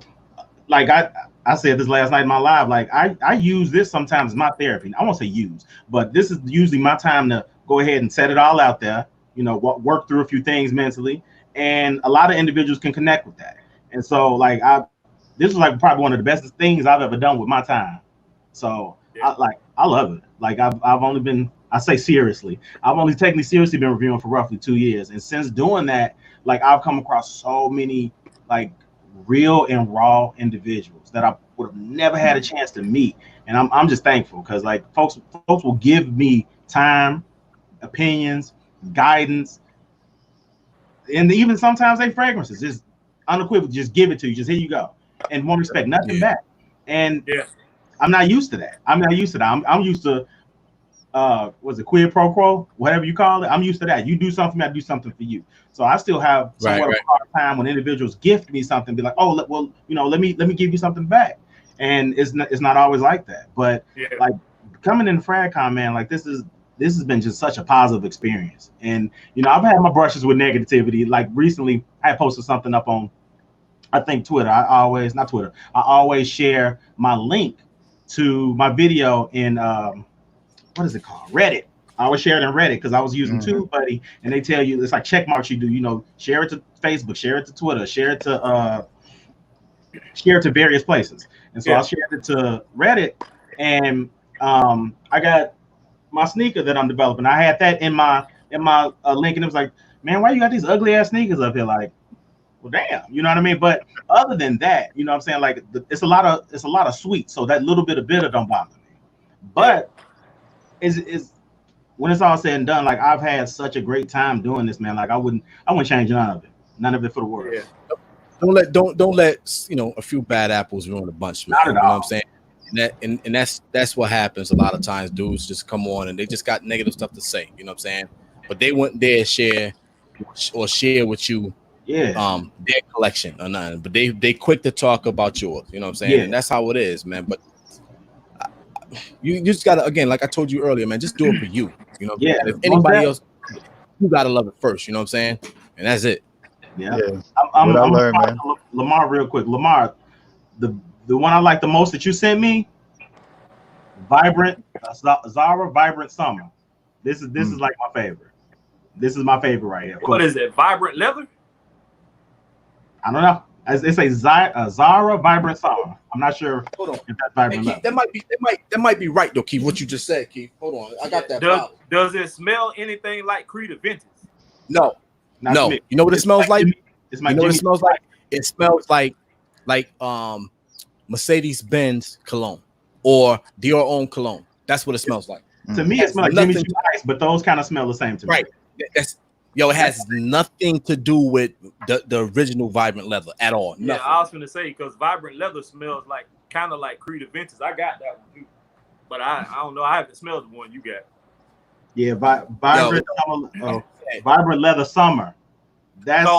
[SPEAKER 2] like I said this last night in my live, like I use this sometimes as my therapy. I won't say use, but this is usually my time to go ahead and set it all out there, you know, work through a few things mentally. And a lot of individuals can connect with that. And so like this is like probably one of the best things I've ever done with my time. So I love it. Like I've only been, I say seriously, I've only technically seriously been reviewing for roughly 2 years. And since doing that, like I've come across so many like real and raw individuals that I would have never had a chance to meet. And I'm just thankful because like folks will give me time, opinions, guidance, and even sometimes they fragrances, just unequivocally, just give it to you, just here you go, and won't expect nothing back. And I'm not used to that. I'm used to was it quid pro quo, whatever you call it. I'm used to that. You do something, I do something for you. So I still have somewhat of a hard time when individuals gift me something, be like, oh, well, you know, let me give you something back. And it's not always like that. But like coming in FragCon, man, like this has been just such a positive experience. And you know, I've had my brushes with negativity. Like recently, I posted something up on, I think Twitter. I always share my link to my video in what is it called? Reddit. I always share it in Reddit because I was using TubeBuddy, and they tell you it's like check marks you do. You know, share it to Facebook, share it to Twitter, share it to various places. And so I shared it to Reddit, and I got my sneaker that I'm developing. I had that in my link, and it was like, man, why you got these ugly ass sneakers up here? Like, well, damn, you know what I mean? But other than that, you know what I'm saying? Like, it's a lot of sweet, so that little bit of bitter don't bother me. But is when it's all said and done, like I've had such a great time doing this, man. Like I wouldn't change none of it for the world.
[SPEAKER 1] Don't let you know a few bad apples ruin a bunch. Man. You know what I'm saying? And that's what happens a lot of times. Dudes just come on and they just got negative stuff to say. You know what I'm saying? But they wouldn't dare share with you their collection or nothing. But they quick to talk about yours. You know what I'm saying? And that's how it is, man. But you just gotta, again, like I told you earlier, man, just do it for you. You know, if anybody else, you gotta love it first. You know what I'm saying? And that's it.
[SPEAKER 2] I'm learned, man. Lamar real quick. Lamar, the one I like the most that you sent me, Vibrant Zara Vibrant Summer. This is like my favorite. This is my favorite right here.
[SPEAKER 4] What is it? Vibrant Leather?
[SPEAKER 2] I don't know. It's a Zara Vibrant Summer. I'm not sure if that's Vibrant Leather.
[SPEAKER 1] That might be right though, Keith. What you just said, Keith. Hold on, I got that.
[SPEAKER 4] Does it smell anything like Creed Aventus?
[SPEAKER 1] No. You know what it smells like? It smells like? It smells like Mercedes-Benz cologne or Dior own cologne. That's what it smells like.
[SPEAKER 2] To me, it smells like Jimmy Choo Ice, but those kind of smell the same to me.
[SPEAKER 1] Right. It has nothing to do with the original Vibrant Leather at all.
[SPEAKER 4] Yeah, I was going to say, because Vibrant Leather smells like kind of like Creed Aventus. I got that one too, but I don't know. I haven't smelled the one you got.
[SPEAKER 2] Yeah, Vibrant Leather Summer. That's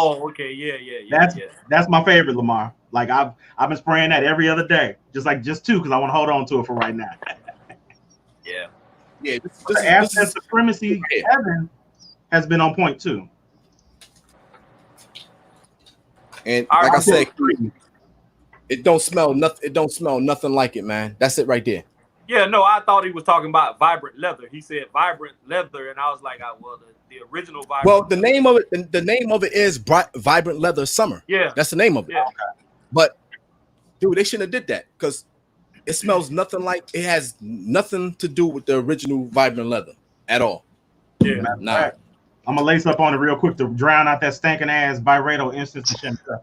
[SPEAKER 2] That's my favorite, Lamar. Like I've been spraying that every other day, just two, because I want to hold on to it for right now. This Supremacy Heaven has been on point too.
[SPEAKER 1] And like I said, it don't smell nothing. It don't smell nothing like it, man. That's it right there.
[SPEAKER 4] Yeah, no, I thought he was talking about Vibrant Leather. He said Vibrant Leather, and I was like, well, the original Vibrant.
[SPEAKER 1] Well, the name of it is Vibrant Leather Summer.
[SPEAKER 4] Yeah,
[SPEAKER 1] that's the name of it.
[SPEAKER 4] Yeah.
[SPEAKER 1] But dude, they shouldn't have did that because it smells nothing like. It has nothing to do with the original Vibrant Leather at all.
[SPEAKER 4] Yeah,
[SPEAKER 2] nah. I'm gonna lace up on it real quick to drown out that stinking ass Byredo Instant Shampoo.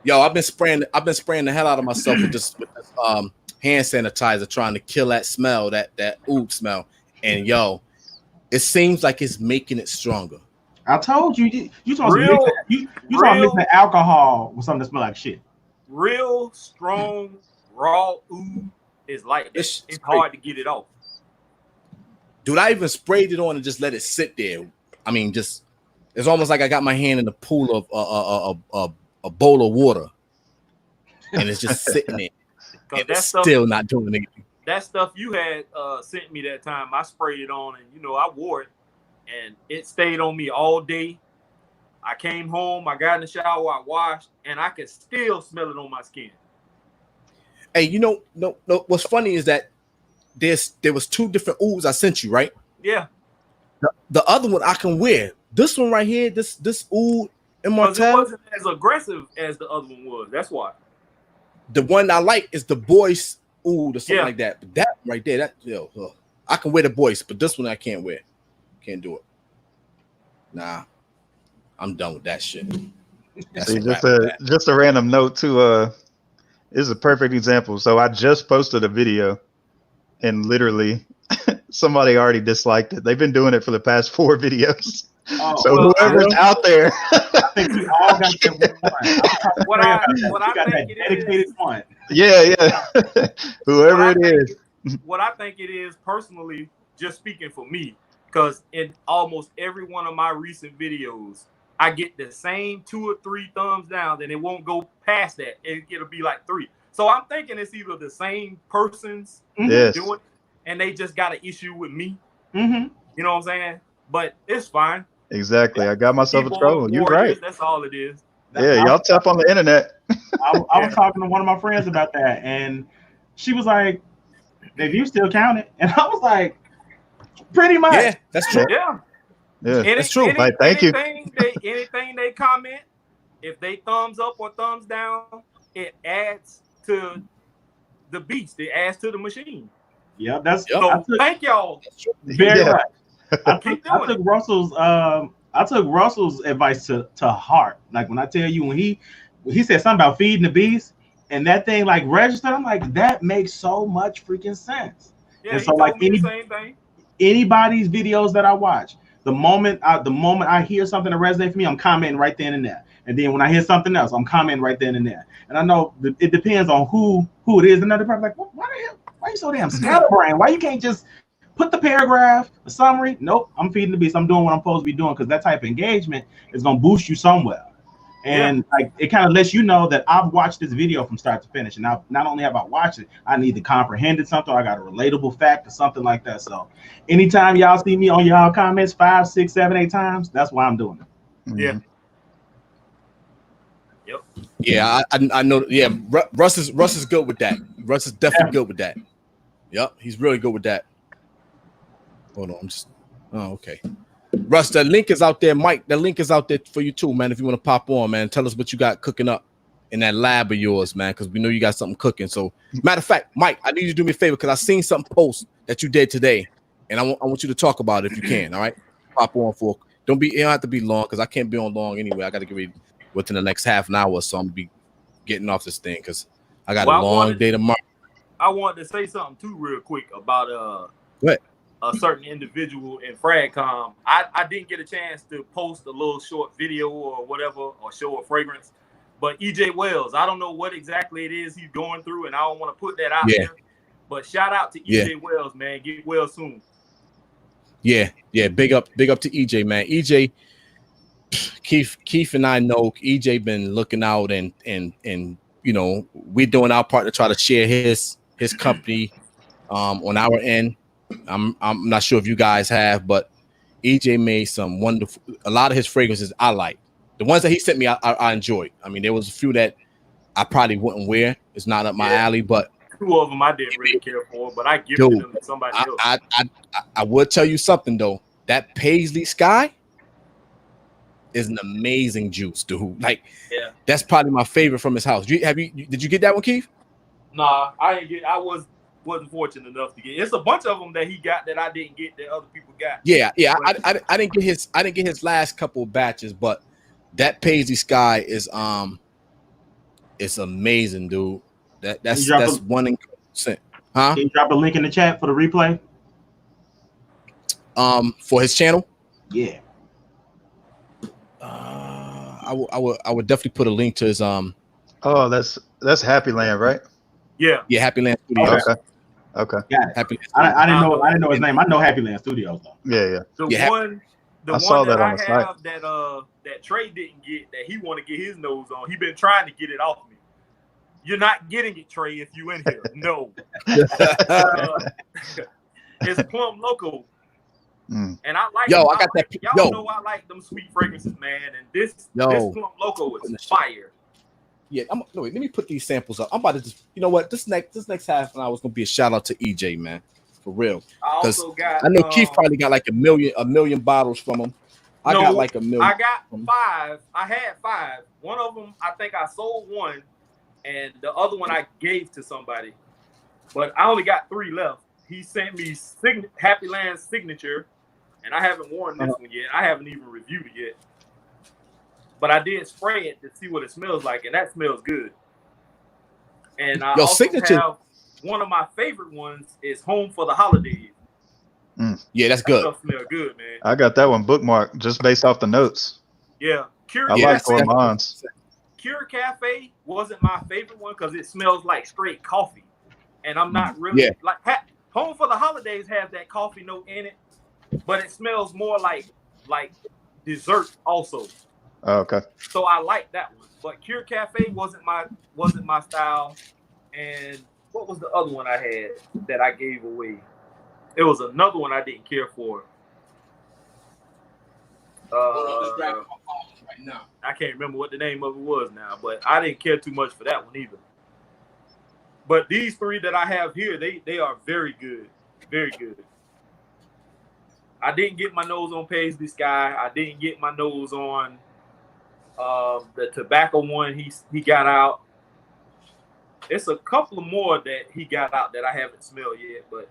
[SPEAKER 1] Yo, I've been spraying the hell out of myself with this hand sanitizer, trying to kill that smell, that oud smell. And yo, it seems like it's making it stronger.
[SPEAKER 2] I told you, you supposed to mix alcohol with something that smell like shit.
[SPEAKER 4] Real strong raw oud is like it's hard to get it off.
[SPEAKER 1] Dude, I even sprayed it on and just let it sit there. I mean, just it's almost like I got my hand in the pool of a bowl of water, and it's just sitting there. And it's still not doing anything.
[SPEAKER 4] That stuff you had sent me that time, I sprayed it on, and I wore it, and it stayed on me all day. I came home, I got in the shower, I washed, and I could still smell it on my skin.
[SPEAKER 1] Hey, no. What's funny is that there was 2 different ouds I sent you, right?
[SPEAKER 4] Yeah.
[SPEAKER 1] The other one I can wear. This one right here, this oud Immortelle.
[SPEAKER 4] It wasn't as aggressive as the other one was. That's why.
[SPEAKER 1] The one I like is the Boyce oud or something like that. But that right there, I can wear the Boyce, but this one I can't wear. Can't do it. Nah, I'm done with that shit.
[SPEAKER 3] See, just a random note too. This is a perfect example. So I just posted a video, and literally somebody already disliked it. They've been doing it for the past 4 videos. Oh, so whoever's out there,
[SPEAKER 2] I think we all got that one.
[SPEAKER 4] What I think it dedicated is, one.
[SPEAKER 3] Yeah. Whoever it is.
[SPEAKER 4] What I think it is personally, just speaking for me, because in almost every one of my recent videos, I get the same 2 or 3 thumbs down, then it won't go past that. It'll be like 3. So I'm thinking it's either the same persons doing it, and they just got an issue with me.
[SPEAKER 2] Mm-hmm.
[SPEAKER 4] You know what I'm saying? But it's fine.
[SPEAKER 3] Exactly. I got myself in trouble. You're right.
[SPEAKER 4] That's all it is.
[SPEAKER 3] Yeah, y'all tap on the internet.
[SPEAKER 2] I was talking to one of my friends about that, and she was like, "If you still count it," and I was like, "Pretty much."
[SPEAKER 1] Yeah, that's true.
[SPEAKER 4] Yeah,
[SPEAKER 1] that's true.
[SPEAKER 3] Thank you.
[SPEAKER 4] Anything they comment, if they thumbs up or thumbs down, it adds to the beast. It adds to the machine.
[SPEAKER 2] Yeah, that's
[SPEAKER 4] so. Thank y'all
[SPEAKER 2] very much. I took Russell's advice to heart. Like when I tell you, when he said something about feeding the beast and that thing like registered, I'm like, that makes so much freaking sense.
[SPEAKER 4] Yeah,
[SPEAKER 2] and so like anybody's videos that I watch, the moment I hear something that resonates for me, I'm commenting right then and there. And then when I hear something else, I'm commenting right then and there. And I know it depends on who it is. Another person like, why the hell? Why are you so damn scatterbrained? Why you can't just put the paragraph, the summary? Nope, I'm feeding the beast. I'm doing what I'm supposed to be doing, because that type of engagement is gonna boost you somewhere. And like it kind of lets you know that I've watched this video from start to finish. And now not only have I watched it, I need to comprehend something. I got a relatable fact or something like that. So anytime y'all see me on y'all comments 5, 6, 7, 8 times, that's why I'm doing it.
[SPEAKER 3] Mm-hmm.
[SPEAKER 4] Yeah. Yep.
[SPEAKER 1] Yeah, I know. Yeah, Russ is good with that. Russ is definitely good with that. Yep, he's really good with that. Hold on, okay. Russ, the link is out there. Mike, the link is out there for you too, man. If you want to pop on, man, tell us what you got cooking up in that lab of yours, man, because we know you got something cooking. So, matter of fact, Mike, I need you to do me a favor, because I seen something post that you did today, and I want you to talk about it if you can. All right, pop on for. It don't have to be long, because I can't be on long anyway. I got to get ready within the next half an hour, so I'm gonna be getting off this thing because I got a long day tomorrow.
[SPEAKER 4] I wanted to say something too real quick about
[SPEAKER 1] what?
[SPEAKER 4] A certain individual in Fragcom. I didn't get a chance to post a little short video or whatever, or show a fragrance, but EJ Wells, I don't know what exactly it is he's going through, and I don't want to put that out there, but shout out to EJ Wells, man. Get well soon.
[SPEAKER 1] Yeah, big up to EJ, man. EJ, Keith and I know EJ been looking out, and we're doing our part to try to share his company on our end. I'm not sure if you guys have, but EJ made some wonderful. A lot of his fragrances I like. The ones that he sent me, I enjoyed. I mean, there was a few that I probably wouldn't wear. It's not up my alley, but
[SPEAKER 4] 2 of them I didn't really care for, but I gifted them to somebody else.
[SPEAKER 1] I would tell you something though. That Paisley Sky is an amazing juice, dude. Like, that's probably my favorite from his house. Did you get that one, Keith?
[SPEAKER 4] Nah, I didn't get. I wasn't fortunate enough to get. It's a bunch of them that he got that I didn't get that other people got.
[SPEAKER 1] Yeah. I didn't get his. I didn't get his last couple of batches, but that Paisley Sky is It's amazing, dude. That's 100%. Huh?
[SPEAKER 2] Can you drop a link in the chat for the replay?
[SPEAKER 1] For his channel?
[SPEAKER 2] Yeah.
[SPEAKER 1] I would definitely put a link to his
[SPEAKER 3] Oh, that's Happy Land, right?
[SPEAKER 4] Yeah.
[SPEAKER 1] Yeah, Happy Land Studios.
[SPEAKER 3] Okay.
[SPEAKER 2] Got it.
[SPEAKER 1] Happy
[SPEAKER 2] I didn't know his name. I know Happy Land Studios though.
[SPEAKER 3] Yeah.
[SPEAKER 4] The one that I have that Trey didn't get, that he want to get his nose on. He been trying to get it off me. You're not getting it, Trey, if you in here. No. It's Plum Loco. And I like
[SPEAKER 1] I got that.
[SPEAKER 4] Y'all know I like them sweet fragrances, man. And this Plum Loco is fire.
[SPEAKER 1] Yeah, let me put these samples up. I'm about to just, you know what? This next half an hour is gonna be a shout out to EJ, man, for real. I know Keith probably got like a million bottles from him. I got like a million.
[SPEAKER 4] I got 5. I had 5. One of them, I think I sold one, and the other one I gave to somebody. But I only got 3 left. He sent me Happy Land's signature, and I haven't worn this one yet. I haven't even reviewed it yet. But I did spray it to see what it smells like, and that smells good. And I also have one of my favorite ones is Home for the Holidays.
[SPEAKER 1] Yeah, that's good.
[SPEAKER 4] That stuff smells good, man.
[SPEAKER 3] I got that one bookmarked just based off the notes.
[SPEAKER 4] Yeah.
[SPEAKER 3] I like Gourmands.
[SPEAKER 4] Cure Cafe wasn't my favorite one because it smells like straight coffee. And I'm not really like Home for the Holidays has that coffee note in it, but it smells more like dessert also.
[SPEAKER 3] Oh, okay.
[SPEAKER 4] So I like that one. But Cure Cafe wasn't my style. And what was the other one I had that I gave away? It was another one I didn't care for. I can't remember what the name of it was now, but I didn't care too much for that one either. But these 3 that I have here, they are very good. Very good. I didn't get my nose on Paisley Sky. I didn't get my nose on the tobacco one he got out. It's a couple of more that he got out that I haven't smelled yet, but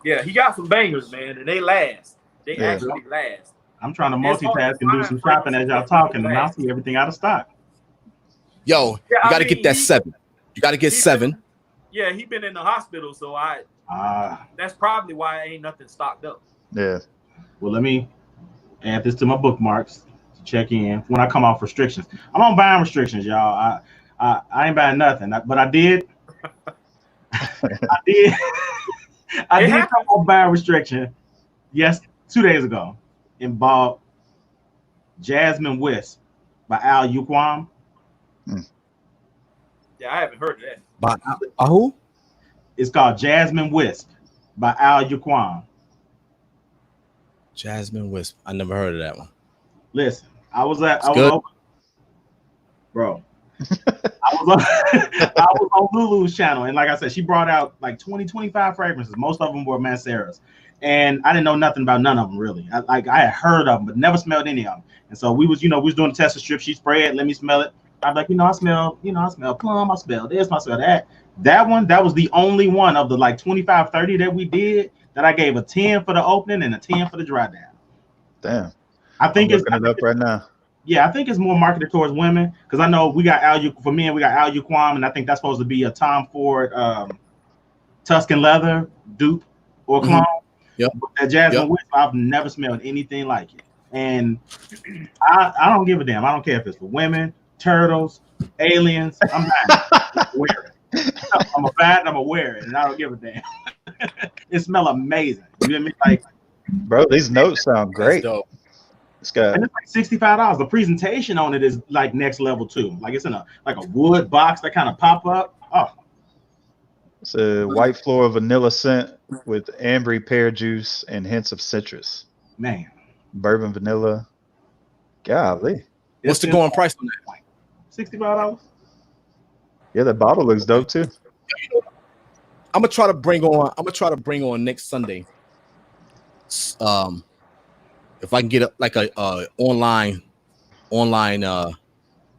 [SPEAKER 4] yeah, he got some bangers, man, and they last. They actually last.
[SPEAKER 2] I'm trying to multitask and do some shopping as y'all talking, and I see everything out of stock.
[SPEAKER 1] Yo, you got to get that 7. You got to get 7.
[SPEAKER 4] Yeah, he been in the hospital, so that's probably why ain't nothing stocked up.
[SPEAKER 3] Yeah.
[SPEAKER 2] Well, let me add this to my bookmarks to check in when I come off restrictions. I'm on buying restrictions, y'all. I ain't buying nothing, but I did. I did come off buying restriction. Yes, 2 days ago, and bought Jasmine Wisp by Al Yuquam.
[SPEAKER 4] Yeah, I haven't heard of that.
[SPEAKER 1] By who?
[SPEAKER 2] It's called Jasmine Wisp by Al Yuquam.
[SPEAKER 1] Jasmine Wisp. I never heard of that one.
[SPEAKER 2] Listen, I was on Lulu's channel, and like I said, she brought out like 25 fragrances. Most of them were Manceras, and I didn't know nothing about none of them really. I had heard of them, but never smelled any of them. And so we was doing a test strip. She sprayed it, let me smell it. I'm like, I smell plum, I smell this, I smell that. That one, that was the only one of the like 25, 30 that we did that I gave a 10 for the opening and a 10 for the dry down.
[SPEAKER 3] Damn.
[SPEAKER 2] I think
[SPEAKER 3] it's looking it up right now.
[SPEAKER 2] Yeah, I think it's more marketed towards women because I know we got Al Yuquam, and I think that's supposed to be a Tom Ford Tuscan leather dupe or clone.
[SPEAKER 1] Yep.
[SPEAKER 2] But that Jasmine Wisp, I've never smelled anything like it, and I don't give a damn. I don't care if it's for women, turtles, aliens. I'm not wear it. I'm a bad. I'm aware it, and I don't give a damn. It smells amazing. You know what I mean? Like,
[SPEAKER 3] bro, these notes sound great.
[SPEAKER 2] And it's like $65. The presentation on it is like next level too. Like it's in a wood box that kind of pop up. Oh,
[SPEAKER 3] it's a white floral vanilla scent with ambery pear juice and hints of citrus.
[SPEAKER 2] Man,
[SPEAKER 3] bourbon vanilla. Golly,
[SPEAKER 1] what's the going price on that?
[SPEAKER 2] $65.
[SPEAKER 3] Yeah, the bottle looks dope too.
[SPEAKER 1] I'm gonna try to bring on next Sunday. If I can get a online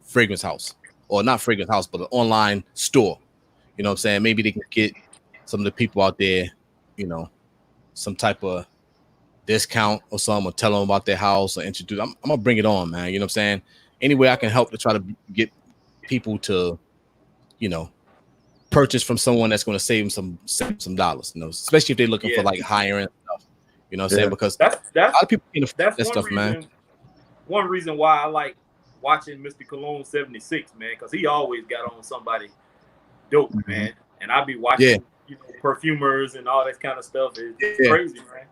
[SPEAKER 1] fragrance house, or not fragrance house, but an online store, you know what I'm saying? Maybe they can get some of the people out there, some type of discount or something, or tell them about their house or introduce. I'm gonna bring it on, man. You know what I'm saying? Any way I can help to try to people to, you know, purchase from someone that's going to save them some dollars, you know, especially if they're looking for like higher end stuff. You know what I'm saying? Because
[SPEAKER 4] that's
[SPEAKER 1] a lot of people can afford that stuff,
[SPEAKER 4] reason,
[SPEAKER 1] man.
[SPEAKER 4] One reason why I like watching Mr. Cologne 76, man, because he always got on somebody dope, man. And I be watching, you know, perfumers and all that kind of stuff. It's crazy, man.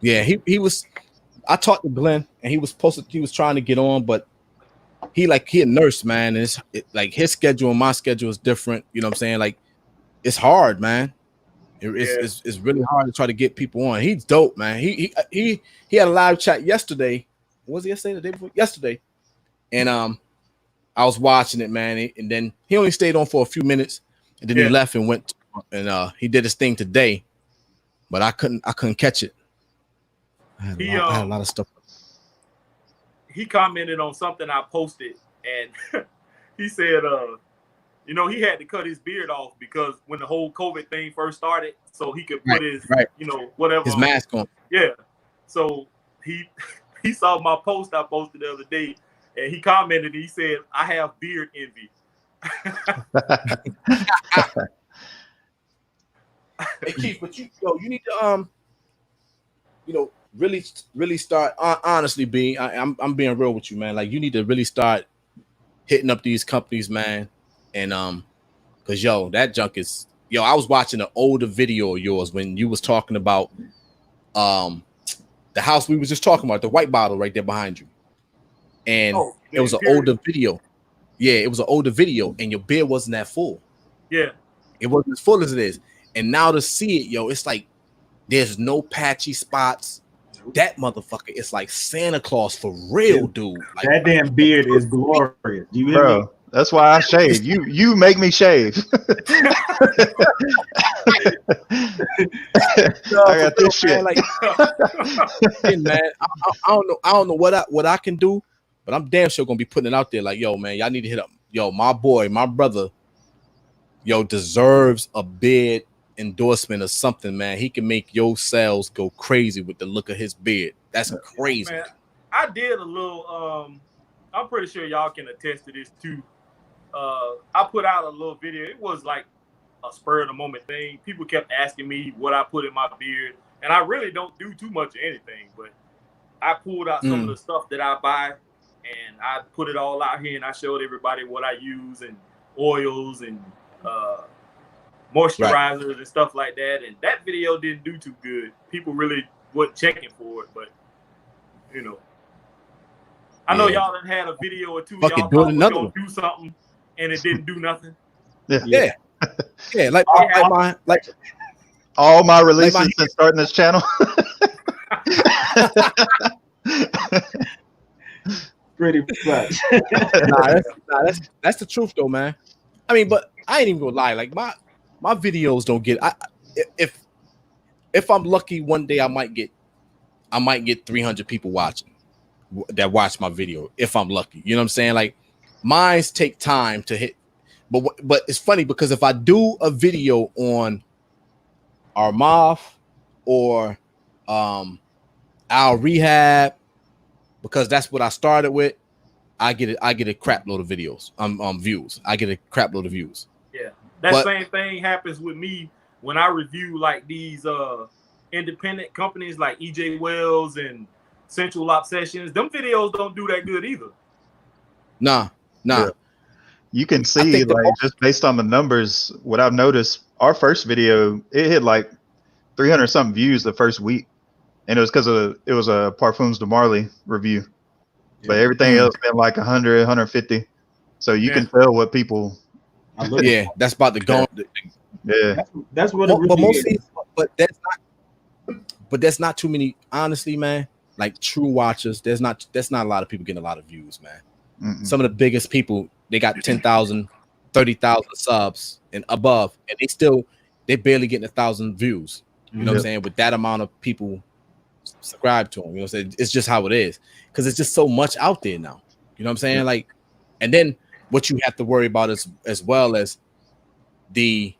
[SPEAKER 1] Yeah, he was. I talked to Glenn, and he was trying to get on, but he a nurse, man. And like his schedule and my schedule is different. You know what I'm saying? Like, it's hard, man. It's really hard to try to get people on. He's dope, man. He had a live chat yesterday. Was it yesterday? The day before? Yesterday. And I was watching it, man. And then he only stayed on for a few minutes, and then he left and went and he did his thing today, but I couldn't catch it. I had a lot of stuff.
[SPEAKER 4] He commented on something I posted, and he said, you know, he had to cut his beard off because when the whole COVID thing first started, so he could put his, you know, whatever,
[SPEAKER 1] his mask on.
[SPEAKER 4] Yeah. So he saw my post I posted the other day, and he commented. He said, "I have beard envy."
[SPEAKER 1] Hey Keith, but you need to you know, really start honestly being. I'm being real with you, man. Like, you need to really start hitting up these companies, man. And because that junk is I was watching an older video of yours when you was talking about the house we was just talking about, the white bottle right there behind you. And it was an older video. Yeah, it was an older video, and your beard wasn't that full.
[SPEAKER 4] Yeah.
[SPEAKER 1] It wasn't as full as it is. And now to see it, it's like there's no patchy spots. That motherfucker is like Santa Claus for real, dude. Like,
[SPEAKER 2] that damn beard is glorious. You hear me?
[SPEAKER 3] That's why I shave. You make me shave. I got this shit.
[SPEAKER 1] Man, like, man, I don't know what I can do, but I'm damn sure gonna be putting it out there. Like, man, y'all need to hit up. My boy, my brother, deserves a bid endorsement or something, man. He can make your sales go crazy with the look of his beard. That's crazy.
[SPEAKER 4] Man, I did a little. I'm pretty sure y'all can attest to this too. I put out a little video. It was like a spur of the moment thing. People kept asking me what I put in my beard, and I really don't do too much of anything. But I pulled out some of the stuff that I buy, and I put it all out here, and I showed everybody what I use and oils and moisturizers and stuff like that. And that video didn't do too good. People really weren't checking for it, but I know y'all done had a video or two. Y'all thought we gonna do something, and it didn't do nothing.
[SPEAKER 1] Yeah. Like
[SPEAKER 3] all my releases since starting this channel.
[SPEAKER 2] Pretty much.
[SPEAKER 1] That's the truth though, man. I mean, but I ain't even gonna lie. Like my videos don't get. If I'm lucky, one day I might get 300 people watching that watch my video. If I'm lucky, you know what I'm saying? Like, mines take time to hit. But it's funny because if I do a video on Armaf or our rehab, because that's what I started with, I get a crap load of videos, views. I get a crap load of views.
[SPEAKER 4] Yeah, that same thing happens with me when I review like these independent companies like EJ Wells and Central Obsessions. Them videos don't do that good either.
[SPEAKER 1] Nah.
[SPEAKER 3] Yeah. You can see, like, just based on the numbers, what I've noticed, our first video, it hit like 300 something views the first week. And it was because it was a Parfums de Marly review. Yeah. But everything else been like 100, 150. So you can tell what people.
[SPEAKER 1] That's about to go.
[SPEAKER 3] Yeah.
[SPEAKER 2] That's what it really is.
[SPEAKER 1] But that's not too many, honestly, man. Like, true watchers, that's not a lot of people getting a lot of views, man. Mm-mm. Some of the biggest people, they got 10,000, 30,000 subs and above, and they barely getting 1,000 views. You know what I'm saying? With that amount of people subscribe to them, you know what I'm saying? It's just how it is, because it's just so much out there now. You know what I'm saying? Like, and then what you have to worry about as well as the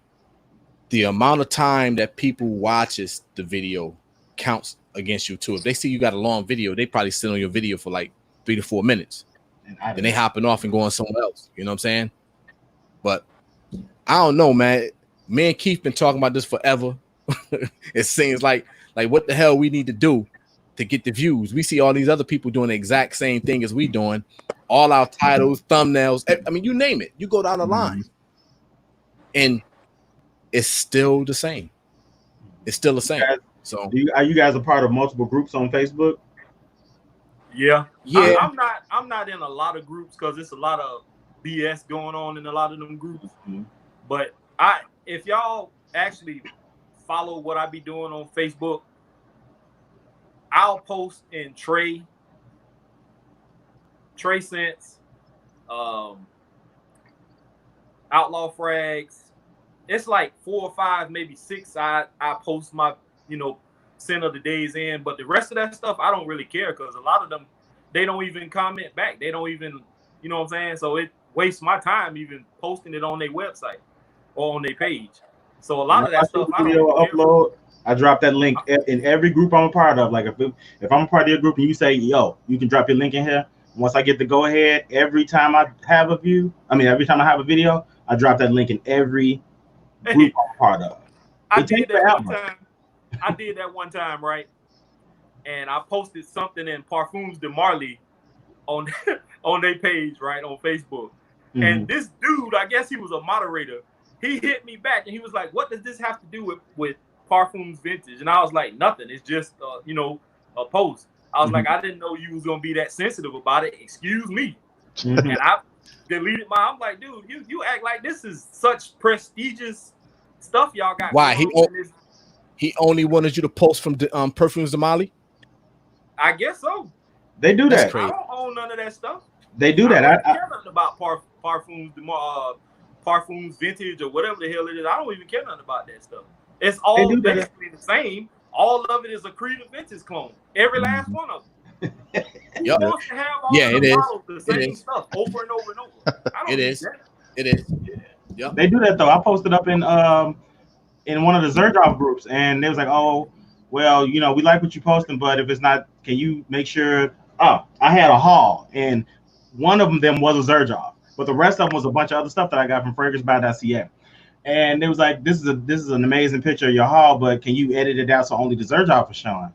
[SPEAKER 1] amount of time that people watches the video counts against you too. If they see you got a long video, they probably sit on your video for like 3 to 4 minutes. then they hopping off and going somewhere else. You know what I'm saying? But I don't know, man. Me and Keith been talking about this forever. It seems like what the hell we need to do to get the views. We see all these other people doing the exact same thing as we doing. All our titles, thumbnails. I mean, you name it. You go down the line, and it's still the same. It's still the same. So,
[SPEAKER 2] are you guys a part of multiple groups on Facebook?
[SPEAKER 4] Yeah.
[SPEAKER 1] Yeah.
[SPEAKER 4] I'm not in a lot of groups because it's a lot of BS going on in a lot of them groups. Mm-hmm. But if y'all actually follow what I be doing on Facebook, I'll post in Trey Sense, Outlaw Frags. It's like 4 or 5, maybe 6. I post my, cent of the days in, but the rest of that stuff I don't really care because a lot of them they don't even comment back. They don't even, you know what I'm saying? So it wastes my time even posting it on their website or on their page. So a lot of that stuff I don't
[SPEAKER 2] upload. I drop that link in every group I'm a part of. Like if I'm a part of your group and you say, yo, you can drop your link in here. Once I get the go ahead, every time I have a video, I drop that link in every group I'm a part of.
[SPEAKER 4] I did that one time, right? And I posted something in Parfums de Marley on their page, right, on Facebook. Mm-hmm. And this dude, I guess he was a moderator, he hit me back and he was like, what does this have to do with Parfums Vintage? And I was like, nothing. It's just, a post. I was like, I didn't know you was going to be that sensitive about it. Excuse me. And I deleted I'm like, dude, you act like this is such prestigious stuff y'all got.
[SPEAKER 1] Why? He only wanted you to post from Perfumes de Marley?
[SPEAKER 4] I guess so.
[SPEAKER 2] They do that.
[SPEAKER 4] I don't own none of that stuff.
[SPEAKER 2] They do that.
[SPEAKER 4] I don't care nothing about Parfums Vintage or whatever the hell it is. I don't even care nothing about that stuff. It's all basically the same. All of it is a Creative Vintage clone. Every last one of them. Who wants to have all the same stuff over and over and over? I don't
[SPEAKER 1] It is.
[SPEAKER 2] Yeah. They do that though. I posted up in one of the Zerjoff groups, and they was like, "Oh, well, we like what you're posting, but if it's not, can you make sure?" Oh, I had a haul, and one of them was a Zerjoff, but the rest of them was a bunch of other stuff that I got from FragranceBuy.ca. And it was like, this is an amazing picture of your haul, but can you edit it out so only the Zerjoff is showing?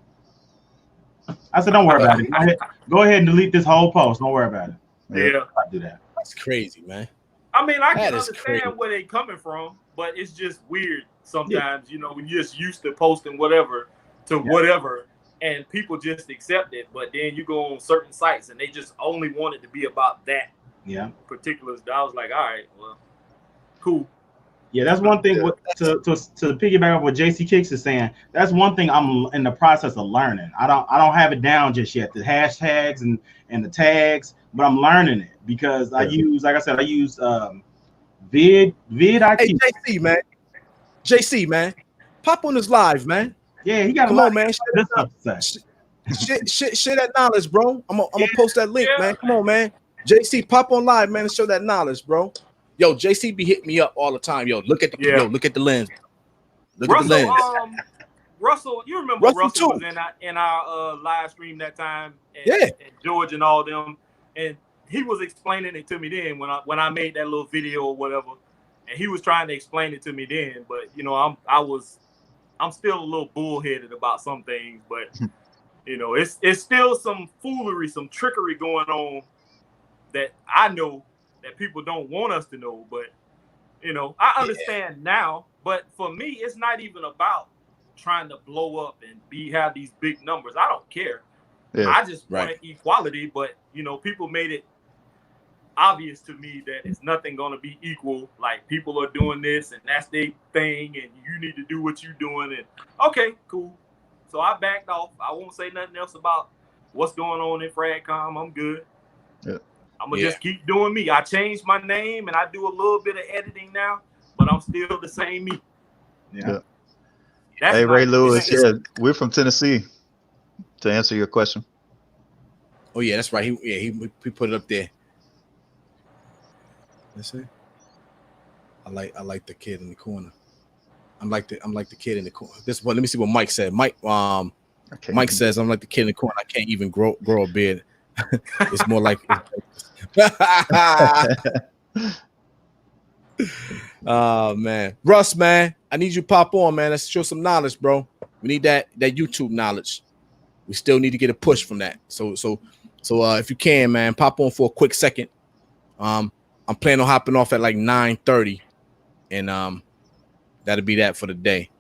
[SPEAKER 2] I said, don't worry about it. Go ahead and delete this whole post. Don't worry about it.
[SPEAKER 4] Yeah,
[SPEAKER 2] I do that.
[SPEAKER 1] That's crazy, man.
[SPEAKER 4] I mean, I can understand where they coming from, but it's just weird sometimes, when you're just used to posting whatever to whatever, and people just accept it. But then you go on certain sites and they just only want it to be about that particular. I was like, all right, well, cool.
[SPEAKER 2] Yeah, that's one thing. To piggyback off what JC Kicks is saying, that's one thing I'm in the process of learning. I don't have it down just yet, the hashtags and the tags, but I'm learning it because I use, like I said, vidIQ.
[SPEAKER 1] Hey, JC, man, pop on this live, man.
[SPEAKER 2] Yeah, he got
[SPEAKER 1] come on, man. Share that knowledge, bro. I'm gonna post that link, man. Come on, man. JC, pop on live, man, and show that knowledge, bro. Yo, JC be hitting me up all the time. Yo, look at the lens. Look at the lens.
[SPEAKER 4] Russell, you remember Russell was in our live stream that time, and George and all them, and he was explaining it to me then when I made that little video or whatever, and he was trying to explain it to me then, but I'm still a little bullheaded about some things, but it's still some foolery, some trickery going on that I know that people don't want us to know, but I understand now. But for me, it's not even about trying to blow up and have these big numbers. I don't care. Yeah, I just want equality, but people made it obvious to me that it's nothing going to be equal. Like, people are doing this and that's their thing, and you need to do what you're doing. And okay, cool. So I backed off. I won't say nothing else about what's going on in FragCom. I'm good. Yeah. I'm going to just keep doing me. I changed my name and I do a little bit of editing now, but I'm still the same me.
[SPEAKER 3] Yeah. Hey, Ray Lewis, we're from Tennessee, to answer your question.
[SPEAKER 1] Oh, yeah, that's right. He put it up there. Let's see. I like the kid in the corner. I'm like the kid in the corner. This one, let me see what Mike said. Mike says I'm like the kid in the corner. I can't even grow a beard. It's more like Oh man, Russ, man, I need you to pop on, man. Let's show some knowledge, bro. We need that YouTube knowledge. We still need to get a push from that. So if you can, man, pop on for a quick second. I'm planning on hopping off at like 9:30, and that'll be that for the day.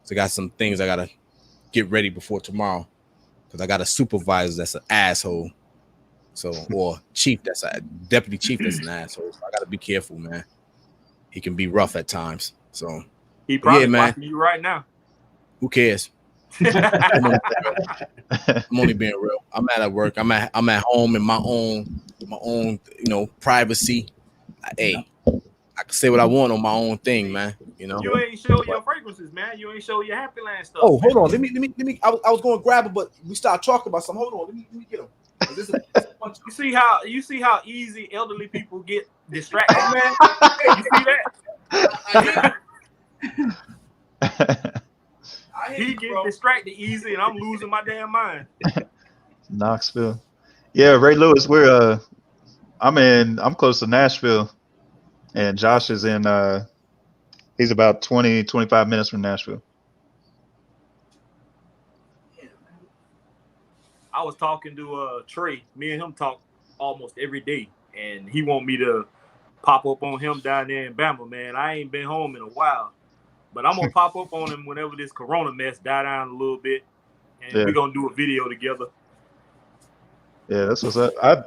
[SPEAKER 1] So I got some things I gotta get ready before tomorrow, because I got a supervisor that's an asshole. So, or chief that's a deputy chief that's an asshole. So I gotta be careful, man. He can be rough at times. So
[SPEAKER 4] he probably watching you right now.
[SPEAKER 1] Who cares? I'm only being real. I'm at work. I'm at home in my own, privacy. Hey, I can say what I want on my own thing, man.
[SPEAKER 4] You ain't show your fragrances, man. You ain't show your Happy Land stuff.
[SPEAKER 1] Oh, hold on. Let me. I was going to grab it, but we started talking about something. Hold on. Let me get them.
[SPEAKER 4] You see how easy elderly people get distracted, man. You see that? He gets distracted easy, and I'm losing my damn mind.
[SPEAKER 3] Knoxville, yeah, Ray Lewis. I'm close to Nashville, and Josh is in. He's about 20-25 minutes from Nashville.
[SPEAKER 4] I was talking to Trey. Me and him talk almost every day, and he want me to pop up on him down there in Bama, man. I ain't been home in a while, but I'm gonna pop up on him whenever this Corona mess die down a little bit, and we're gonna do a video together.
[SPEAKER 3] Yeah, that's what's up. I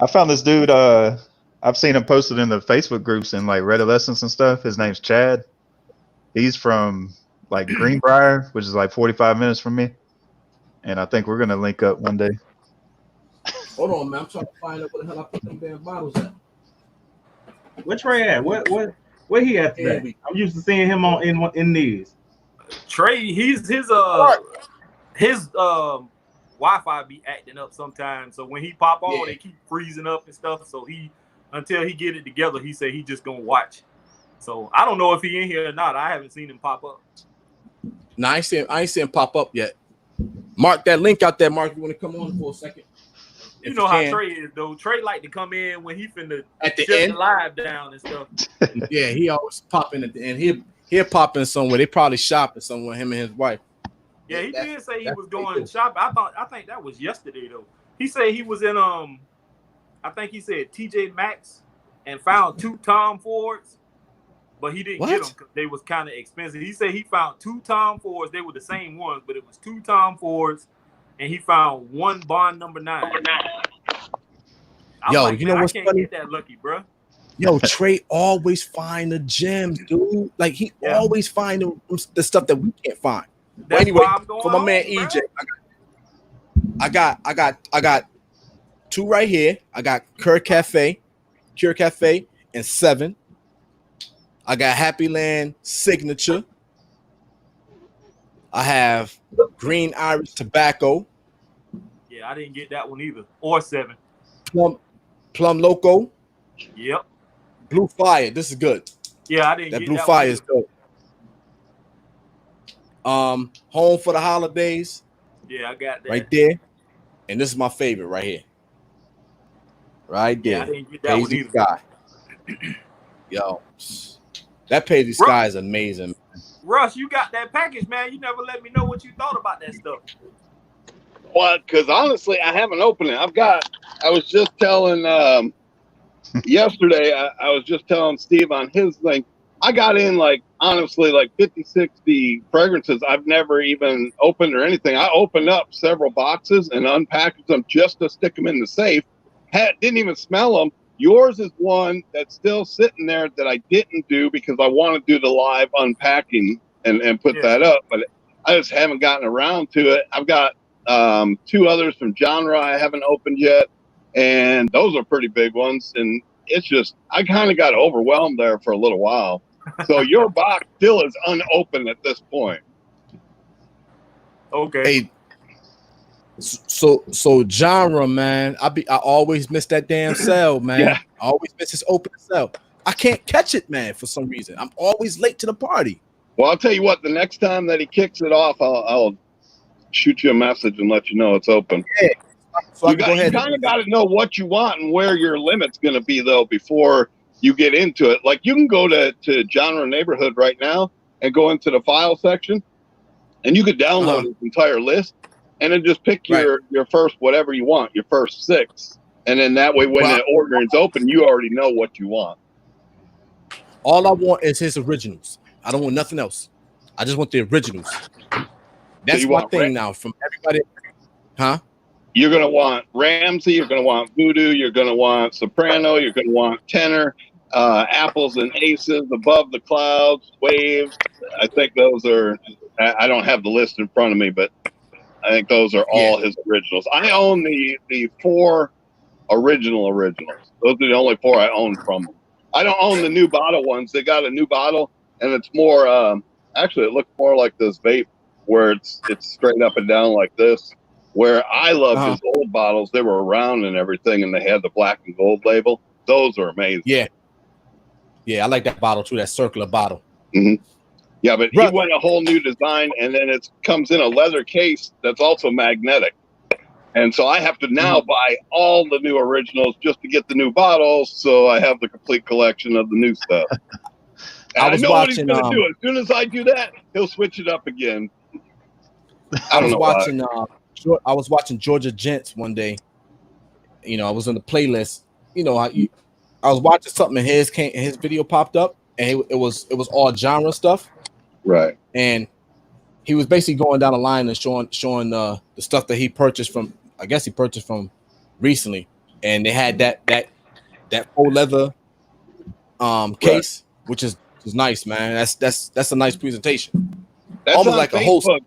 [SPEAKER 3] found this dude. I've seen him posted in the Facebook groups and like Redolescence and stuff. His name's Chad. He's from like Greenbrier, which is like 45 minutes from me. And I think we're gonna link up one day.
[SPEAKER 1] Hold on, man. I'm trying to find out where the hell I put them damn bottles at.
[SPEAKER 2] Where Trey at? Where he at today? I'm used to seeing him in these.
[SPEAKER 4] Trey, his Wi-Fi be acting up sometimes. So when he pop on, they keep freezing up and stuff. So until he get it together, he said he just gonna watch. So I don't know if he in here or not. I haven't seen him pop up.
[SPEAKER 1] No, I ain't seen him pop up yet. Mark that link out there, Mark. You want to come on for a second?
[SPEAKER 4] You know how Trey is, though. Trey like to come in when he finna
[SPEAKER 1] at the
[SPEAKER 4] shut
[SPEAKER 1] end,
[SPEAKER 4] the live down and stuff.
[SPEAKER 1] Yeah, he always pop in at the end. He'll pop in somewhere. They probably shopping somewhere. Him and his wife.
[SPEAKER 4] Yeah, he did say he was going shopping. I think that was yesterday though. He said he was in I think he said TJ Maxx and found 2 Tom Fords, but he didn't get them because they was kind of expensive. He said he found 2 Tom Fords. They were the same ones, but it was 2 Tom Fords, and he found 1 Bond number 9.
[SPEAKER 1] Yo,
[SPEAKER 4] like,
[SPEAKER 1] you know what's funny?
[SPEAKER 4] Get that lucky, bro.
[SPEAKER 1] Yo, Trey always find the gems, dude. Like he always find the stuff that we can't find. But anyway, for my man EJ, I got 2 right here. I got Cure Cafe, and 7. I got Happy Land Signature. I have Green Irish Tobacco.
[SPEAKER 4] Yeah, I didn't get that one either. Or 7.
[SPEAKER 1] Plum Loco.
[SPEAKER 4] Yep.
[SPEAKER 1] Blue Fire. This is good.
[SPEAKER 4] Yeah, I didn't
[SPEAKER 1] that
[SPEAKER 4] get
[SPEAKER 1] Blue
[SPEAKER 4] that
[SPEAKER 1] Fire
[SPEAKER 4] one
[SPEAKER 1] is good. Home for the Holidays.
[SPEAKER 4] Yeah, I got that.
[SPEAKER 1] Right there. And this is my favorite right here. Right there.
[SPEAKER 4] Yeah, I didn't get that one either.
[SPEAKER 1] Sky. Yo, that Paisley Sky is amazing.
[SPEAKER 4] Russ, you got that package, man. You never let me know what you thought about that stuff.
[SPEAKER 5] What? Because honestly, I haven't opened it. I was just telling yesterday, I was just telling Steve on his thing. I got in honestly 50, 60 fragrances I've never even opened or anything. I opened up several boxes and unpackaged them just to stick them in the safe. Didn't even smell them. Yours is one that's still sitting there that I didn't do because I want to do the live unpacking and put that up, but I just haven't gotten around to it. I've got 2 others from Genre I haven't opened yet, and those are pretty big ones. And it's just, I kind of got overwhelmed there for a little while. So your box still is unopened at this point.
[SPEAKER 4] Okay.
[SPEAKER 1] Hey, so Genre, man, I always miss that damn cell, man.
[SPEAKER 5] Yeah.
[SPEAKER 1] I always miss his open cell. I can't catch it, man, for some reason. I'm always late to the party.
[SPEAKER 5] Well, I'll tell you what, the next time that he kicks it off, I'll shoot you a message and let you know it's open.
[SPEAKER 1] Yeah,
[SPEAKER 5] You kind of got to know what you want and where your limit's going to be, though, before you get into it. Like, you can go to Genre Neighborhood right now and go into the file section, and you could download this entire list and then just pick your first whatever you want, your first 6. And then that way, when the ordering's open, you already know what you want.
[SPEAKER 1] All I want is his originals. I don't want nothing else. I just want the originals. That's my thing now from everybody. Huh?
[SPEAKER 5] You're going to want Ramsey. You're going to want Voodoo. You're going to want Soprano. You're going to want Tenor, Apples and Aces, Above the Clouds, Waves. I think those are, I don't have the list in front of me, but I think those are all his originals. I own the 4 originals. Those are the only 4 I own from them. I don't own the new bottle ones. They got a new bottle, and it's more, actually, it looks more like this vape where it's straight up and down like this. Where I loved his old bottles, they were round and everything, and they had the black and gold label. Those are amazing.
[SPEAKER 1] Yeah, I like that bottle too. That circular bottle.
[SPEAKER 5] Mm-hmm. Yeah, but he went a whole new design, and then it comes in a leather case that's also magnetic. And so I have to now buy all the new originals just to get the new bottles, so I have the complete collection of the new stuff. I know what he's going to do. As soon as I do that, he'll switch it up again. I was watching Georgia Gents one day. You know, I was on the playlist. You know, I was watching something, and his video popped up, and it was all genre stuff. Right.
[SPEAKER 1] And he was basically going down the line and showing the stuff that he purchased from. I guess he purchased from recently, and they had that faux leather case, which is nice, man. That's a nice presentation.
[SPEAKER 5] That's
[SPEAKER 1] almost like
[SPEAKER 5] Facebook.
[SPEAKER 1] A whole.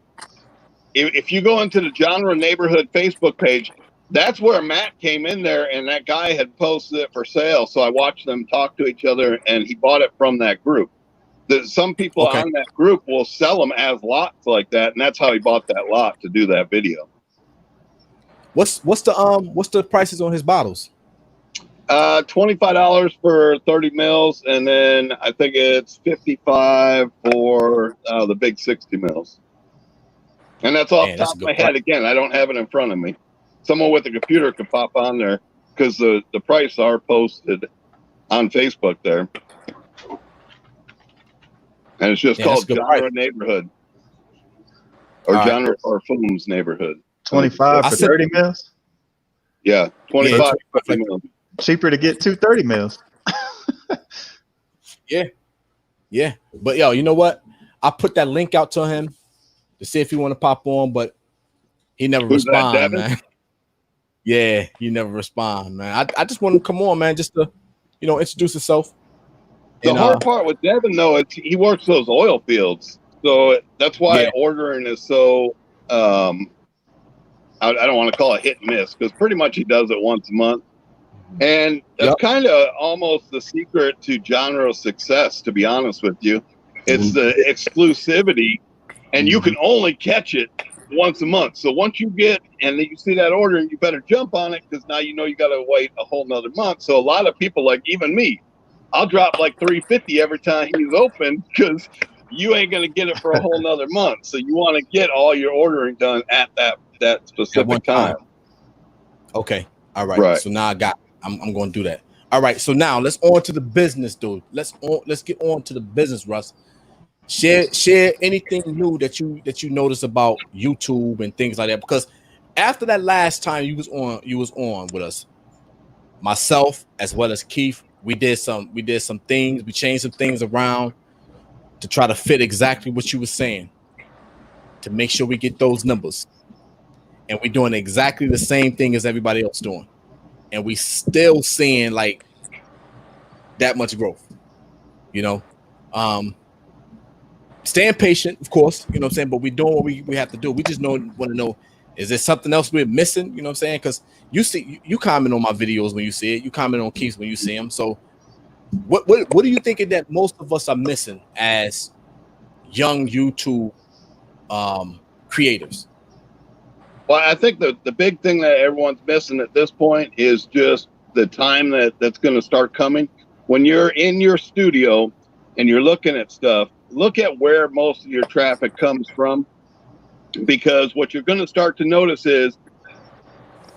[SPEAKER 5] If you go into the Genre Neighborhood Facebook page, that's where Matt came in there, and that guy had posted it for sale. So I watched them talk to each other, and he bought it from that group. Some people on that group will sell them as lots like that, and that's how he bought that lot to do that video.
[SPEAKER 1] What's the prices on his bottles?
[SPEAKER 5] $25 for 30 mils, and then I think it's $55 for the big 60 mils. And that's off the top of my head. Again, I don't have it in front of me. Someone with a computer could pop on there because the prices are posted on Facebook there. And it's just called Genre Neighborhood. Or Genre or Films Neighborhood.
[SPEAKER 3] 25 for 30 mils?
[SPEAKER 5] Yeah, 25 for 30 mils.
[SPEAKER 3] Cheaper to get 230 mils.
[SPEAKER 1] Yeah. But yo, you know what? I put that link out to him to see if he want to pop on, but he never respond, man. Yeah, he never respond, man. I just want him to come on, man, just to introduce himself.
[SPEAKER 5] The hard part with Devin, though, he works those oil fields, so that's why ordering is so. I don't want to call it hit and miss because pretty much he does it once a month, and that's kind of almost the secret to genre success. To be honest with you, it's the exclusivity, and you can only catch it once a month. So once you get and you see that order, you better jump on it because now you know you got to wait a whole nother month. So a lot of people, like even me, I'll drop like $350 every time he's open because you ain't gonna get it for a whole nother month. So you want to get all your ordering done at that specific time.
[SPEAKER 1] Okay, all right. So now I'm going to do that. All right. So now let's on to the business, dude. Let's get on to the business, Russ. Share anything new that you notice about YouTube and things like that. Because after that last time you was on with us, myself as well as Keith, we did some things. We changed some things around to try to fit exactly what you were saying to make sure we get those numbers. And we're doing exactly the same thing as everybody else doing. And we still seeing like that much growth, staying patient, of course, you know what I'm saying? But we're doing what we have to do. We just want to know, is there something else we're missing? You know what I'm saying? Because you comment on my videos when you see it. You comment on Keith's when you see them. So what do you think that most of us are missing as young YouTube creators?
[SPEAKER 5] Well, I think the big thing that everyone's missing at this point is just the time that's going to start coming. When you're in your studio and you're looking at stuff, look at where most of your traffic comes from, because what you're going to start to notice is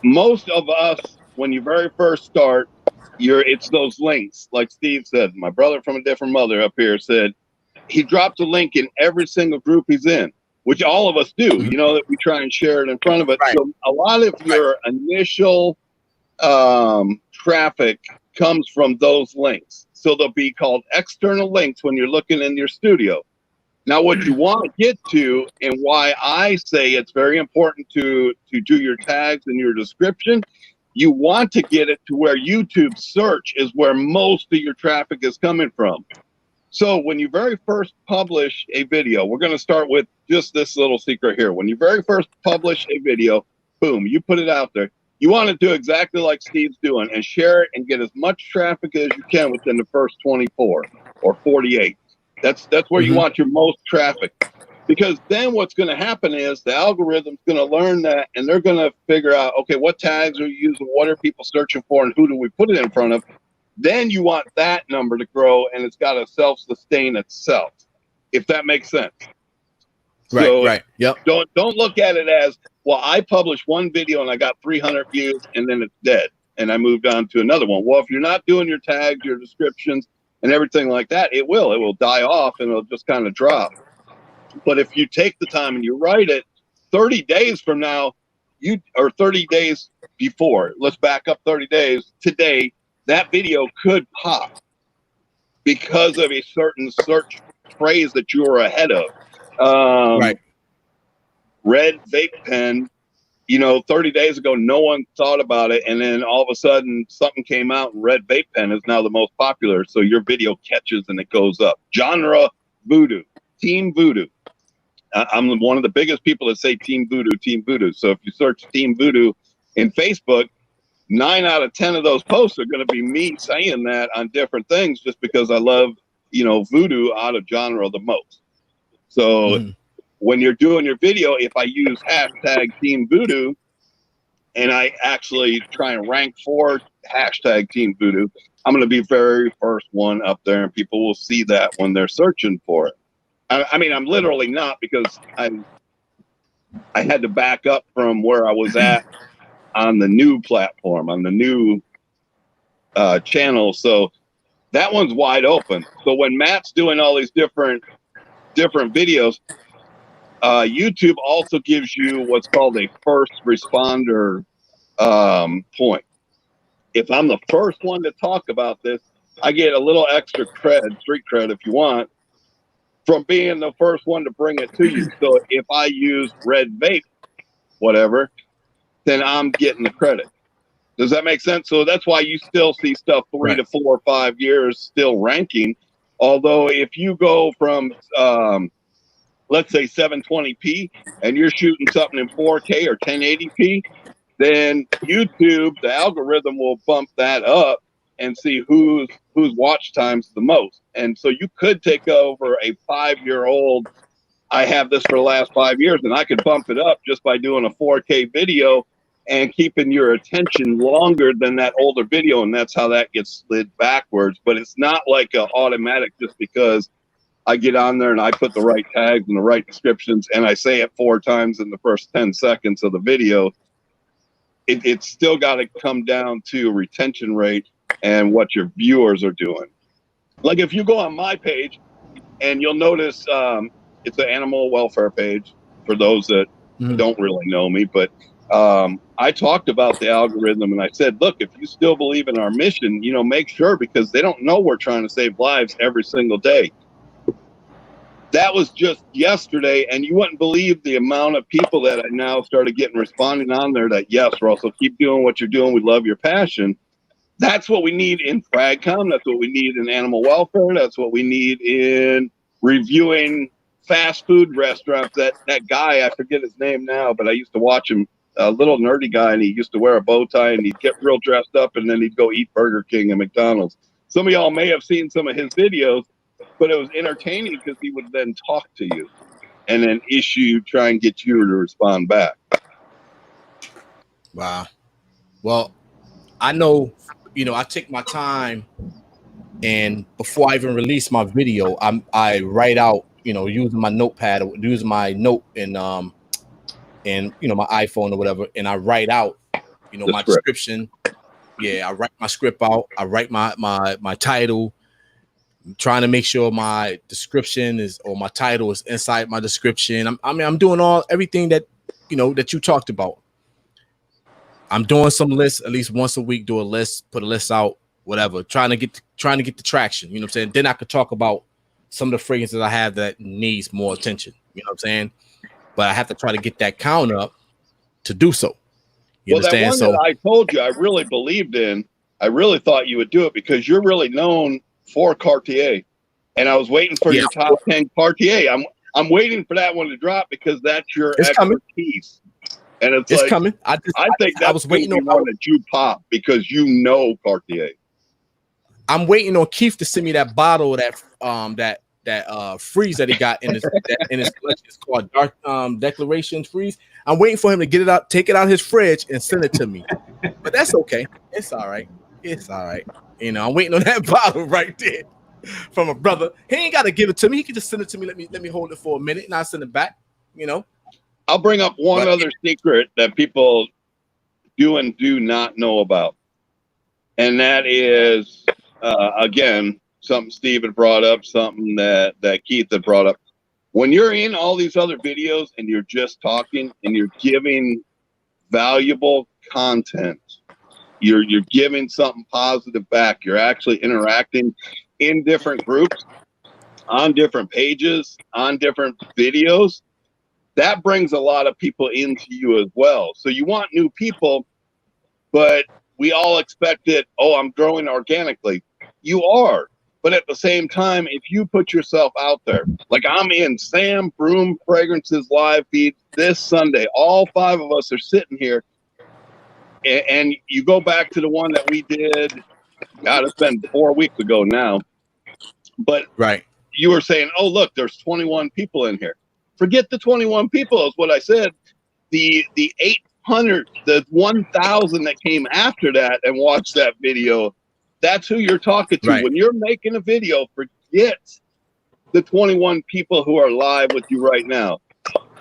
[SPEAKER 5] most of us, when you very first start, it's those links. Like Steve said, my brother from a different mother up here said, he drops a link in every single group he's in, which all of us do, you know, that we try and share it in front of it. Right. So a lot of your initial traffic comes from those links. So they'll be called external links when you're looking in your studio. Now, what you want to get to, and why I say it's very important to do your tags and your description, you want to get it to where YouTube search is where most of your traffic is coming from. So when you very first publish a video, we're going to start with just this little secret here. When you very first publish a video, boom, you put it out there. You want to do exactly like Steve's doing and share it and get as much traffic as you can within the first 24 or 48. That's where you want your most traffic, because then what's going to happen is the algorithm's going to learn that, and they're going to figure out, okay, what tags are you using, what are people searching for, and who do we put it in front of? Then you want that number to grow, and it's got to self-sustain itself, if that makes sense.
[SPEAKER 1] Right,
[SPEAKER 5] so
[SPEAKER 1] right, yep.
[SPEAKER 5] Don't look at it as, well, I published one video and I got 300 views, and then it's dead, and I moved on to another one. Well, if you're not doing your tags, your descriptions, and everything like that, it will die off, and it'll just kind of drop. But if you take the time and you write it 30 days from now, or 30 days before, let's back up 30 days, today, that video could pop because of a certain search phrase that you were ahead of.
[SPEAKER 1] Right.
[SPEAKER 5] Red vape pen, 30 days ago, no one thought about it. And then all of a sudden something came out, and red vape pen is now the most popular. So your video catches and it goes up. Genre voodoo, Team Voodoo. I'm one of the biggest people that say Team Voodoo, Team Voodoo. So if you search Team Voodoo in Facebook, 9 out of 10 of those posts are going to be me saying that on different things, just because I love, voodoo out of genre the most. So when you're doing your video, if I use hashtag Team Voodoo and I actually try and rank for hashtag Team Voodoo, I'm going to be very first one up there, and people will see that when they're searching for it. I mean, I'm literally not, because I had to back up from where I was at on the new platform, on the new channel. So that one's wide open. So when Matt's doing all these different videos, YouTube also gives you what's called a first responder point. If I'm the first one to talk about this, I get a little extra cred, street cred if you want, from being the first one to bring it to you. So if I use red vape, whatever, then I'm getting the credit. Does that make sense? So that's why you still see stuff 3 to 4 or 5 years still ranking. Although if you go from, let's say 720p, and you're shooting something in 4K or 1080p, then YouTube, the algorithm will bump that up and see whose watch time's the most. And so you could take over a 5-year-old, I have this for the last 5 years, and I could bump it up just by doing a 4K video and keeping your attention longer than that older video, and that's how that gets slid backwards. But it's not like an automatic just because I get on there and I put the right tags and the right descriptions and I say it 4 times in the first 10 seconds of the video. It's still got to come down to retention rate and what your viewers are doing. Like if you go on my page, and you'll notice it's an animal welfare page for those that don't really know me, but I talked about the algorithm, and I said, look, if you still believe in our mission, make sure, because they don't know we're trying to save lives every single day. That was just yesterday, and you wouldn't believe the amount of people that I now started getting responding on there that, yes, Russell, keep doing what you're doing. We love your passion. That's what we need in FragCom. That's what we need in animal welfare. That's what we need in reviewing fast food restaurants. That guy, I forget his name now, but I used to watch him, a little nerdy guy, and he used to wear a bow tie, and he'd get real dressed up, and then he'd go eat Burger King and McDonald's. Some of y'all may have seen some of his videos, but it was entertaining because he would then talk to you and then try and get you to respond back.
[SPEAKER 1] Wow. Well, I know, I take my time, and before I even release my video, I write out, using my notepad or using my note and my iPhone or whatever, and I write out You know, my description. Yeah, I write my script out. I write my title. I'm trying to make sure my description or my title is inside my description. I'm doing everything that, you know, that you talked about. I'm doing some lists at least once a week. Do a list, put a list out, whatever. Trying to get the traction. You know what I'm saying? Then I could talk about some of the fragrances I have that needs more attention. You know what I'm saying? But I have to try to get that count up to do so. You understand?
[SPEAKER 5] That one that I told you I really believed in, I really thought you would do it because you're really known for Cartier. And I was waiting for your top 10 Cartier. I'm waiting for that one to drop because that's your expertise. And it's like,
[SPEAKER 1] coming.
[SPEAKER 5] I think that was waiting on one that you pop because you know Cartier.
[SPEAKER 1] I'm waiting on Keith to send me that bottle of that freeze that he got in his collection. It's called Dark Declaration Freeze. I'm waiting for him to get it out, take it out of his fridge, and send it to me. But that's okay. It's all right. It's all right. You know, I'm waiting on that bottle right there from a brother. He ain't got to give it to me. He can just send it to me. Let me hold it for a minute, and I'll send it back. You know.
[SPEAKER 5] I'll bring up one other secret that people do and do not know about, and that is again something Steve had brought up, something that Keith had brought up. When you're in all these other videos and you're just talking and you're giving valuable content, you're giving something positive back. You're actually interacting in different groups, on different pages, on different videos. That brings a lot of people into you as well. So you want new people, but we all expect it. Oh, I'm growing organically. You are. But at the same time, if you put yourself out there, like I'm in Sam Broom Fragrances live feed this Sunday, all 5 of us are sitting here, and you go back to the one that we did, God, it's been 4 weeks ago now. But you were saying, oh, look, there's 21 people in here. Forget the 21 people is what I said. The 800, the 1,000 that came after that and watched that video, that's who you're talking to. When you're making a video, forget the 21 people who are live with you right now.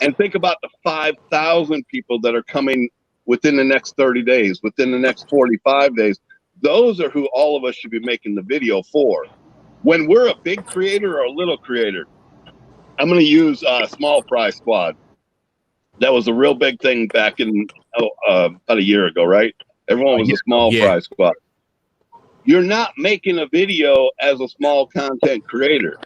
[SPEAKER 5] And think about the 5,000 people that are coming within the next 30 days, within the next 45 days. Those are who all of us should be making the video for. When we're a big creator or a little creator, I'm going to use Small Fry Squad. That was a real big thing back in about a year ago, right? Everyone was a Small Fry Squad. You're not making a video as a small content creator.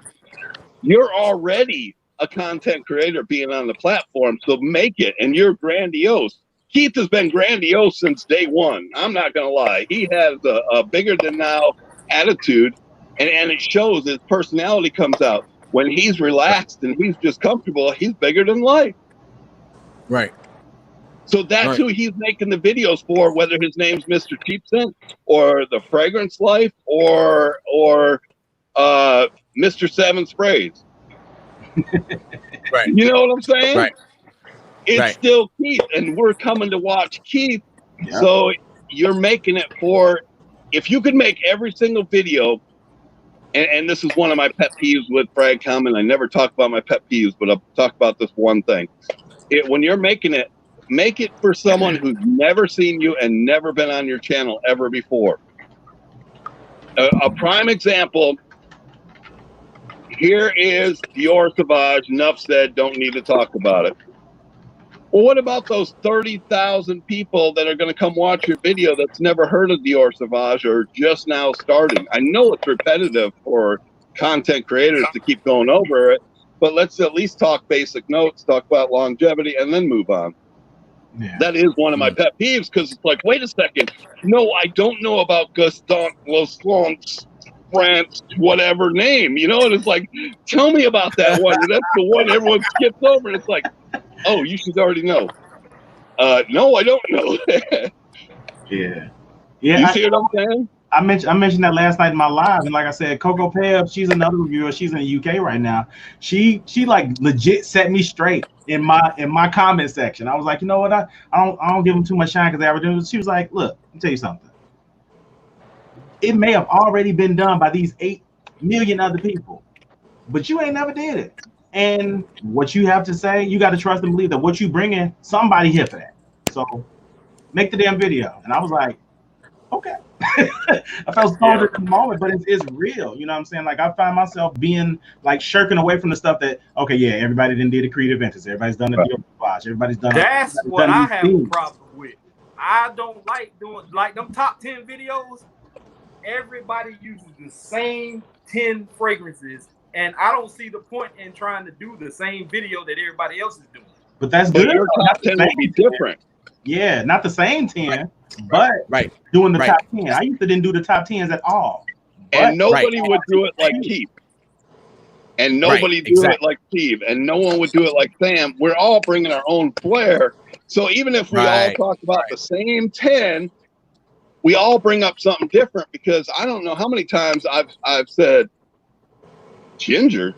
[SPEAKER 5] You're already a content creator being on the platform, so make it, and you're grandiose. Keith has been grandiose since day one. I'm not going to lie. He has a bigger than now attitude, and it shows. His personality comes out. When he's relaxed and he's just comfortable, he's bigger than life.
[SPEAKER 1] Right.
[SPEAKER 5] So that's who he's making the videos for, whether his name's Mr. Cheap Scent or The Fragrance Life or Mr. Seven Sprays.
[SPEAKER 1] Right.
[SPEAKER 5] You know what I'm saying?
[SPEAKER 1] Right.
[SPEAKER 5] It's still Keith, and we're coming to watch Keith. Yep. So you're making it for, if you could make every single video, and this is one of my pet peeves with Fragcom, and I never talk about my pet peeves, but I'll talk about this one thing. When you're making it, make it for someone who's never seen you and never been on your channel ever before. A prime example, here is Dior Sauvage. Enough said, don't need to talk about it. Well, what about those 30,000 people that are going to come watch your video that's never heard of Dior Sauvage or just now starting? I know it's repetitive for content creators to keep going over it, but let's at least talk basic notes, talk about longevity, and then move on. Yeah. That is one of my pet peeves, because it's like, wait a second. No, I don't know about Gaston Loslan's France, whatever name, you know? And it's like, tell me about that one. And that's the one everyone skips over. And it's like, oh, you should already know. No, I don't know.
[SPEAKER 2] Yeah.
[SPEAKER 5] You see what I'm saying?
[SPEAKER 2] I mentioned that last night in my live, and like I said, Coco Peb, she's another reviewer. She's in the UK right now. She like legit set me straight in my comment section. I was like, you know what? I don't give them too much shine because they ever do. She was like, look, let me tell you something. It may have already been done by these 8 million other people, but you ain't never did it. And what you have to say, you got to trust and believe that what you bring in, somebody here for that. So Make the damn video. And I was like, okay. I felt stoned at the moment, but it's real. You know what I'm saying? Like I find myself being like shirking away from the stuff that, okay, yeah, everybody didn't do the creative events. Everybody's done the deal watch. Everybody's done.
[SPEAKER 4] That's what I have a problem with. I don't like doing like them top 10 videos. Everybody uses the same 10 fragrances, and I don't see the point in trying to do the same video that everybody else is doing.
[SPEAKER 2] But that's good.
[SPEAKER 5] Your top 10 will be different.
[SPEAKER 2] Yeah, not the same 10, but doing the top 10. I used to didn't do the top 10s at all.
[SPEAKER 5] And nobody would do it like Keith. And nobody do it like Steve. And no one would do it like Sam. We're all bringing our own flair. So even if we all talk about the same 10, we all bring up something different, because I don't know how many times I've said, ginger?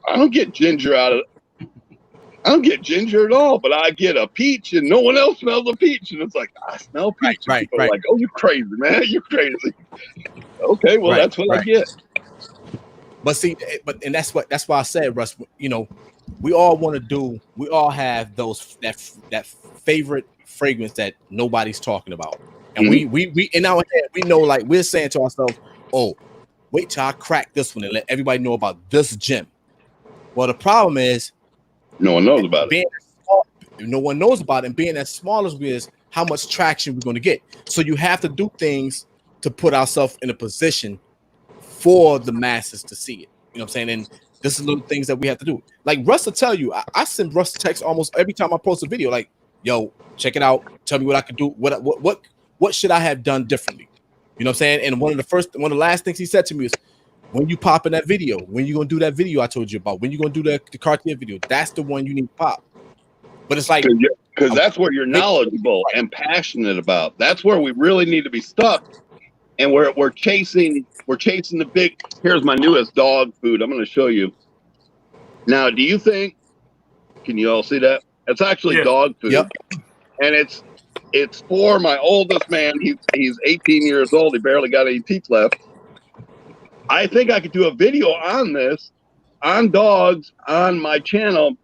[SPEAKER 5] I don't get ginger I don't get ginger at all, but I get a peach and no one else smells a peach. And it's like, I smell peach. People are like, oh, you crazy, man. You crazy. Okay, well, that's what I get.
[SPEAKER 1] But see, and that's why I said, Russ, you know, we all have that favorite fragrance that nobody's talking about. And we in our head, we know, like, we're saying to ourselves, oh, wait till I crack this one and let everybody know about this gem. Well, the problem is,
[SPEAKER 5] no one knows about it.
[SPEAKER 1] No one knows about it. And being as small as we is, how much traction we're going to get. So you have to do things to put ourselves in a position for the masses to see it. You know what I'm saying? And this is little things that we have to do. Like Russ will tell you, I send Russ text almost every time I post a video. Like, yo, check it out. Tell me what I can do. What should I have done differently? You know what I'm saying? And one of the last things he said to me is, when you pop in that video, when you gonna do that video I told you about, when you gonna do the Cartier video, that's the one you need to pop. But it's like,
[SPEAKER 5] because that's where you're knowledgeable and passionate about. That's where we really need to be stuck. And we're chasing the big. Here's my newest dog food. I'm going to show you. Now, do you think? Can you all see that? It's actually dog food, and it's for my oldest man. He's 18 years old. He barely got any teeth left. I think I could do a video on this, on dogs, on my channel.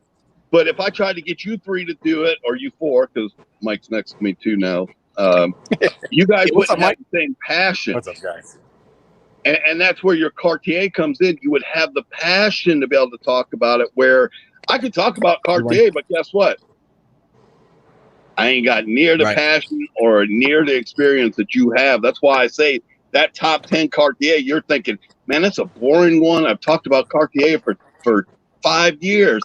[SPEAKER 5] But if I tried to get you three to do it, or you four, because Mike's next to me too now, you guys wouldn't have the same passion.
[SPEAKER 6] What's up, guys?
[SPEAKER 5] And that's where your Cartier comes in. You would have the passion to be able to talk about it, where I could talk about Cartier, but guess what? I ain't got near the passion or near the experience that you have. That's why I say that top 10 Cartier, you're thinking, man, that's a boring one. I've talked about Cartier for 5 years.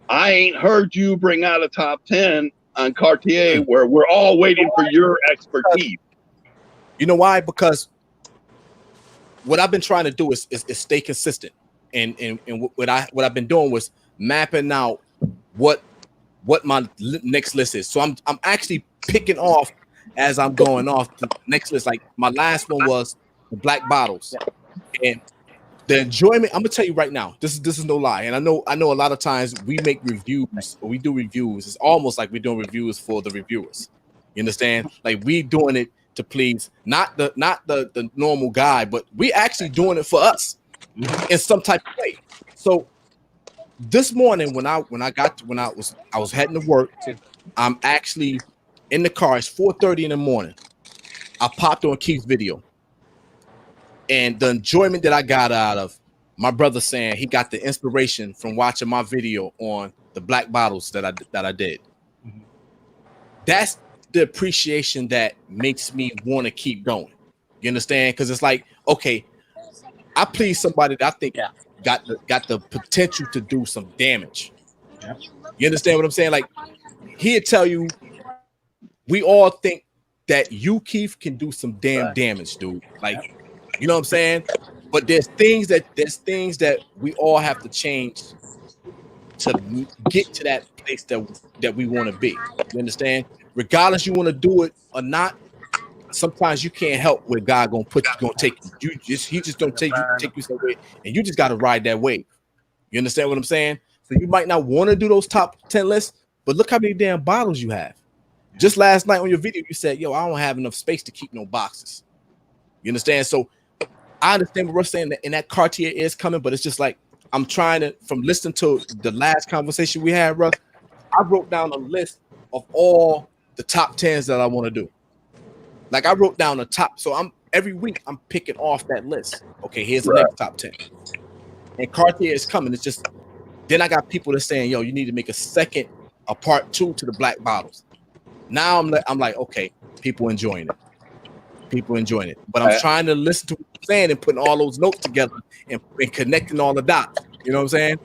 [SPEAKER 5] I ain't heard you bring out a top 10 on Cartier where we're all waiting for your expertise.
[SPEAKER 1] You know why? Because what I've been trying to do is stay consistent. And what I've been doing was mapping out what my next list is. So I'm actually picking off as I'm going off the next list. Like my last one was the black bottles, and the enjoyment. I'm gonna tell you right now, this is no lie. And I know a lot of times we make reviews, or we do reviews. It's almost like we're doing reviews for the reviewers. You understand? Like we doing it to please not the normal guy, but we actually doing it for us in some type of way. So this morning when I was heading to work, I'm actually in the car. It's 4:30 in the morning. I popped on Keith's video, and the enjoyment that I got out of my brother saying he got the inspiration from watching my video on the black bottles that I did. That's the appreciation that makes me want to keep going. You understand? Because it's like, okay, I please somebody that I think got the potential to do some damage. You understand what I'm saying? Like he'd tell you, we all think that you, Keith, can do some damn damage, dude. Like, you know what I'm saying? But there's things that we all have to change to get to that place that we want to be. You understand? Regardless you want to do it or not, sometimes you can't help where God gonna take you. He just don't take you somewhere, and you just gotta ride that wave. You understand what I'm saying? So you might not want to do those top 10 lists, but look how many damn bottles you have. Just last night on your video, you said, yo, I don't have enough space to keep no boxes. You understand? So I understand what we're saying, and that Cartier is coming, but it's just like, I'm trying to, from listening to the last conversation we had, Russ, I wrote down a list of all the top 10s that I want to do. Like I wrote down the top, so every week I'm picking off that list. Okay, here's the next top 10. And Cartier is coming. It's just then I got people that's saying, yo, you need to make a part 2 to the black bottles. Now I'm like, okay, people enjoying it. But I'm trying to listen to what you're saying and putting all those notes together and connecting all the dots. You know what I'm saying?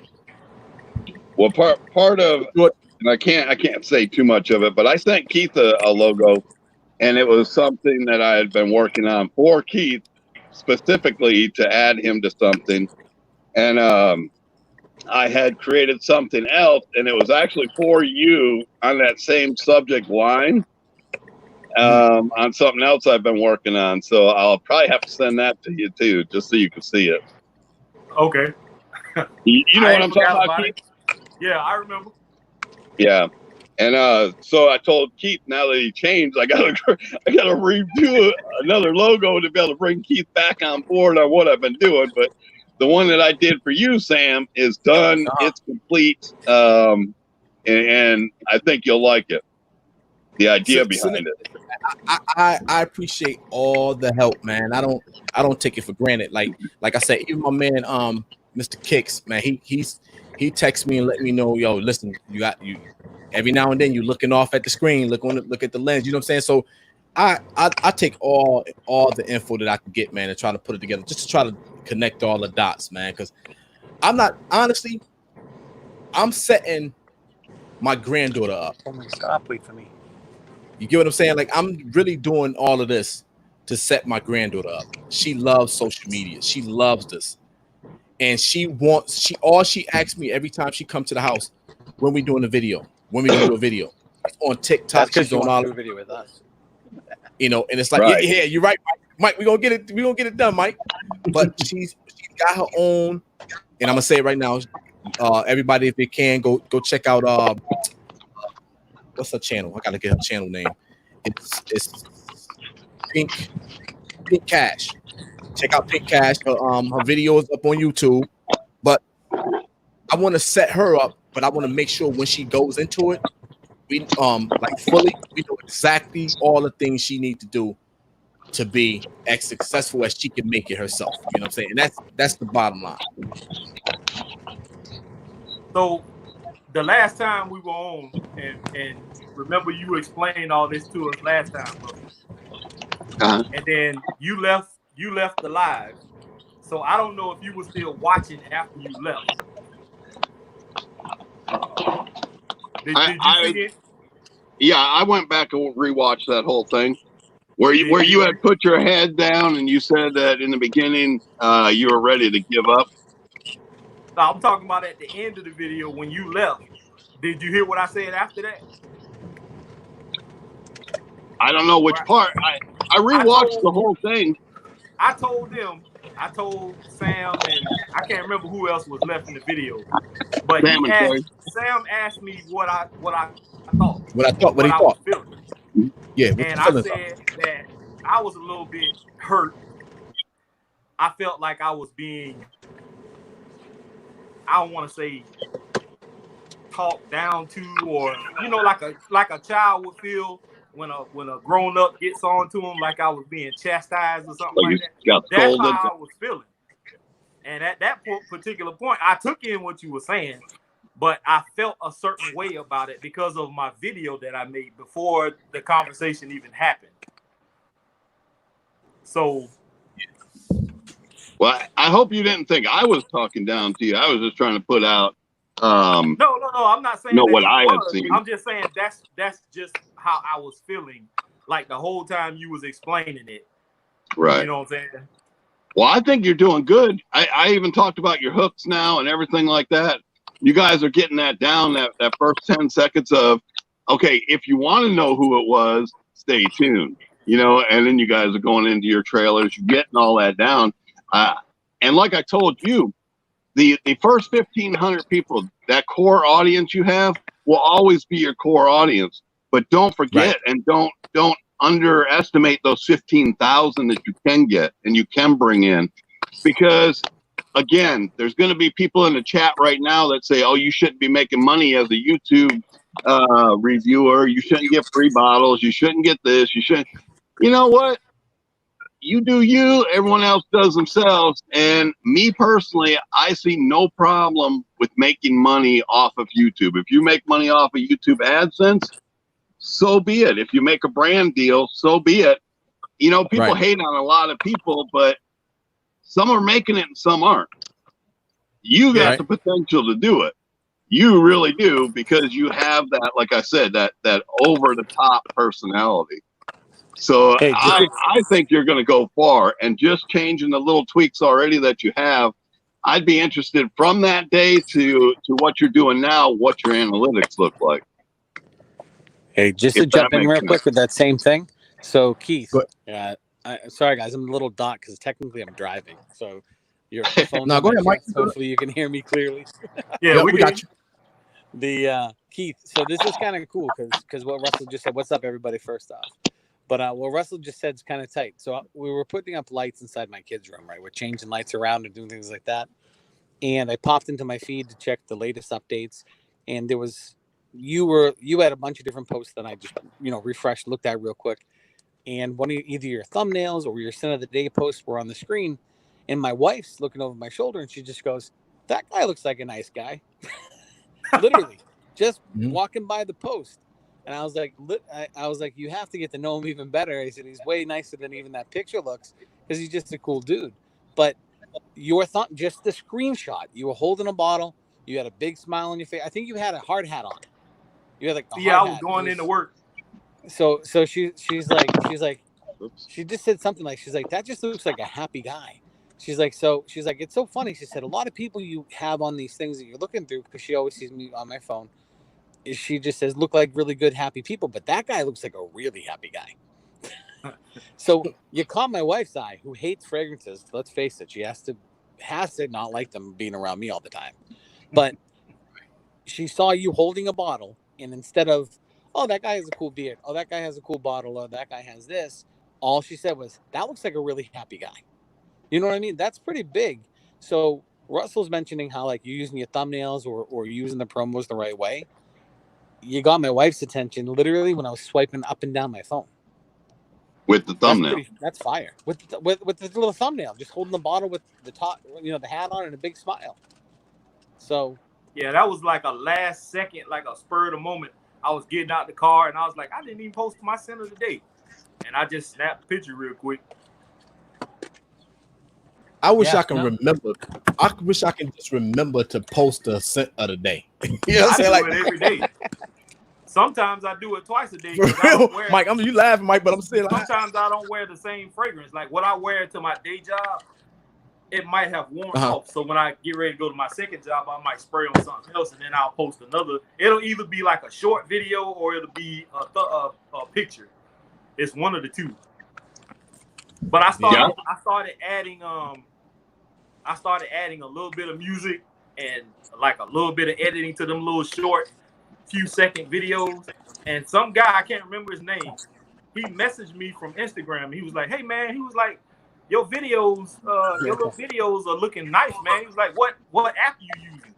[SPEAKER 5] Well, part of, and I can't say too much of it, but I sent Keith a logo, and it was something that I had been working on for Keith specifically to add him to something. And I had created something else, and it was actually for you on that same subject line on something else I've been working on. So I'll probably have to send that to you too, just so you can see it.
[SPEAKER 4] Okay.
[SPEAKER 5] You know what I'm talking about, Keith?
[SPEAKER 4] Yeah, I remember.
[SPEAKER 5] Yeah. And so I told Keith, now that he changed, I gotta redo another logo to be able to bring Keith back on board on what I've been doing. But the one that I did for you, Sam, is done. It's complete, and I think you'll like it. The idea behind it.
[SPEAKER 1] I appreciate all the help, man. I don't take it for granted. Like I said, even my man, Mr. Kicks, man, he texts me and let me know, yo, listen, you every now and then you looking off at the screen, look at the lens, you know what I'm saying? So I take all the info that I can get, man, and try to put it together, just to try to connect all the dots, man. Because I'm setting my granddaughter up.
[SPEAKER 6] Oh my, stop, wait for me.
[SPEAKER 1] You get what I'm saying? Like I'm really doing all of this to set my granddaughter up. She loves social media. She loves this. And all she asks me every time she comes to the house, when we doing a video, it's on TikTok. She's on all the video with us. You know, and it's like, right. Yeah, you're right, Mike. We're gonna get it done, Mike. But she's got her own, and I'm gonna say it right now. Everybody, if they can, go check out what's her channel? I gotta get her channel name. It's Pink Cash. Check out Pink Cash. Her videos up on YouTube. But I want to set her up, but I want to make sure when she goes into it, we fully, we know exactly all the things she needs to do to be as successful as she can make it herself. You know what I'm saying? And that's the bottom line.
[SPEAKER 4] So the last time we were on, and remember you explained all this to us last time, bro. And then you left the live. So I don't know if you were still watching after you left. Did you see it?
[SPEAKER 5] Yeah, I went back and rewatched that whole thing where you had put your head down and you said that in the beginning you were ready to give up.
[SPEAKER 4] No, I'm talking about at the end of the video when you left. Did you hear what I said after that?
[SPEAKER 5] I don't know which part. I rewatched the whole thing.
[SPEAKER 4] I told Sam, and I can't remember who else was left in the video, but Sam asked me what I thought. What he thought.
[SPEAKER 1] Yeah,
[SPEAKER 4] and I said that I was a little bit hurt. I felt like I was being, I don't want to say talked down to, or like a child would feel when a grown up gets on to him, like I was being chastised or something like that. That's how I was feeling. And at that particular point, I took in what you were saying, but I felt a certain way about it because of my video that I made before the conversation even happened. So,
[SPEAKER 5] well, I hope you didn't think I was talking down to you. I was just trying to put out.
[SPEAKER 4] No, I'm not saying
[SPEAKER 5] what I had seen.
[SPEAKER 4] I'm just saying that's just how I was feeling, like the whole time you was explaining it.
[SPEAKER 5] Right.
[SPEAKER 4] You know what I'm saying?
[SPEAKER 5] Well, I think you're doing good. I even talked about your hooks now and everything like that. You guys are getting that down, that first 10 seconds of, okay, if you want to know who it was, stay tuned. And then you guys are going into your trailers, you're getting all that down. And like I told you, the first 1,500 people, that core audience you have will always be your core audience. But don't forget and don't underestimate those 15,000 that you can get and you can bring in, because again, there's going to be people in the chat right now that say, "Oh, you shouldn't be making money as a YouTube reviewer. You shouldn't get free bottles. You shouldn't get this. You shouldn't. You know what? You do you. Everyone else does themselves. And me personally, I see no problem with making money off of YouTube. If you make money off of YouTube AdSense, so be it. If you make a brand deal, so be it. You know, people hate on a lot of people, but some are making it and some aren't. You got the potential to do it. You really do, because you have that, like I said, that over the top personality. So hey, I think you're going to go far, and just changing the little tweaks already that you have, I'd be interested from that day to what you're doing now, what your analytics look like.
[SPEAKER 6] Hey, just to jump in real quick with that same thing. So Keith, sorry guys, I'm a little dot because technically I'm driving. So your phone.
[SPEAKER 1] No, go ahead, Mike.
[SPEAKER 6] Hopefully you can hear me clearly.
[SPEAKER 4] Yeah, we got you.
[SPEAKER 6] The Keith. So this is kind of cool because what Russell just said. What's up, everybody? First off. But what Russell just said is kind of tight. So we were putting up lights inside my kids' room, right? We're changing lights around and doing things like that. And I popped into my feed to check the latest updates. And there was, you had a bunch of different posts that I just, refreshed, looked at real quick. And one of either your thumbnails or your Sin of the Day posts were on the screen. And my wife's looking over my shoulder and she just goes, "That guy looks like a nice guy." Literally, just walking by the post. And I was like, you have to get to know him even better. I said, he's way nicer than even that picture looks because he's just a cool dude. But your thought, just the screenshot, you were holding a bottle. You had a big smile on your face. I think you had a hard hat on. You had like a hard
[SPEAKER 4] I was going into work.
[SPEAKER 6] So she's like, she just said something like, she's like, that just looks like a happy guy. She's like, it's so funny. She said, a lot of people you have on these things that you're looking through, because she always sees me on my phone. She just says, look like really good, happy people. But that guy looks like a really happy guy. So you caught my wife's eye, who hates fragrances. Let's face it. She has to not like them being around me all the time. But she saw you holding a bottle. And instead of, oh, that guy has a cool beard. Oh, that guy has a cool bottle. Oh, that guy has this. All she said was, that looks like a really happy guy. You know what I mean? That's pretty big. So Russell's mentioning how like you're using your thumbnails or using the promos the right way. You got my wife's attention literally when I was swiping up and down my phone
[SPEAKER 5] with the thumbnail.
[SPEAKER 6] That's fire with the little thumbnail, just holding the bottle with the top, the hat on and a big smile. So
[SPEAKER 4] yeah, that was like a last second, like a spur of the moment. I was getting out the car and I was like, I didn't even post my Sin of the Day, and I just snapped a picture real quick.
[SPEAKER 1] I wish I can remember. I wish I can just remember to post a Scent of the Day. You know what I'm saying?
[SPEAKER 4] I do it every day. Sometimes I do it twice a day.
[SPEAKER 1] Mike, you laughing, Mike, but I'm saying
[SPEAKER 4] sometimes I don't wear the same fragrance. Like what I wear to my day job, it might have worn off. So when I get ready to go to my second job, I might spray on something else, and then I'll post another. It'll either be like a short video or it'll be a picture. It's one of the two. But I started adding a little bit of music and like a little bit of editing to them little short few second videos. And some guy, I can't remember his name, he messaged me from Instagram. He was like, "Hey man," he was like, your videos, your little videos are looking nice, man. He was like, what app you using?"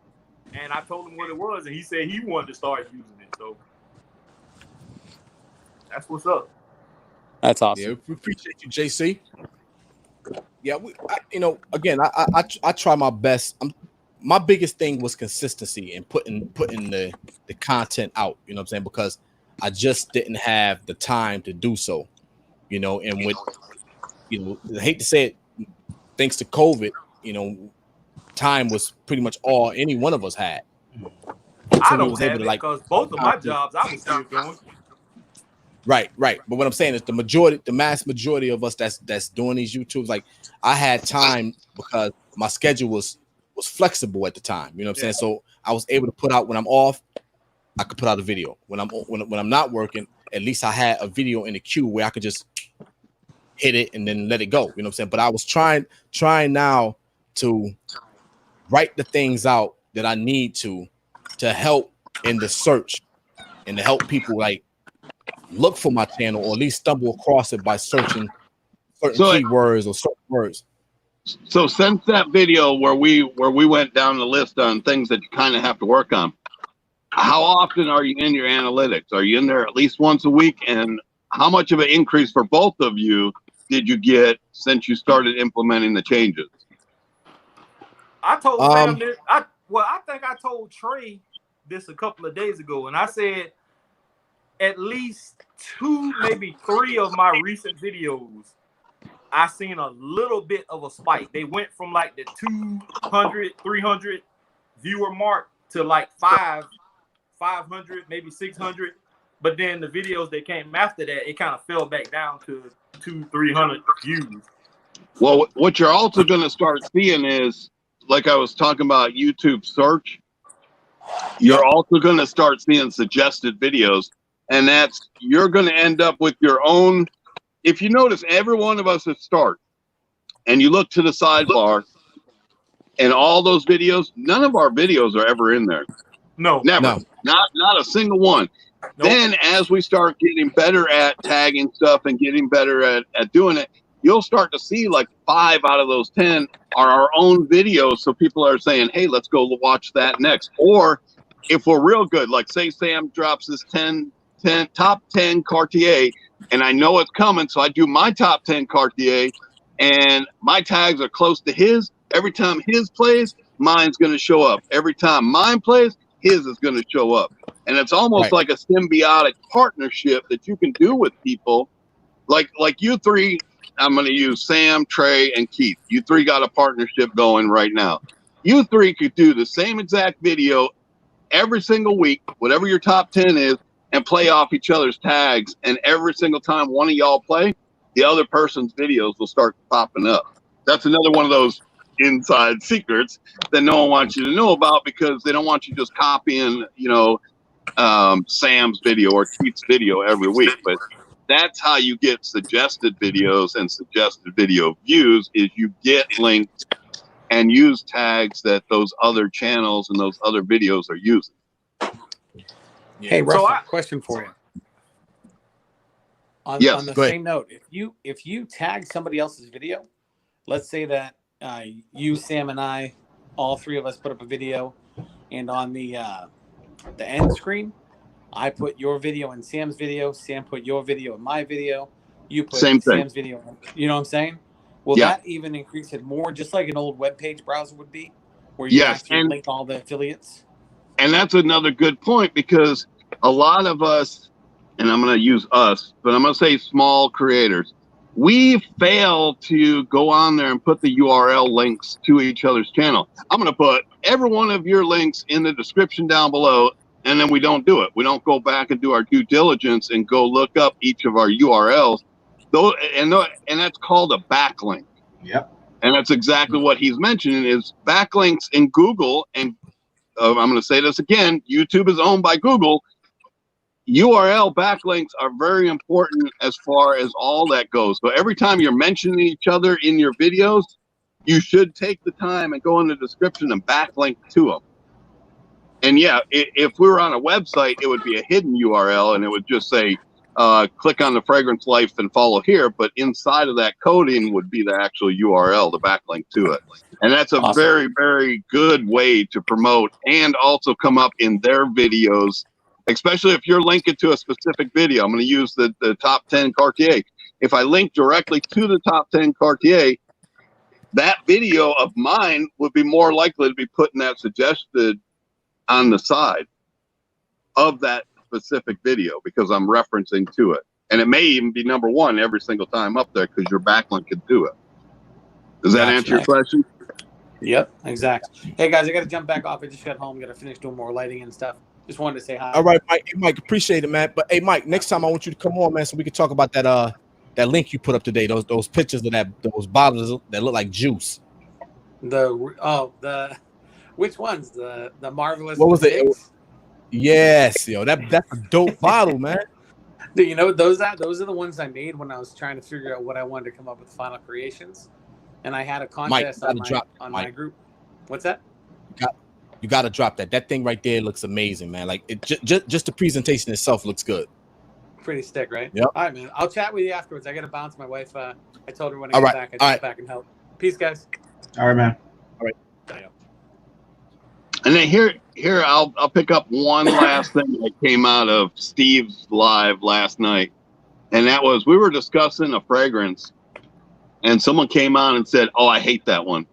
[SPEAKER 4] And I told him what it was, and he said he wanted to start using it. So that's what's up.
[SPEAKER 6] That's awesome.
[SPEAKER 1] Yeah, we appreciate you, JC. Yeah, again, I try my best. My biggest thing was consistency and putting the content out. You know what I'm saying? Because I just didn't have the time to do so. And with I hate to say it, thanks to COVID, time was pretty much all any one of us had.
[SPEAKER 4] I don't have it because both of my jobs I was still doing.
[SPEAKER 1] Right. But what I'm saying is the mass majority of us that's doing these YouTubes, like I had time because my schedule was flexible at the time. You know what I'm saying? So I was able to put out when I'm off, I could put out a video. When I'm not working, at least I had a video in the queue where I could just hit it and then let it go. You know what I'm saying? But I was trying now to write the things out that I need to help in the search and to help people like look for my channel or at least stumble across it by searching certain keywords or certain words.
[SPEAKER 5] So since that video where we went down the list on things that you kind of have to work on, how often are you in your analytics? Are you in there at least once a week? And how much of an increase for both of you did you get since you started implementing the changes?
[SPEAKER 4] I told Sam this. I think I told Trey this a couple of days ago, and I said at least 2, maybe 3 of my recent videos, I seen a little bit of a spike. They went from like the 200, 300 viewer mark to like 500, maybe 600. But then the videos that came after that, it kind of fell back down to 200-300 views.
[SPEAKER 5] Well, what you're also going to start seeing is, like I was talking about YouTube search, you're also going to start seeing suggested videos. And that's, you're going to end up with your own. If you notice, every one of us at start, and you look to the sidebar, and all those videos, none of our videos are ever in there.
[SPEAKER 4] No.
[SPEAKER 5] Never. No. Not a single one. Nope. Then as we start getting better at tagging stuff and getting better at doing it, you'll start to see like 5 out of those 10 are our own videos. So people are saying, hey, let's go watch that next. Or if we're real good, like say Sam drops this top 10 Cartier, and I know it's coming, so I do my top 10 Cartier, and my tags are close to his. Every time his plays, mine's going to show up. Every time mine plays, his is going to show up. And it's almost like a symbiotic partnership that you can do with people. Like you three, I'm going to use Sam, Trey, and Keith. You three got a partnership going right now. You three could do the same exact video every single week, whatever your top 10 is, and play off each other's tags. And every single time one of y'all play, the other person's videos will start popping up. That's another one of those inside secrets that no one wants you to know about, because they don't want you just copying, Sam's video or Keith's video every week. But that's how you get suggested videos and suggested video views, is you get links and use tags that those other channels and those other videos are using.
[SPEAKER 6] Hey, Russell, question for you. On the same note, if you tag somebody else's video, let's say that you, Sam, and I, all 3 of us put up a video, and on the end screen, I put your video and Sam's video. Sam put your video and my video. You put Sam's video. You know what I'm saying? Will that even increase it more, just like an old web page browser would be, where you actually link all the affiliates?
[SPEAKER 5] And that's another good point, because a lot of us, and I'm going to use us, but I'm going to say small creators, we fail to go on there and put the URL links to each other's channel. I'm going to put every one of your links in the description down below, and then we don't do it. We don't go back and do our due diligence and go look up each of our URLs. And that's called a backlink.
[SPEAKER 2] Yep.
[SPEAKER 5] And that's exactly what he's mentioning, is backlinks in Google. And I'm going to say this again, YouTube is owned by Google. URL backlinks are very important as far as all that goes. So every time you're mentioning each other in your videos, you should take the time and go in the description and backlink to them. And if we were on a website, it would be a hidden URL, and it would just say, click on the Fragrance Life and follow here. But inside of that coding would be the actual URL, the backlink to it. And that's a very, very good way to promote and also come up in their videos, especially if you're linking to a specific video. I'm going to use the top 10 Cartier. If I link directly to the top 10 Cartier, that video of mine would be more likely to be put in that suggested on the side of that specific video, because I'm referencing to it. And it may even be number 1 every single time up there, because your backlink can do it. Does that answer your question?
[SPEAKER 6] Yep, exactly. Hey guys, I got to jump back off. I just got home. Got to finish doing more lighting and stuff. Just wanted to say hi.
[SPEAKER 1] All right, Mike. Hey, Mike, appreciate it, man. But hey, Mike, next time I want you to come on, man, so we can talk about that link you put up today. Those pictures of those bottles that look like juice.
[SPEAKER 6] Which ones? The marvelous.
[SPEAKER 1] What was it? Yes, yo, that's a dope bottle, man.
[SPEAKER 6] Do you know what those are? Those are the ones I made when I was trying to figure out what I wanted to come up with Final Creations, and I had a contest on my group. What's that?
[SPEAKER 1] You got to drop that. That thing right there looks amazing, man. Like it just the presentation itself looks good.
[SPEAKER 6] Pretty sick, right?
[SPEAKER 1] Yep.
[SPEAKER 6] All right, man. I'll chat with you afterwards. I got to bounce. My wife. I told her when I get back, I'd get back and help. Peace, guys.
[SPEAKER 2] All right, man.
[SPEAKER 1] All right.
[SPEAKER 5] And then here I'll pick up one last thing that came out of Steve's live last night, and that was we were discussing a fragrance, and someone came on and said, "Oh, I hate that one."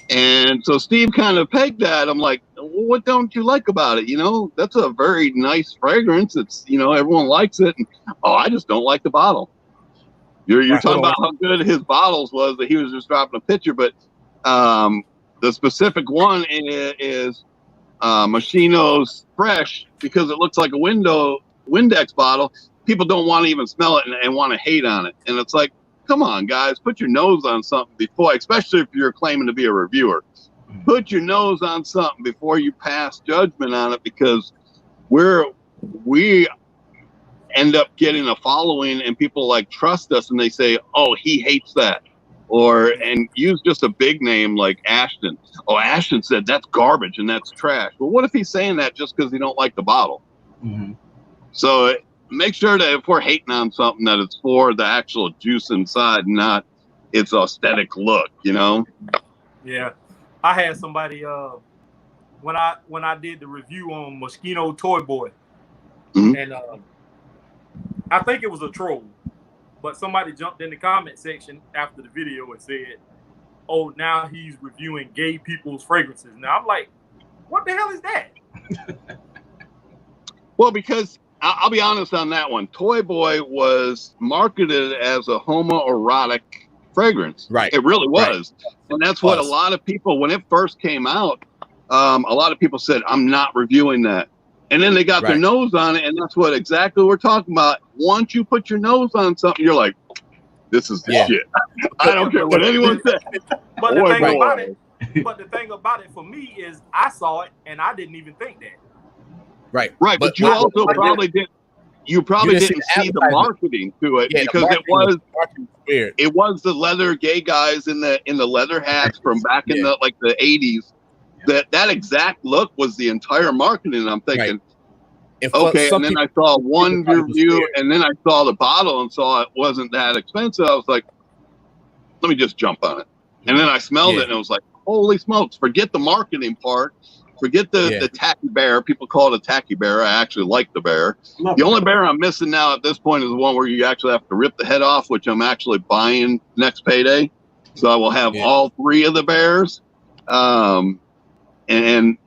[SPEAKER 5] And so Steve kind of pegged that. I'm like, well, "What don't you like about it? You know, that's a very nice fragrance. It's everyone likes it." And, "Oh, I just don't like the bottle." You're talking about how good his bottles was that he was just dropping a picture, but the specific one is Moschino's Fresh because it looks like a Windex bottle. People don't want to even smell it and want to hate on it. And it's like, come on, guys, put your nose on something before, especially if you're claiming to be a reviewer. Put your nose on something before you pass judgment on it, because we end up getting a following and people like trust us and they say, "Oh, he hates that." And use just a big name like Ashton. "Oh, Ashton said that's garbage and that's trash." Well, what if he's saying that just because he don't like the bottle? Mm-hmm. So make sure that if we're hating on something, that it's for the actual juice inside, not its aesthetic look.
[SPEAKER 4] Yeah, I had somebody when I did the review on Moschino Toy Boy, mm-hmm. and I think it was a troll. But somebody jumped in the comment section after the video and said, "Oh, now he's reviewing gay people's fragrances." Now I'm like, what the hell is that?
[SPEAKER 5] Well, because I'll be honest on that one. Toy Boy was marketed as a homoerotic fragrance.
[SPEAKER 1] Right.
[SPEAKER 5] It really was. Right. And that's what a lot of people, when it first came out, a lot of people said, "I'm not reviewing that." And then they got their nose on it, and that's what exactly we're talking about. Once you put your nose on something, you're like, "This is the shit." I don't care what anyone says.
[SPEAKER 4] But the thing about it for me is I saw it and I didn't even think that.
[SPEAKER 5] Right. But you also probably didn't. You probably didn't see the marketing to it, because it was the leather gay guys in the leather hats from back in the 80s. That exact look was the entire marketing. And I'm thinking, okay. And then I saw one review, and then I saw the bottle and saw it wasn't that expensive. I was like, let me just jump on it. And then I smelled it, and it was like, holy smokes! Forget the marketing part. Forget the tacky bear. People call it a tacky bear. I actually like the bear. The only bear I'm missing now at this point is the one where you actually have to rip the head off, which I'm actually buying next payday. So I will have all three of the bears. And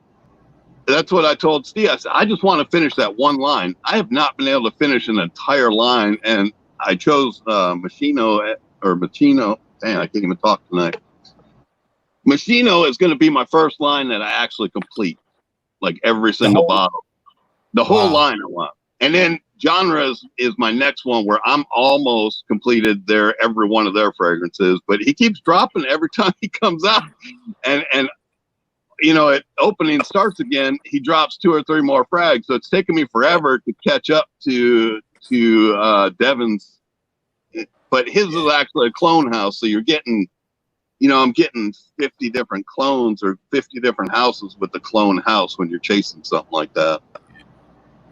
[SPEAKER 5] that's what I told Steve. I said, I just want to finish that one line. I have not been able to finish an entire line. And I chose Moschino. Dang, I can't even talk tonight. Moschino is going to be my first line that I actually complete. Like every single bottle. The whole line I want. And then Genres is my next one where I'm almost completed every one of their fragrances. But he keeps dropping every time he comes out. And at opening starts again, he drops 2 or 3 more frags. So it's taken me forever to catch up to Devin's. But his is actually a clone house. So you're getting, I'm getting 50 different clones or 50 different houses with the clone house when you're chasing something like that.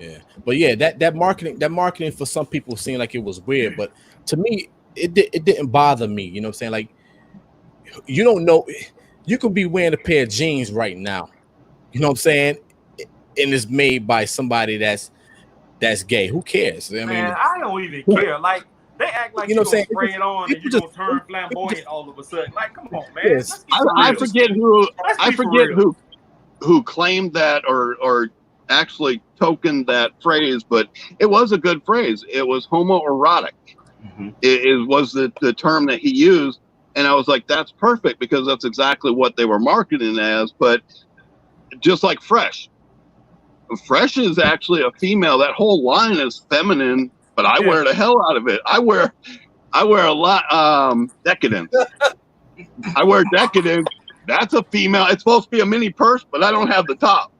[SPEAKER 1] Yeah. But that marketing for some people seemed like it was weird. But to me, it didn't bother me. You know what I'm saying? Like, you don't know. You could be wearing a pair of jeans right now, you know what I'm saying, and it's made by somebody that's gay. Who cares?
[SPEAKER 4] I don't even care. Like, they act like you know, spray it on and you're gonna turn flamboyant all of a sudden. Like, come on, man.
[SPEAKER 1] Yes.
[SPEAKER 5] I forget who claimed that or actually tokened that phrase, but it was a good phrase. It was homoerotic. Mm-hmm. It was the term that he used. And I was like, that's perfect, because that's exactly what they were marketing as. But just like Fresh is actually a female. That whole line is feminine, but I wear the hell out of it. I wear a lot Decadence. I wear Decadence. That's a female. It's supposed to be a mini purse, but I don't have the top.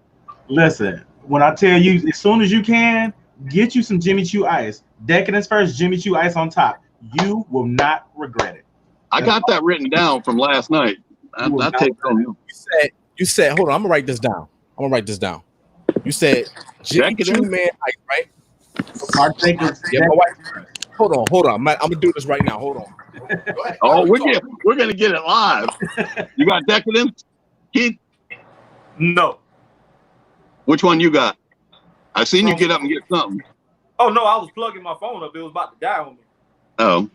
[SPEAKER 2] Listen, when I tell you, as soon as you can, get you some Jimmy Choo ice. Decadence first, Jimmy Choo ice on top. You will not regret it.
[SPEAKER 5] I got that written down from last night. I take from
[SPEAKER 1] you said, hold on, I'm gonna write this down. You said Jimmy Choo man, right? Yeah, my wife. Hold on. I'm gonna do this right now. Hold on.
[SPEAKER 5] Go ahead. Oh, we're gonna get it live. You got Decadence, Keith?
[SPEAKER 4] No.
[SPEAKER 5] Which one you got? I seen you get up and get something.
[SPEAKER 4] Oh no, I was plugging my phone up. It was about to die on me.
[SPEAKER 5] Oh.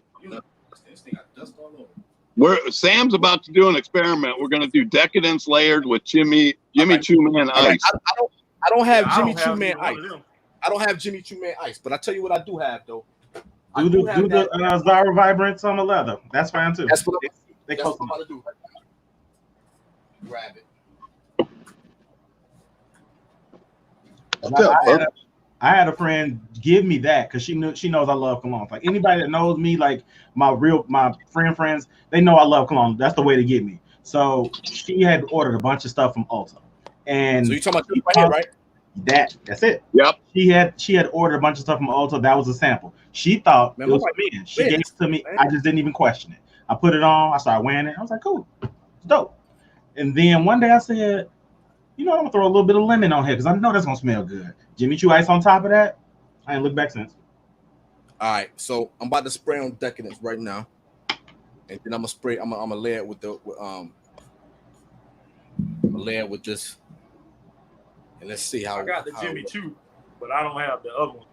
[SPEAKER 5] Sam's about to do an experiment. We're gonna do Decadence layered with Jimmy Choo Man Ice.
[SPEAKER 1] I don't have Jimmy Choo Man Ice. I don't have Jimmy Choo Man Ice, but I tell you what I do have though.
[SPEAKER 2] Do the Zara Vibrance on the leather. That's fine too.
[SPEAKER 1] That's what I'm about to do. Grab it.
[SPEAKER 2] I had a friend give me that because she knows I love cologne. Like anybody that knows me, like my friends, they know I love cologne. That's the way to get me. So she had ordered a bunch of stuff from Ulta. And
[SPEAKER 1] so you talking about this right here, right?
[SPEAKER 2] That's it.
[SPEAKER 5] Yep.
[SPEAKER 2] She had ordered a bunch of stuff from Ulta. That was a sample. She thought it was for men. She gave it to me. I just didn't even question it. I put it on. I started wearing it. I was like, cool, it's dope. And then one day I said, you know, I'm gonna throw a little bit of lemon on here because I know that's gonna smell good. Jimmy Choo Ice on top of that. I ain't looked back since.
[SPEAKER 1] All right, so I'm about to spray on Decadence right now, and then I'm gonna spray. I'm gonna layer it with layer with this, and let's see how.
[SPEAKER 4] I got the Jimmy Choo, but I don't have the other one.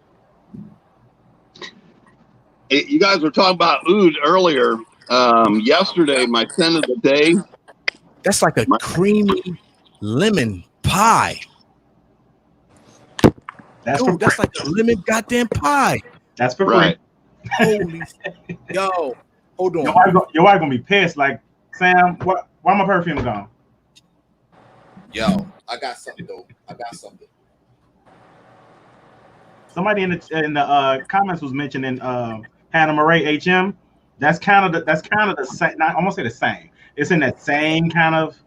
[SPEAKER 5] You guys were talking about oud earlier. Yesterday, my scent of the day.
[SPEAKER 1] That's like a creamy lemon pie. That's like a lemon goddamn pie.
[SPEAKER 2] That's for
[SPEAKER 5] right.
[SPEAKER 1] Holy yo, hold on.
[SPEAKER 2] Your wife gonna be pissed. Like, Sam, why my perfume gone?
[SPEAKER 1] Yo, I got something though.
[SPEAKER 2] Somebody in the comments was mentioning Hannah Murray HM. That's kind of the same. Not, I won't say the same. It's in that same kind of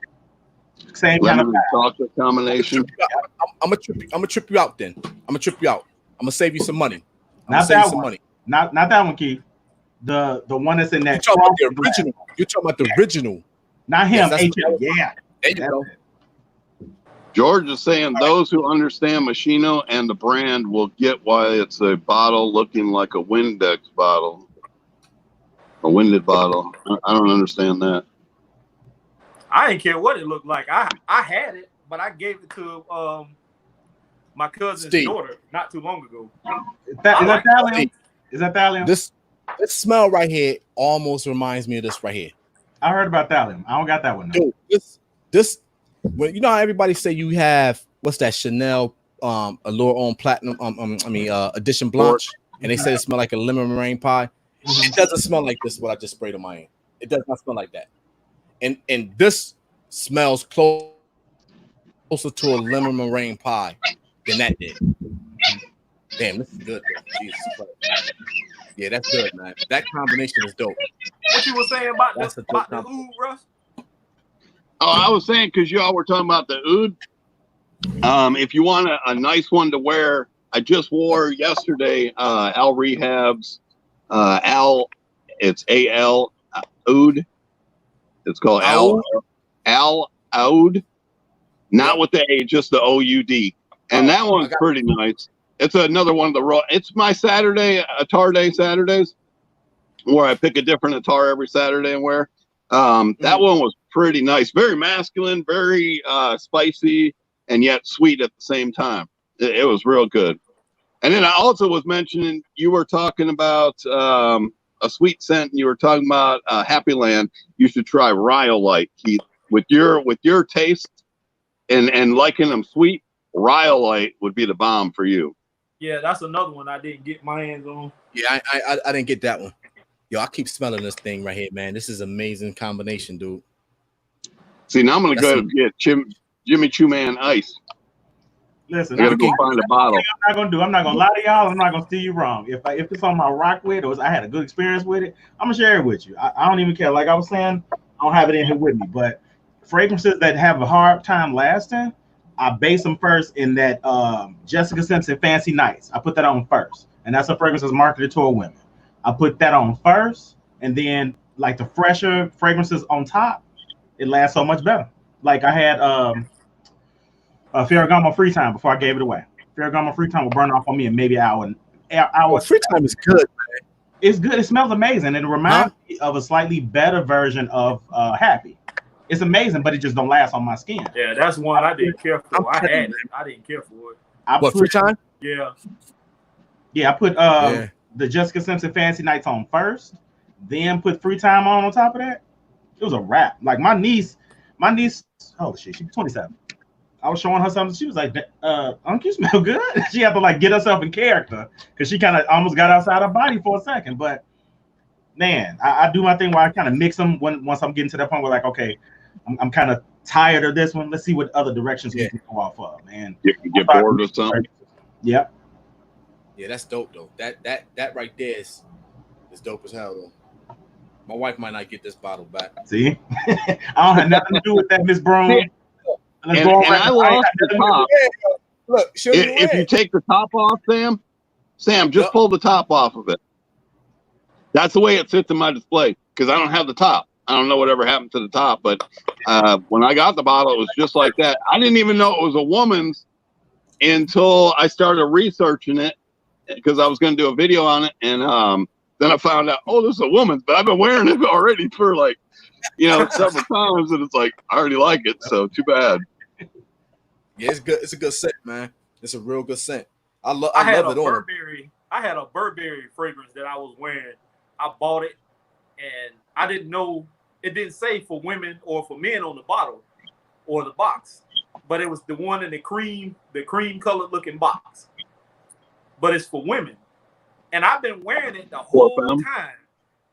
[SPEAKER 5] chocolate combination.
[SPEAKER 1] I'm gonna trip you out then. I'm gonna trip you out. I'm gonna save you some money.
[SPEAKER 2] Not that one. Not that one, Keith. The one that's in that.
[SPEAKER 1] You're talking about the original. You're talking about the original.
[SPEAKER 2] Not him.
[SPEAKER 1] Yes,
[SPEAKER 2] HM. Yeah.
[SPEAKER 1] There you go.
[SPEAKER 5] George is saying those who understand Moschino and the brand will get why it's a bottle looking like a Windex bottle, a winded bottle. I don't understand that.
[SPEAKER 4] I didn't care what it looked like. I had it, but I gave it to my cousin's daughter not too long ago.
[SPEAKER 2] Is that thallium? Is that thallium?
[SPEAKER 1] This smell right here almost reminds me of this right here.
[SPEAKER 2] I heard about thallium. I don't got that one. No.
[SPEAKER 1] Dude, this when you know how everybody say you have what's that Chanel Allure on Platinum Edition Blanche, and they say it smell like a lemon meringue pie. It doesn't smell like this. What I just sprayed on my hand. It does not smell like that. And this smells closer to a lemon meringue pie than that did. Damn, this is good. Jesus Christ. Yeah, that's good, man. That combination is dope.
[SPEAKER 4] What you were saying about the oud, Russ?
[SPEAKER 5] Oh, I was saying because y'all were talking about the oud. If you want a nice one to wear, I just wore yesterday Al Rehab's it's AL oud. It's called Al oud, not with the A, just the OUD. And that one's pretty nice. It's another one of the it's my Saturday Attar Day Saturdays, where I pick a different Attar every Saturday and wear. That one was pretty nice, very masculine, very spicy, and yet sweet at the same time. It was real good. And then I also was mentioning you were talking about a sweet scent, and you were talking about Happy Land. You should try Rhyolite, Keith, with your taste and liking them sweet. Rhyolite would be the bomb for you.
[SPEAKER 4] Yeah, that's another one I didn't get my hands on.
[SPEAKER 1] Yeah, I didn't get that one. Yo, I keep smelling this thing right here, man. This is an amazing combination, dude.
[SPEAKER 5] See, now I'm gonna go and get Jimmy Choo Man Ice.
[SPEAKER 2] Listen,
[SPEAKER 5] I gotta go find a bottle.
[SPEAKER 2] I'm not gonna lie to y'all. I'm not gonna steer you wrong. If it's on my rock with, or I had a good experience with it, I'm gonna share it with you. I don't even care. Like I was saying, I don't have it in here with me. But fragrances that have a hard time lasting, I base them first in that Jessica Simpson Fancy Nights. I put that on first, and that's a fragrance that's marketed toward women. I put that on first, and then like the fresher fragrances on top, it lasts so much better. Like I had Ferragamo Free Time before I gave it away. Ferragamo Free Time will burn off on me in maybe an hour.
[SPEAKER 1] Free Time is good, man.
[SPEAKER 2] It's good. It smells amazing, and it reminds me of a slightly better version of Happy. It's amazing, but it just don't last on my skin.
[SPEAKER 4] Yeah, that's one I didn't care for. I had it. I didn't care for it.
[SPEAKER 1] What, Free Time?
[SPEAKER 4] Yeah.
[SPEAKER 2] Yeah, I put the Jessica Simpson Fantasy Nights on first, then put Free Time on top of that. It was a wrap. Like my niece, oh shit, she's 27. I was showing her something. She was like, Uncle, you smell good. She had to like get herself in character because she kind of almost got outside her body for a second. But man, I do my thing where I kind of mix them once I'm getting to that point where like, okay, I'm kind of tired of this one. Let's see what other directions we can go off of, man.
[SPEAKER 5] You can get bored with something.
[SPEAKER 2] Yep.
[SPEAKER 1] Yeah, that's dope though. That right there is dope as hell though. My wife might not get this bottle back.
[SPEAKER 2] See, I don't have nothing to do with that, Miss Brown.
[SPEAKER 5] And I lost the top.
[SPEAKER 1] Look,
[SPEAKER 5] if you take the top off, Sam, just pull the top off of it. That's the way it sits in my display because I don't have the top. I don't know whatever happened to the top, but when I got the bottle, it was just like that. I didn't even know it was a woman's until I started researching it because I was going to do a video on it, and then I found out, oh, this is a woman's, but I've been wearing it already for like, several times, and it's like I already like it, so too bad.
[SPEAKER 1] Yeah, it's good. It's a good scent, man. It's a real good scent. I love it on.
[SPEAKER 4] I had a Burberry fragrance that I was wearing. I bought it, and I didn't know it didn't say for women or for men on the bottle or the box, but it was the one in the cream colored looking box. But it's for women, and I've been wearing it the whole time,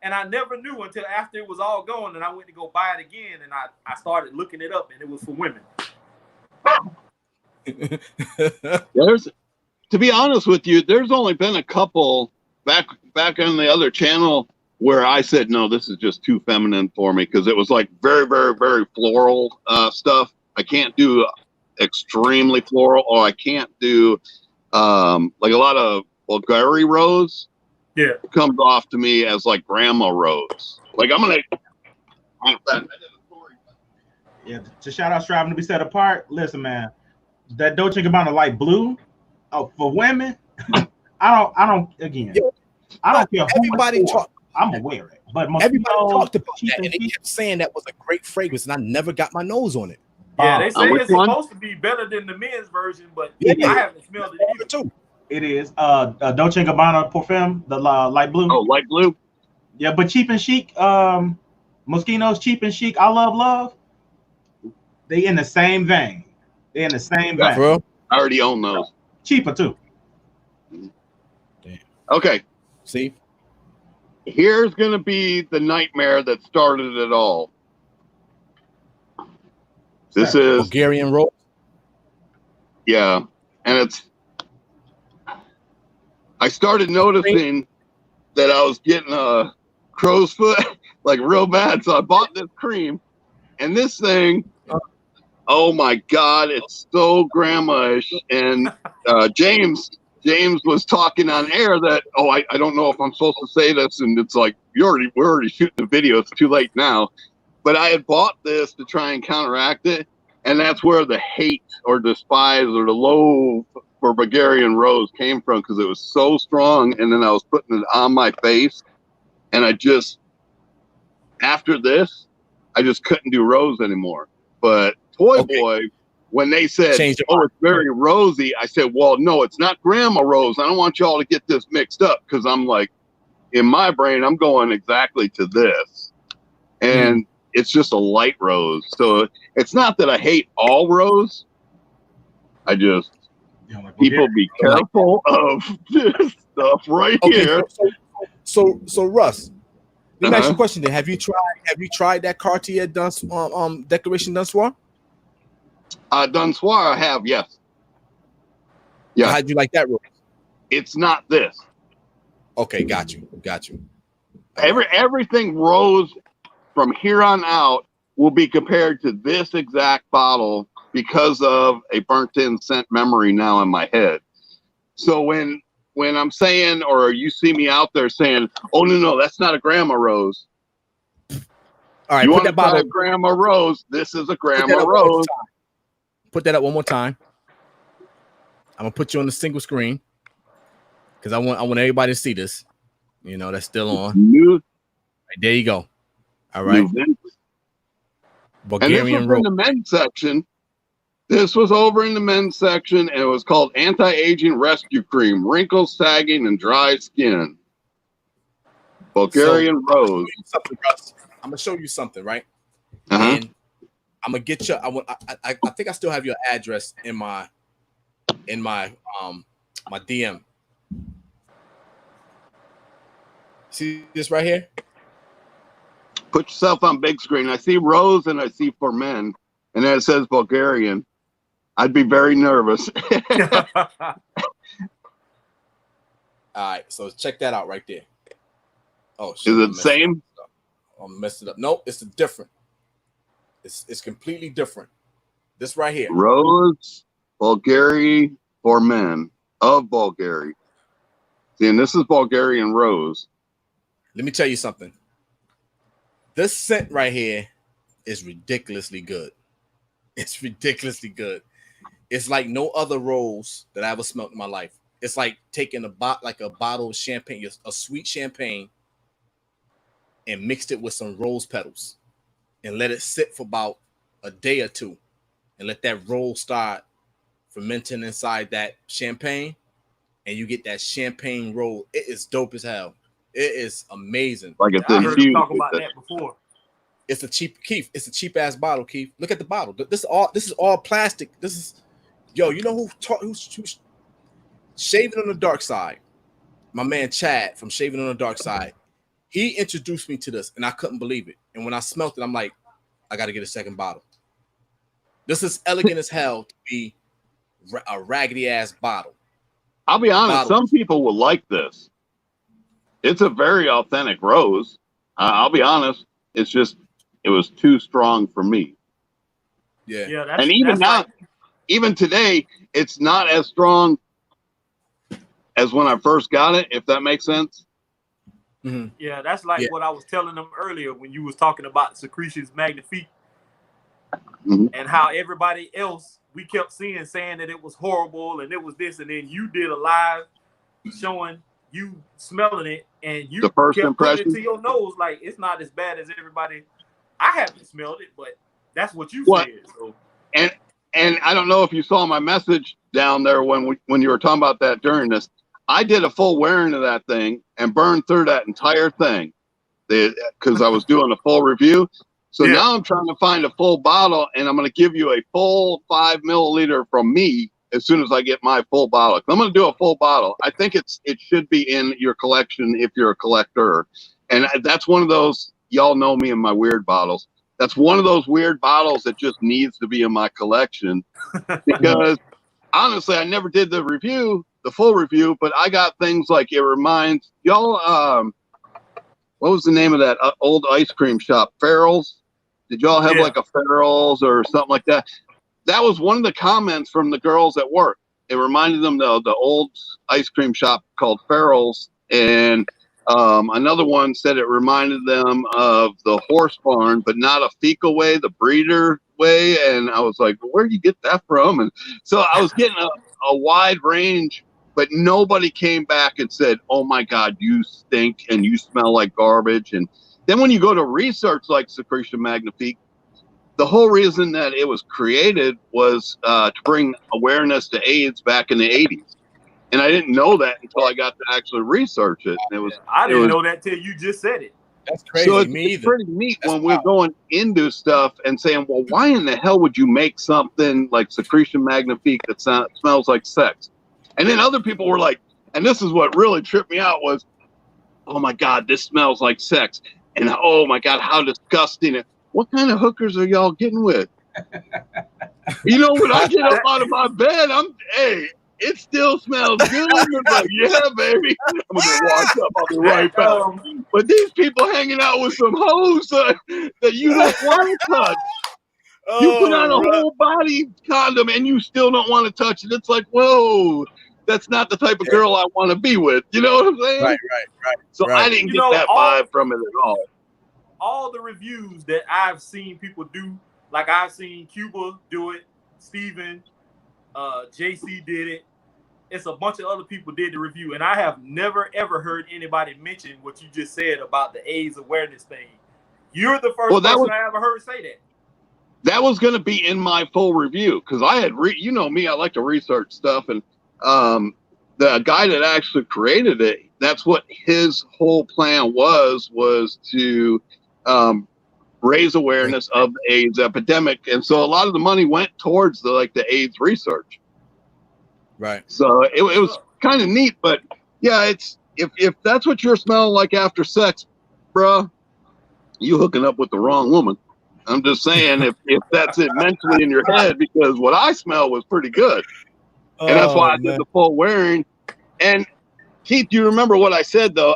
[SPEAKER 4] and I never knew until after it was all gone, and I went to go buy it again, and I started looking it up, and it was for women.
[SPEAKER 5] To be honest with you, there's only been a couple back on the other channel where I said, no, this is just too feminine for me, because it was like very, very, very floral stuff. I can't do extremely floral, or I can't do like a lot of Bulgari rose.
[SPEAKER 4] Yeah,
[SPEAKER 5] it comes off to me as like grandma rose. Like I'm gonna.
[SPEAKER 2] Yeah, to shout out Striving to Be Set Apart. Listen, man, that Dolce & Gabbana light blue, for women, I don't care.
[SPEAKER 1] Everybody talk.
[SPEAKER 2] I'm gonna wear it, but
[SPEAKER 1] everybody talked about that, and they kept saying that was a great fragrance, and I never got my nose on it.
[SPEAKER 4] Yeah, they say it's supposed to be better than the men's version, but I haven't smelled it either.
[SPEAKER 2] Too. It is Dolce & Gabbana Parfum, the light blue.
[SPEAKER 5] Oh, light blue.
[SPEAKER 2] Yeah, but Cheap and Chic, Moschino's Cheap and Chic, I Love. They in the same vein. They're in the same vein.
[SPEAKER 1] Bro,
[SPEAKER 5] I already own those.
[SPEAKER 2] Cheaper too.
[SPEAKER 1] Damn.
[SPEAKER 5] Okay.
[SPEAKER 1] See,
[SPEAKER 5] here's gonna be the nightmare that started it all. This is
[SPEAKER 1] Bulgarian rose.
[SPEAKER 5] Yeah, and I started noticing that I was getting a crow's foot like real bad, so I bought this cream, and this thing. Oh my God, it's so grandma-ish. And James was talking on air that, I don't know if I'm supposed to say this, and it's like we're already shooting the video, it's too late now. But I had bought this to try and counteract it, and that's where the hate or despise or the loathe for Bulgarian rose came from, because it was so strong, and then I was putting it on my face, and after this, I just couldn't do rose anymore. But Toy Boy, when they said, it's very rosy, I said, well, no, it's not grandma rose. I don't want y'all to get this mixed up, because I'm like, in my brain, I'm going exactly to this. And it's just a light rose. So it's not that I hate all rose. I just, people be careful of this stuff right here.
[SPEAKER 1] So Russ, let me ask you a question then. Have you tried that Cartier Decoration Dunsoir?
[SPEAKER 5] Dunsoir, I have, yes. Yeah.
[SPEAKER 1] How'd you like that rose?
[SPEAKER 5] It's not this.
[SPEAKER 1] Okay, got you.
[SPEAKER 5] Everything rose from here on out will be compared to this exact bottle because of a burnt-in scent memory now in my head. So when I'm saying, or you see me out there saying, "Oh no, that's not a grandma rose."
[SPEAKER 1] All right,
[SPEAKER 5] you want that bottle? Grandma rose. This is a grandma rose.
[SPEAKER 1] Put that up one more time. I'm gonna put you on the single screen because I want everybody to see this. That's still on. Right, there you go. All right. Bulgarian
[SPEAKER 5] in the men's section. This was over in the men's section, and it was called Anti-Aging Rescue Cream, Wrinkles, Sagging, and Dry Skin. Bulgarian Rose.
[SPEAKER 1] I'm gonna show you something, right? And I'm gonna get you. I think I still have your address in my my DM. See this right here?
[SPEAKER 5] Put yourself on big screen. I see Rose and I see For Men, and then it says Bulgarian. I'd be very nervous.
[SPEAKER 1] All right, so check that out right there. Oh, shit,
[SPEAKER 5] is it the same?
[SPEAKER 1] I messed it up. Nope, it's different. It's completely different. This right here.
[SPEAKER 5] Rose, Bulgaria For Men of Bulgaria. See, and this is Bulgarian Rose.
[SPEAKER 1] Let me tell you something. This scent right here is ridiculously good. It's ridiculously good. It's like no other rose that I ever smelled in my life. It's like taking a bottle of champagne, a sweet champagne, and mixed it with some rose petals and let it sit for about a day or two and let that rose start fermenting inside that champagne, and you get that champagne roll. It is dope as hell. It is amazing.
[SPEAKER 5] Like it's
[SPEAKER 4] I heard you talk about that before.
[SPEAKER 1] It's a cheap It's a cheap ass bottle, Keith. Look at the bottle. This is all plastic. This is, yo. You know who's Shaving on the Dark Side? My man Chad from Shaving on the Dark Side. He introduced me to this, and I couldn't believe it. And when I smelled it, I'm like, I got to get a second bottle. This is elegant as hell to be a raggedy ass bottle.
[SPEAKER 5] I'll be honest. Some people will like this. It's a very authentic rose. I'll be honest. It's just, it was too strong for me.
[SPEAKER 1] Yeah.
[SPEAKER 5] And even now, even today, it's not as strong as when I first got it, if that makes sense.
[SPEAKER 1] Mm-hmm.
[SPEAKER 4] Yeah, that's like what I was telling them earlier when you was talking about Secretions Magnifique and how everybody else we kept saying that it was horrible and it was this, and then you did a live showing you smelling it, and you
[SPEAKER 5] the first
[SPEAKER 4] kept
[SPEAKER 5] impression
[SPEAKER 4] putting it to your nose like it's not as bad as everybody. I haven't smelled it, but that's what you said. So.
[SPEAKER 5] And I don't know if you saw my message down there when you were talking about that during this. I did a full wearing of that thing and burned through that entire thing because I was doing a full review. So now I'm trying to find a full bottle, and I'm going to give you a full 5 milliliter from me as soon as I get my full bottle. I'm going to do a full bottle. I think it should be in your collection if you're a collector. And that's one of those, y'all know me and my weird bottles. That's one of those weird bottles that just needs to be in my collection because honestly, I never did the full review, but I got things like it reminds y'all. What was the name of that old ice cream shop? Farrell's. Did y'all have like a Farrell's or something like that? That was one of the comments from the girls at work. It reminded them of the old ice cream shop called Farrell's, and another one said it reminded them of the horse barn, but not a fecal way, the breeder way. And I was like, where do you get that from? And so I was getting a wide range, but nobody came back and said, oh my God, you stink and you smell like garbage. And then when you go to research like Secretion Magnifique, the whole reason that it was created was to bring awareness to AIDS back in the 80s. And I didn't know that until I got to actually research it. And
[SPEAKER 4] I didn't know that till you just said it.
[SPEAKER 1] That's crazy.
[SPEAKER 5] So it's pretty neat when we're going into stuff and saying, well, why in the hell would you make something like Secretion Magnifique that smells like sex? And then other people were like, and this is what really tripped me out was, oh my God, this smells like sex. And oh my God, how disgusting. What kind of hookers are y'all getting with? You know, when I get up out of my bed, it still smells good. I'm like, yeah, baby. I'm going to wash up. I'll be right back. But these people hanging out with some hoes that you don't want to touch. You put on a whole body condom and you still don't want to touch it. It's like, whoa, that's not the type of girl I want to be with. You know what I'm saying?
[SPEAKER 1] Right.
[SPEAKER 5] So I didn't get that vibe from it at all.
[SPEAKER 4] All the reviews that I've seen people do, like I've seen Cuba do it, Steven, JC did it. It's a bunch of other people did the review, and I have never ever heard anybody mention what you just said about the AIDS awareness thing. You're the first person I ever heard say that.
[SPEAKER 5] that was going to be in my full review because I had, you know me, I like to research stuff, and the guy that actually created it, that's what his whole plan was to raise awareness of the AIDS epidemic, and so a lot of the money went towards the AIDS research.
[SPEAKER 1] Right.
[SPEAKER 5] So it was kind of neat, but yeah, it's if that's what you're smelling like after sex, bruh, you hooking up with the wrong woman. I'm just saying if that's it mentally in your head, because what I smell was pretty good. And that's why I did the full wearing. And Keith, you remember what I said though?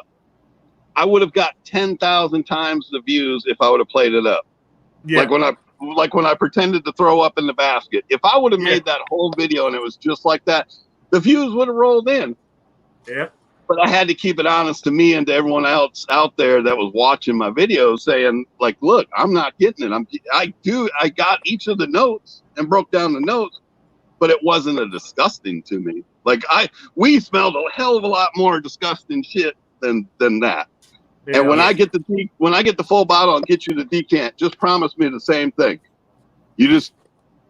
[SPEAKER 5] I would have got 10,000 times the views if I would have played it up. Yeah. Like when I pretended to throw up in the basket. If I would have made that whole video and it was just like that, the views would have rolled in. Yeah. But I had to keep it honest to me and to everyone else out there that was watching my videos, saying like, look, I'm not getting it. I got each of the notes and broke down the notes, but it wasn't a disgusting to me. Like we smelled a hell of a lot more disgusting shit than that. Yeah, and when I get the full bottle, I'll get you the decant. Just promise me the same thing. You just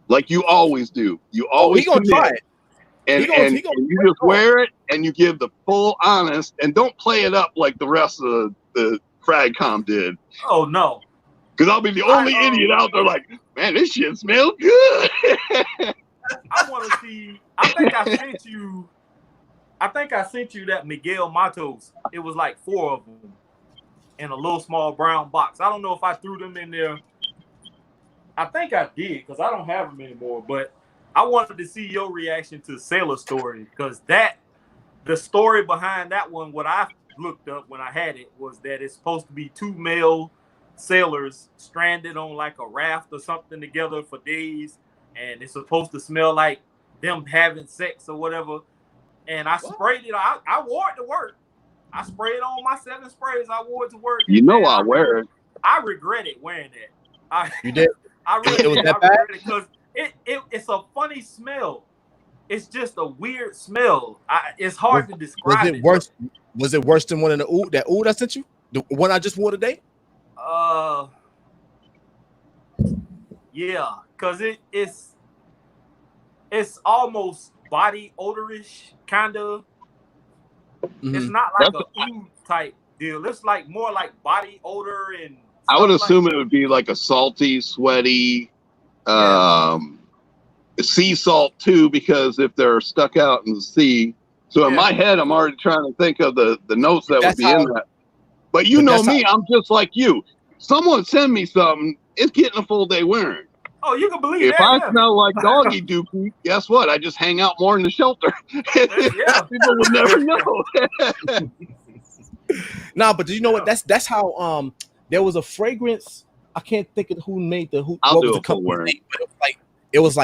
[SPEAKER 5] like you always do. You always
[SPEAKER 1] gonna try it.
[SPEAKER 5] And you just wear it and you give the full honest and don't play it up like the rest of the Fragcom did.
[SPEAKER 4] Oh no.
[SPEAKER 5] Because I'll be the only idiot out there like, man, this shit smells good.
[SPEAKER 4] I want to see. I think I sent you that Miguel Matos. It was like 4 of them in a little small brown box. I don't know if I threw them in there. I think I did because I don't have them anymore. But I wanted to see your reaction to Sailor Story, because the story behind that one, what I looked up when I had it, was that it's supposed to be 2 male sailors stranded on like a raft or something together for days, and it's supposed to smell like them having sex or whatever. And I sprayed it. I wore it to work. I sprayed on my 7 sprays. I wore it to work.
[SPEAKER 5] You know I wear it.
[SPEAKER 4] I regretted wearing that.
[SPEAKER 1] You did?
[SPEAKER 4] I really
[SPEAKER 1] it was
[SPEAKER 4] did.
[SPEAKER 1] that
[SPEAKER 4] I
[SPEAKER 1] bad?
[SPEAKER 4] regretted it because it's a funny smell. It's just a weird smell. It's hard to describe.
[SPEAKER 1] Was it worse than one in the oud I sent you? The one I just wore today?
[SPEAKER 4] Yeah, because it's almost body odorish, kind of. Mm-hmm. It's not like a oud type deal. It's like more like body odor, and
[SPEAKER 5] I would assume it would be like a salty, sweaty, sea salt too, because if they're stuck out in the sea. So in my head, I'm already trying to think of the notes that would be in that. But you know me, I'm just like you. Someone send me something, it's getting a full day wearing.
[SPEAKER 4] Oh, you can believe
[SPEAKER 5] if I smell like doggy dookie, guess what? I just hang out more in the shelter. People would never know.
[SPEAKER 1] Nah, but do you know what? That's how there was a fragrance. I can't think of who made the who.
[SPEAKER 5] I'll
[SPEAKER 1] what
[SPEAKER 5] do
[SPEAKER 1] was
[SPEAKER 5] a
[SPEAKER 1] the company
[SPEAKER 5] full
[SPEAKER 1] name, but it was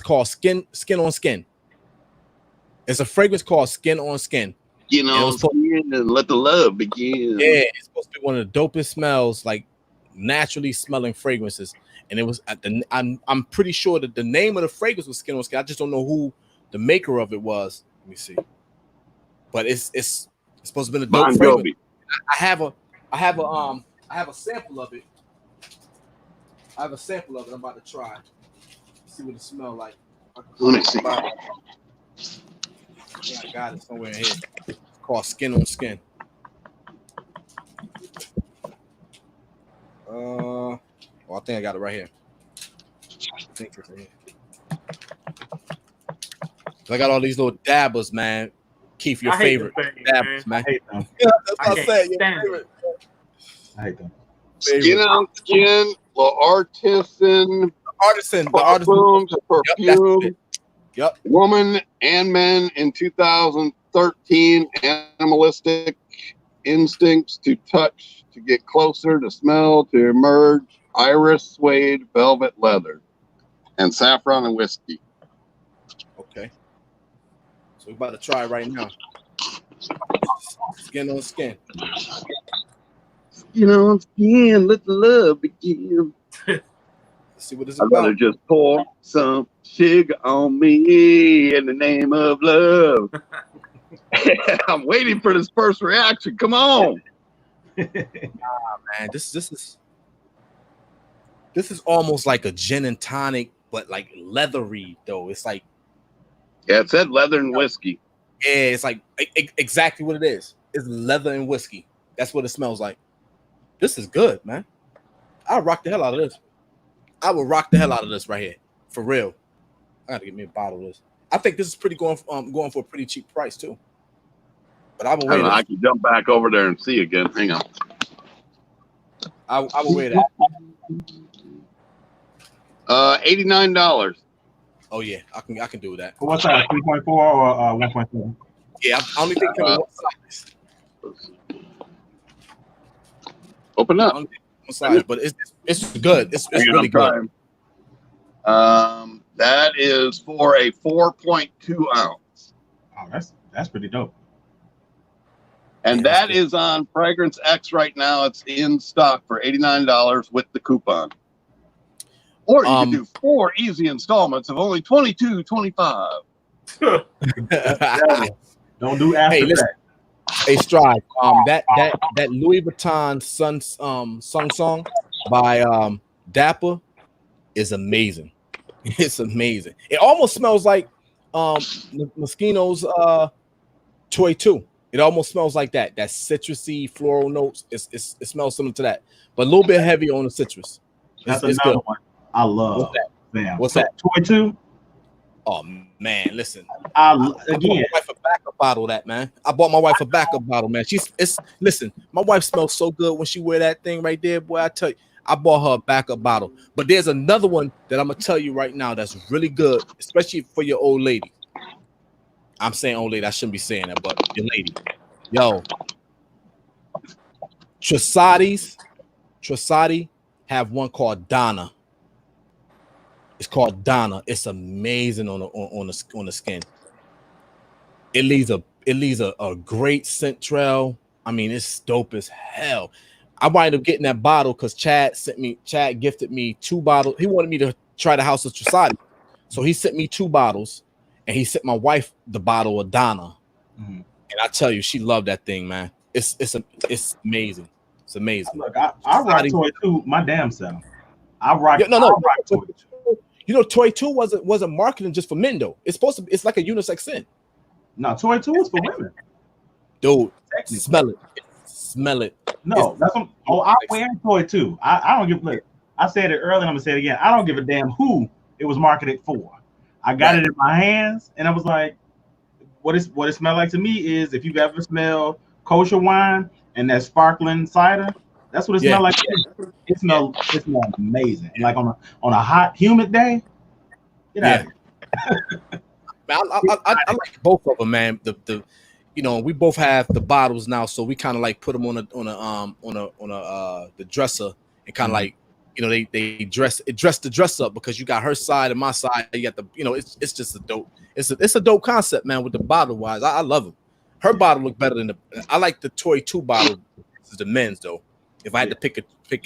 [SPEAKER 1] called Skin on Skin. It's a fragrance called Skin on Skin.
[SPEAKER 5] Skin on Skin and let the love begin.
[SPEAKER 1] Yeah, it's supposed to be one of the dopest smells, like naturally smelling fragrances. And it was I'm pretty sure that the name of the fragrance was Skin on Skin. I just don't know who the maker of it was. Let me see. But it's supposed to be a dope fragrance. I have a sample of it. I have a sample of it. I'm about to try. See what it smells like.
[SPEAKER 5] Let me see.
[SPEAKER 1] Yeah, I got it somewhere in here. It's called Skin on Skin. I think I got it right here. I got all these little dabbers, man. Keith, your favorite dabbers, man.
[SPEAKER 2] I hate them.
[SPEAKER 1] Yeah, that's what I said. Your favorite.
[SPEAKER 2] I hate them.
[SPEAKER 5] Skin on Skin, the artisan, perfume.
[SPEAKER 1] Yep.
[SPEAKER 5] Woman and Men in 2013. Animalistic instincts to touch, to get closer, to smell, to emerge. Iris, suede, velvet, leather, and saffron and whiskey.
[SPEAKER 1] Okay. So we're about to try it right now. Skin on Skin.
[SPEAKER 5] Skin on Skin, let the love begin.
[SPEAKER 1] Let's see what it's
[SPEAKER 5] about. I better just pour some sugar on me in the name of love. I'm waiting for this first reaction. Come on.
[SPEAKER 1] Man, this is. This is almost like a gin and tonic, but like leathery though. It's like
[SPEAKER 5] it said leather and whiskey.
[SPEAKER 1] Yeah, it's like exactly what it is. It's leather and whiskey. That's what it smells like. This is good, man. I'll rock the hell out of this. I will rock the hell out of this right here. For real. I gotta get me a bottle of this. I think this is pretty going for a pretty cheap price too. But I will wait.
[SPEAKER 5] I can jump back over there and see again. Hang on.
[SPEAKER 1] I will wait that.
[SPEAKER 5] $89.
[SPEAKER 1] Oh yeah, I can do that.
[SPEAKER 2] What's that? 3.4 or 1.7?
[SPEAKER 1] Yeah, I only think one size.
[SPEAKER 5] Open up.
[SPEAKER 1] One size, but it's good. It's really good.
[SPEAKER 5] That is for a 4.2 ounce.
[SPEAKER 2] Oh, that's pretty dope.
[SPEAKER 5] And that is on Fragrance X right now. It's in stock for $89 with the coupon. Or you can do 4 easy installments of only $22.25.
[SPEAKER 2] Don't do after that.
[SPEAKER 1] Hey, Stride. That Louis Vuitton Sung Song by Dapper is amazing. It's amazing. It almost smells like Moschino's Toy 2. It almost smells like that citrusy floral notes. It smells similar to that, but a little bit heavy on the citrus.
[SPEAKER 2] That's another one I love.
[SPEAKER 1] What's that?
[SPEAKER 2] Damn.
[SPEAKER 1] What's that?
[SPEAKER 2] Toy 2?
[SPEAKER 1] Oh man, listen.
[SPEAKER 2] Again,
[SPEAKER 1] I bought my wife a backup bottle of that, man. I bought my wife a backup bottle, man. Listen, my wife smells so good when she wear that thing right there, boy. I tell you, I bought her a backup bottle. But there's another one that I'm gonna tell you right now that's really good, especially for your old lady. I'm saying old lady, I shouldn't be saying that, but your lady. Yo, Trussardi have one called Donna. It's called Donna. It's amazing on the skin. It leaves a great scent trail. I mean, it's dope as hell. I wound up getting that bottle because Chad gifted me 2 bottles. He wanted me to try the House of Trussardi, so he sent me 2 bottles, and he sent my wife the bottle of Donna. Mm-hmm. And I tell you, she loved that thing, man. It's amazing. It's amazing.
[SPEAKER 2] Look, I rock Toy 2 my damn self. I rock Toy 2.
[SPEAKER 1] You know, Toy 2 wasn't marketing just for men though. It's like a unisex scent.
[SPEAKER 2] No, Toy 2 is for women.
[SPEAKER 1] Dude, smell it.
[SPEAKER 2] No, that's what. Oh, I wear Toy 2. I don't give. Look, I said it earlier. And I'm gonna say it again. I don't give a damn who it was marketed for. I got it in my hands, and I was like, what it smelled like to me is if you've ever smelled kosher wine and that sparkling cider. That's what it smelled like. It smelled amazing. And like on a hot, humid day. Get out of here.
[SPEAKER 1] I like both of them, man. The we both have the bottles now, so we kind of like put them on the dresser and kind of like they dress the dress up because you got her side and my side. You got the it's just a dope. It's a dope concept, man. With the bottle wise, I love them. Her bottle look better than I like the Toy 2 bottle. This is the men's though. If I had to pick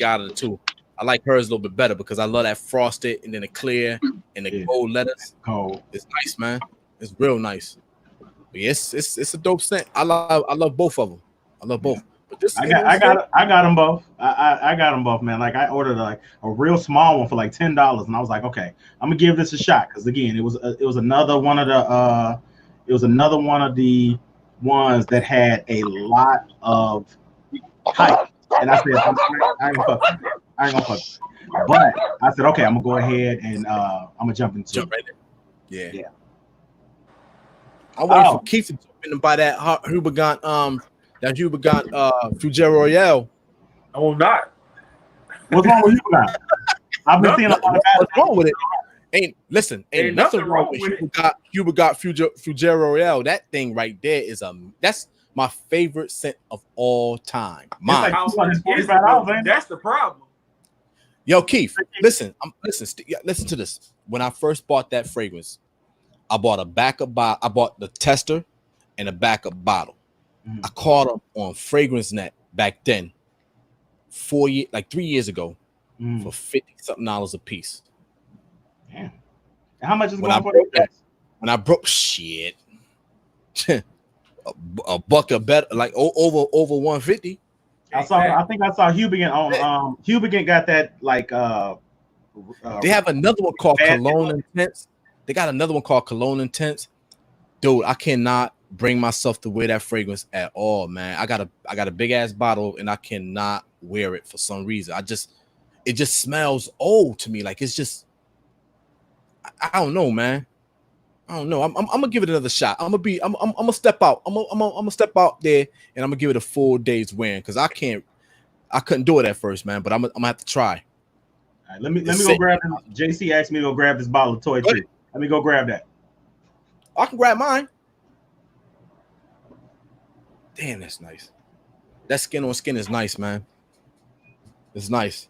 [SPEAKER 1] out of the 2, I like hers a little bit better because I love that frosted and then the clear and the gold letters.
[SPEAKER 2] Cold.
[SPEAKER 1] It's nice, man. It's real nice. But it's a dope scent. I love both of them. I love both. But this
[SPEAKER 2] I got them both. I got them both, man. Like I ordered like a real small one for like $10, and I was like, okay, I'm gonna give this a shot because again, it was another one of the ones that had a lot of hype. And I said, I ain't gonna fuck. But I said, okay, I'm gonna go ahead and I'm gonna jump
[SPEAKER 1] right there. Yeah. I waited for Keith to jump in and buy that Hubert Fougere Royale.
[SPEAKER 4] Oh, not.
[SPEAKER 2] What's wrong with Hubert? I've been seeing a lot of bad.
[SPEAKER 1] What's wrong with it? Ain't nothing wrong with Hubert Fougere Royale. That thing right there that's my favorite scent of all time. Mine.
[SPEAKER 4] That's the problem.
[SPEAKER 1] Yo, Keith, listen to this. When I first bought that fragrance, I bought I bought the tester and a backup bottle. I called them on FragranceNet back then, 3 years ago, for $50-something a piece.
[SPEAKER 2] Yeah. How much is
[SPEAKER 1] when I broke that? When I broke shit. A buck of better, like over 150.
[SPEAKER 2] I think I saw Hubert on Hubert got that like
[SPEAKER 1] They have another one called Cologne Intense. They got another one called Cologne Intense. Dude, I cannot bring myself to wear that fragrance at all, man. I got a big ass bottle and I cannot wear it for some reason. It just smells old to me. Like it's just, I don't know, man. I don't know. I'm gonna give it another shot. I'm gonna step out. I'm gonna step out there and I'm gonna give it a full day's wearing because I couldn't do it at first, man. But I'm gonna have to try.
[SPEAKER 2] All right, let me go grab it. JC asked me to go grab this bottle of Toy Tree. Let me go grab that.
[SPEAKER 1] I can grab mine. Damn, that's nice. That skin on skin is nice, man. It's nice.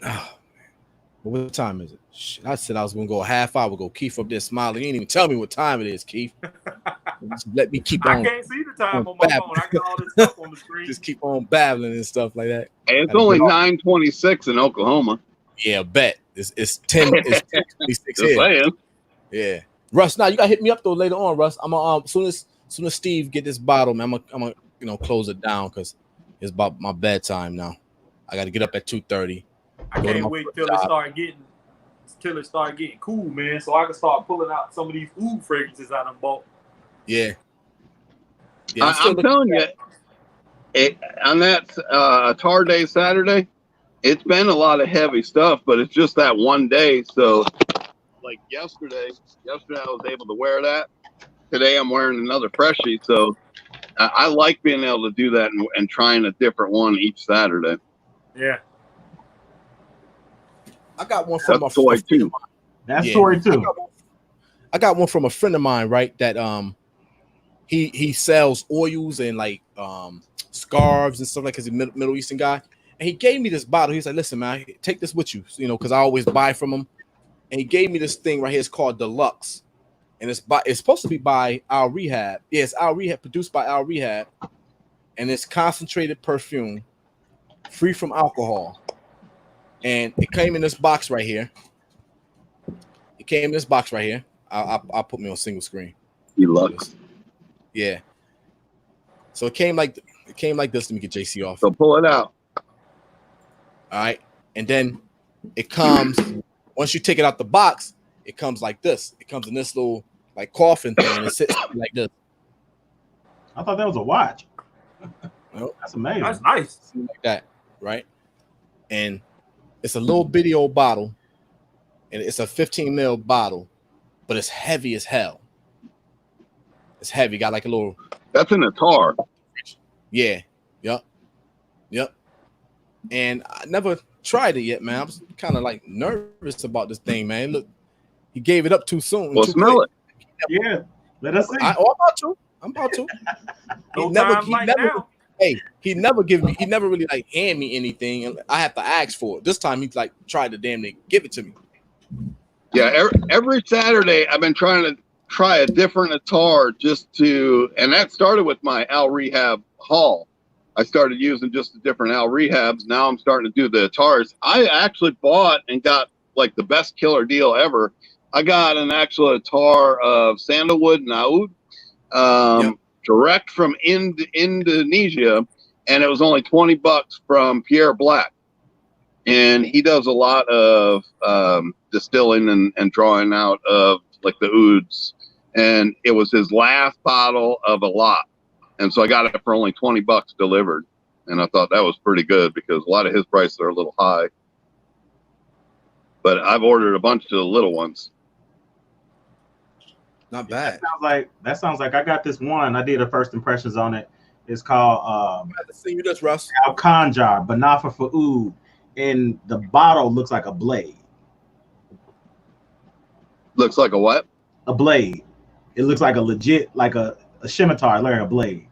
[SPEAKER 1] Oh, man. What time is it? Shit, I said I was gonna go a half hour ago. Keith up there smiling. He didn't even tell me what time it is, Keith. Just let me keep on.
[SPEAKER 4] I can't see the time on my phone. I got all this stuff on the screen.
[SPEAKER 1] Just keep on babbling and stuff like that.
[SPEAKER 5] And it's only 9:26 in Oklahoma.
[SPEAKER 1] Yeah, bet. It's 10. It's 10:26 here.
[SPEAKER 5] Saying.
[SPEAKER 1] Yeah, Russ. Now you gotta hit me up though later on, Russ. I'm gonna soon as Steve get this bottle, man. I'm gonna close it down because it's about my bedtime now. I got to get up at 2:30.
[SPEAKER 4] I can't wait till it start getting cool, man. So I can start pulling out some of these oud fragrances out of bulk.
[SPEAKER 1] Yeah.
[SPEAKER 5] I'm telling you, on that Tar Day Saturday, it's been a lot of heavy stuff, but it's just that one day. So, like yesterday I was able to wear that. Today I'm wearing another freshie. So I like being able to do that and trying a different one each Saturday.
[SPEAKER 4] Yeah.
[SPEAKER 1] I got one from
[SPEAKER 5] Toy too.
[SPEAKER 2] That's Toy too.
[SPEAKER 1] I got one from a friend of mine, right? That he sells oils and like scarves and stuff like. Cause he's a Middle Eastern guy, and he gave me this bottle. He's like, "Listen, man, take this with you, because I always buy from him." And he gave me this thing right here. It's called Deluxe, and it's supposed to be by Al Rehab. Yeah, it's Al Rehab, produced by Al Rehab, and it's concentrated perfume, free from alcohol. And it came in this box right here. I'll put me on single screen.
[SPEAKER 5] Deluxe.
[SPEAKER 1] Yeah. So it came like this. Let me get JC off.
[SPEAKER 5] So pull it out.
[SPEAKER 1] All right. And then it comes, once you take it out the box, it comes like this. It comes in this little like coffin thing, and it sits like this.
[SPEAKER 2] I thought that was a watch.
[SPEAKER 1] Nope.
[SPEAKER 2] That's amazing.
[SPEAKER 4] That's nice.
[SPEAKER 1] Like that, right? And it's a little bitty old bottle, and it's a 15 ml bottle, but it's heavy as hell. It's heavy. Got like a little.
[SPEAKER 5] That's in a tar.
[SPEAKER 1] Yeah. Yep. And I never tried it yet, man. I was kind of like nervous about this thing, man. Look, he gave it up too soon.
[SPEAKER 5] Well, smell it.
[SPEAKER 2] Yeah. Let us see.
[SPEAKER 1] I'm about to. He never really like hand me anything, and I have to ask for it. This time he's like tried to damn near give it to me.
[SPEAKER 5] Yeah, every Saturday I've been trying to try a different attar and that started with my Al Rehab haul. I started using just the different Al Rehabs. Now I'm starting to do the attars. I actually bought and got like the best killer deal ever. I got an actual attar of sandalwood and oud. Direct from Indonesia, and it was only $20 from Pierre Black, and he does a lot of distilling and drawing out of like the ouds, and it was his last bottle of a lot, and so I got it for only $20 delivered, and I thought that was pretty good because a lot of his prices are a little high, but I've ordered a bunch of the little ones.
[SPEAKER 1] Not bad.
[SPEAKER 2] That sounds like I got this one. I did a first impressions on it. It's called
[SPEAKER 1] let's see you this, Russ.
[SPEAKER 2] Al Khanjar, Banafa for Oud. And the bottle looks like a blade.
[SPEAKER 5] Looks like a what?
[SPEAKER 2] A blade. It looks like a legit, like a scimitar, like a blade.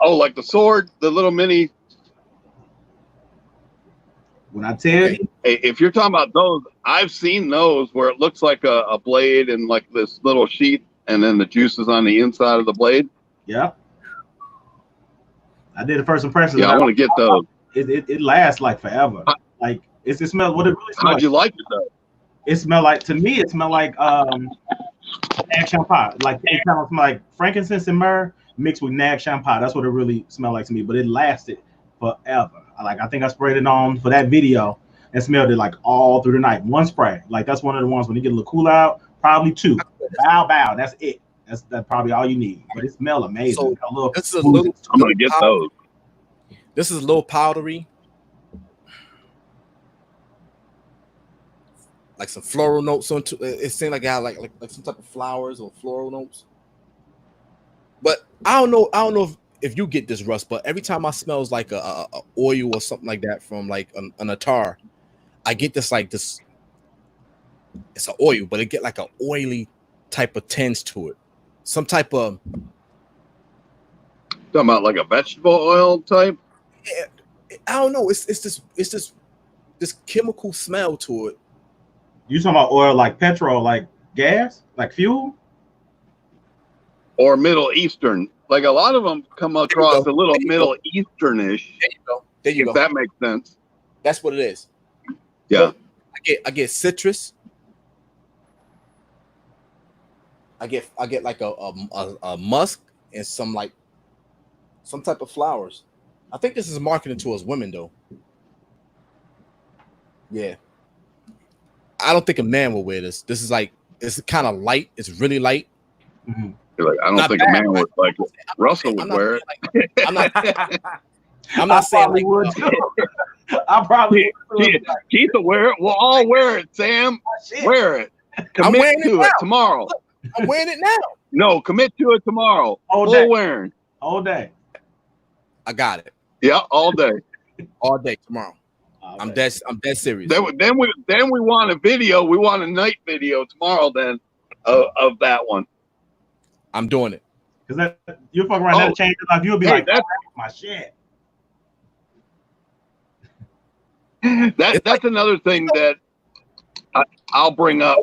[SPEAKER 5] Oh, like the sword, the little mini.
[SPEAKER 2] When I tell you,
[SPEAKER 5] if you're talking about those, I've seen those where it looks like a blade and like this little sheath, and then the juice is on the inside of the blade.
[SPEAKER 2] Yeah. I did the first impression.
[SPEAKER 5] Yeah, I want to get those.
[SPEAKER 2] It lasts like forever. Like it smells. What it really smells.
[SPEAKER 5] How'd you like it though?
[SPEAKER 2] It smelled like, to me, it smelled like nag champagne. Like it kind of smelled like frankincense and myrrh mixed with nag champagne. That's what it really smelled like to me. But it lasted forever. I think I sprayed it on for that video. and smelled it like all through the night. One spray. Like that's one of the ones when you get a little cool out, probably 2. Bow. That's it. That's probably all you need. But it smells amazing.
[SPEAKER 1] So
[SPEAKER 2] this
[SPEAKER 5] is a little. I'm gonna get those.
[SPEAKER 1] This is a little powdery, like some floral notes on it. It seemed like it had like some type of flowers or floral notes. But I don't know if you get this, Russ. But every time I smells like a oil or something like that from like an attar, I get this like this. It's an oil, but it get like an oily type of tinge to it. Some type of.
[SPEAKER 5] Talking about like a vegetable oil type.
[SPEAKER 1] Yeah, I don't know. It's this chemical smell to it.
[SPEAKER 2] You talking about oil like petrol, like gas, like fuel,
[SPEAKER 5] or Middle Eastern? Like a lot of them come across a little Middle Easternish.
[SPEAKER 1] There you go. There you go.
[SPEAKER 5] If that makes sense.
[SPEAKER 1] That's what it is.
[SPEAKER 5] Yeah.
[SPEAKER 1] So I get citrus. I get like a musk and some type of flowers. I think this is marketed towards women though. Yeah. I don't think a man will wear this. This is like, it's kind of light. It's really light.
[SPEAKER 2] Mm-hmm.
[SPEAKER 5] You're like, I don't think a man would like it. Russell would wear it.
[SPEAKER 1] I'm not saying like
[SPEAKER 2] would. I probably would.
[SPEAKER 5] Keith will wear it. We'll all wear it, Sam. Wear it. Commit to it tomorrow.
[SPEAKER 1] I'm wearing it now.
[SPEAKER 5] No, commit to it tomorrow.
[SPEAKER 2] All
[SPEAKER 5] wearing.
[SPEAKER 2] All day.
[SPEAKER 1] I got it.
[SPEAKER 5] Yeah, all day.
[SPEAKER 1] All day tomorrow. I'm dead serious.
[SPEAKER 5] Then we want a video. We want a night video tomorrow then of that one.
[SPEAKER 1] I'm doing it.
[SPEAKER 2] Because you fuck around that change your life. You'll be like, that's my shit.
[SPEAKER 5] That's another thing that I'll bring up.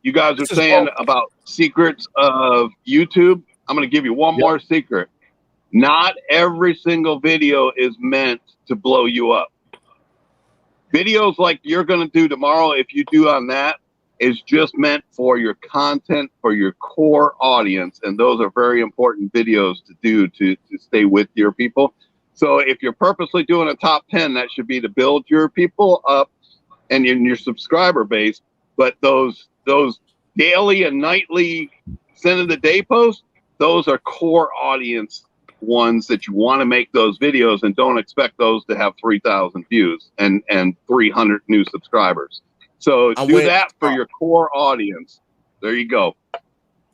[SPEAKER 5] You guys are saying about secrets of YouTube. I'm going to give you one more secret. Not every single video is meant to blow you up. Videos like you're going to do tomorrow, if you do on that, is just meant for your content, for your core audience. And those are very important videos to do to stay with your people. So if you're purposely doing a top 10, that should be to build your people up and your subscriber base. But those daily and nightly cent of the day posts, those are core audience ones that you want to make those videos, and don't expect those to have 3,000 views and 300 new subscribers. So do that for your core audience. There you go.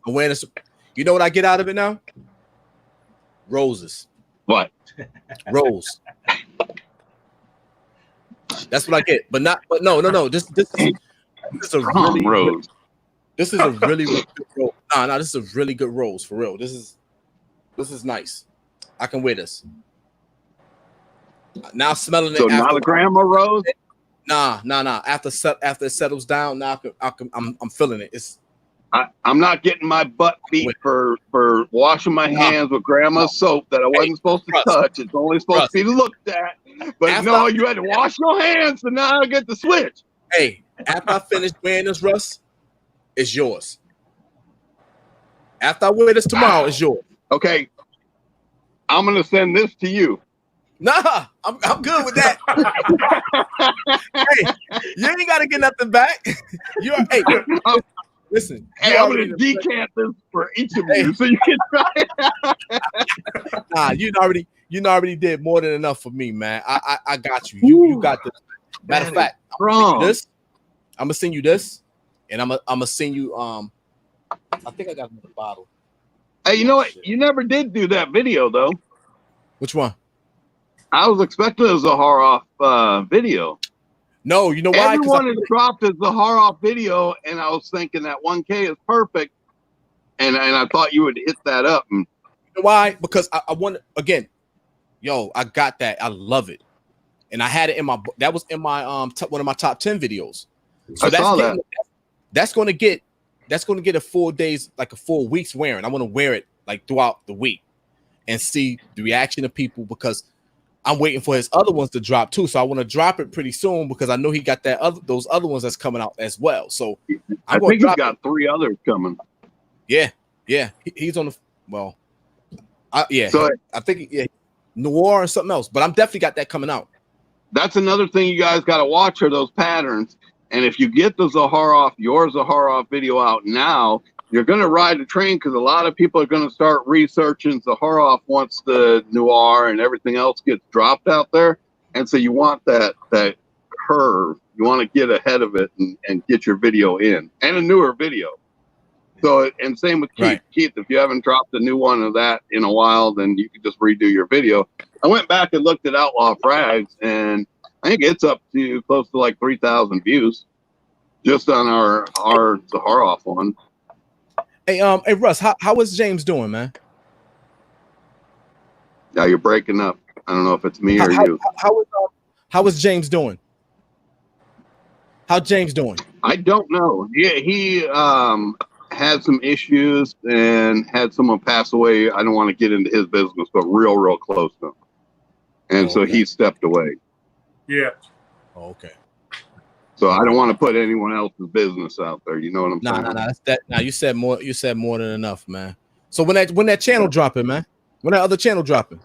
[SPEAKER 1] Awareness. You know what I get out of it now? Roses.
[SPEAKER 5] What?
[SPEAKER 1] Rose. That's what I get. But no. This is a really
[SPEAKER 5] rose.
[SPEAKER 1] This is a really good rose. No, this is a really good rose for real. This is nice. I can wear this. Now smelling it.
[SPEAKER 5] So not a grandma rose?
[SPEAKER 1] Nah. After it settles down, now I'm feeling it.
[SPEAKER 5] I'm not getting my butt beat for washing my hands with grandma's soap that I wasn't supposed to touch. It's only supposed to be looked at. But no, you had to wash your hands, so now I get the switch.
[SPEAKER 1] Hey, after I finish wearing this, Russ, it's yours. After I wear this tomorrow, it's yours.
[SPEAKER 5] Okay. I'm gonna send this to you.
[SPEAKER 1] Nah, I'm good with that. Hey, you ain't gotta get nothing back. Listen.
[SPEAKER 5] Hey, I'm gonna decant this for each of you, so you can try it.
[SPEAKER 1] Nah, you already did more than enough for me, man. I got you. You got this. Matter of fact, I'm gonna send you this, and I'm gonna send you I think I got another bottle.
[SPEAKER 5] Hey, you know what? You never did do that video though.
[SPEAKER 1] Which one?
[SPEAKER 5] I was expecting it was a horror video.
[SPEAKER 1] No, you know why?
[SPEAKER 5] Everyone has dropped as the horror video, and I was thinking that 1K is perfect, and I thought you would hit that up.
[SPEAKER 1] You know why? Because I want again. Yo, I got that. I love it, and I had it in my. That was in my one of my top 10 videos. So that's going to get a 4 days, like a 4 weeks wearing. I want to wear it like throughout the week and see the reaction of people, because I'm waiting for his other ones to drop too. So I want to drop it pretty soon, because I know he got those other ones that's coming out as well. So
[SPEAKER 5] I think he's got 3 others coming.
[SPEAKER 1] Yeah. He's on the So I think Noir and something else, but I'm definitely got that coming out.
[SPEAKER 5] that's another thing you guys got to watch are those patterns. And if you get the your Zaharoff video out now, you're going to ride the train because a lot of people are going to start researching Zaharoff once the noir and everything else gets dropped out there. And so you want that curve. You want to get ahead of it and get your video in, and a newer video. So, and same with Keith. Right. Keith, if you haven't dropped a new one of that in a while, then you can just redo your video. I went back and looked at Outlaw Frags, and I think it's up to close to like 3,000 views just on our Zaharoff one.
[SPEAKER 1] Hey, Russ, how is James doing, man?
[SPEAKER 5] Yeah, you're breaking up. I don't know if it's me or you.
[SPEAKER 1] How is James doing? How James doing?
[SPEAKER 5] I don't know. He had some issues and had someone pass away. I don't want to get into his business, but real close to him. And so he stepped away.
[SPEAKER 4] Yeah.
[SPEAKER 1] Oh, okay.
[SPEAKER 5] So I don't want to put anyone else's business out there. You know what I'm saying?
[SPEAKER 1] No. That's that. Now you said more. You said more than enough, man. So when that channel dropping, man? When that other channel dropping?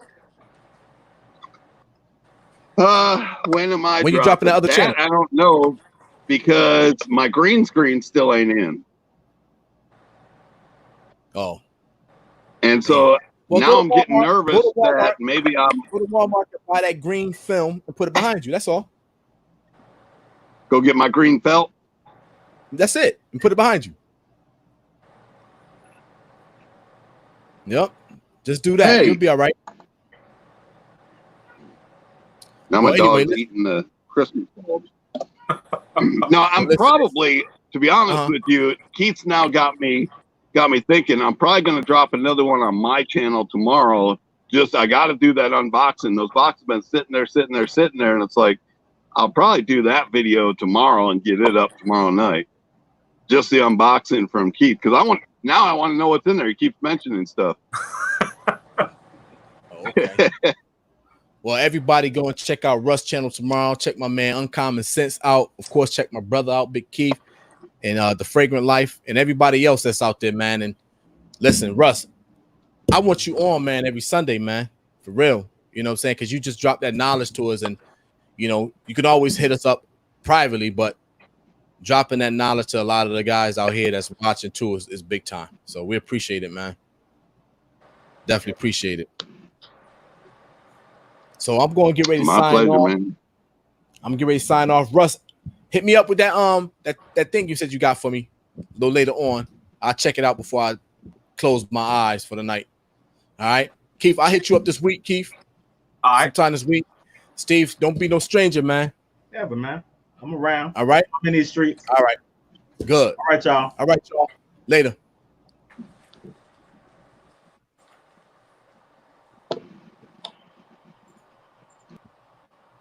[SPEAKER 5] When am I?
[SPEAKER 1] When you dropping the other channel?
[SPEAKER 5] I don't know, because my green screen still ain't in.
[SPEAKER 1] Oh.
[SPEAKER 5] And so now I'm getting nervous that maybe I'm
[SPEAKER 1] go to Walmart and buy that green film and put it behind you. That's all.
[SPEAKER 5] Go get my green felt.
[SPEAKER 1] That's it, and put it behind you. Yep. Just do that. Hey. You'll be all right.
[SPEAKER 5] Now my dog's eating the Christmas bulbs. No, I'm probably, to be honest with you, Keith's now got me thinking I'm probably going to drop another one on my channel tomorrow. Just, I got to do that unboxing. Those boxes have been sitting there. And it's like, I'll probably do that video tomorrow and get it up tomorrow night. Just the unboxing from Keith. Cause I want to know what's in there. He keeps mentioning stuff.
[SPEAKER 1] Okay. Well, everybody go and check out Russ' channel tomorrow. Check my man Uncommon Sense out. Of course, check my brother out, Big Keith, and The Fragrant Life, and everybody else that's out there, man. And listen, Russ, I want you on, man, every Sunday, man, for real. You know what I'm saying? Because you just dropped that knowledge to us, and you know, you can always hit us up privately, but dropping that knowledge to a lot of the guys out here that's watching too is big time. So we appreciate it, man. Definitely appreciate it. So I'm going to get ready to sign off. Man. I'm getting ready to sign off. Russ, hit me up with that that thing you said you got for me a little later on. I'll check it out before I close my eyes for the night. All right, Keith, I'll hit you up this week, Keith.
[SPEAKER 2] All right,
[SPEAKER 1] sometime this week. Steve, don't be no stranger, man.
[SPEAKER 2] Yeah, but man, I'm around.
[SPEAKER 1] All right,
[SPEAKER 2] I'm in these streets.
[SPEAKER 1] All right, good.
[SPEAKER 2] All right, y'all.
[SPEAKER 1] All right, y'all. Later.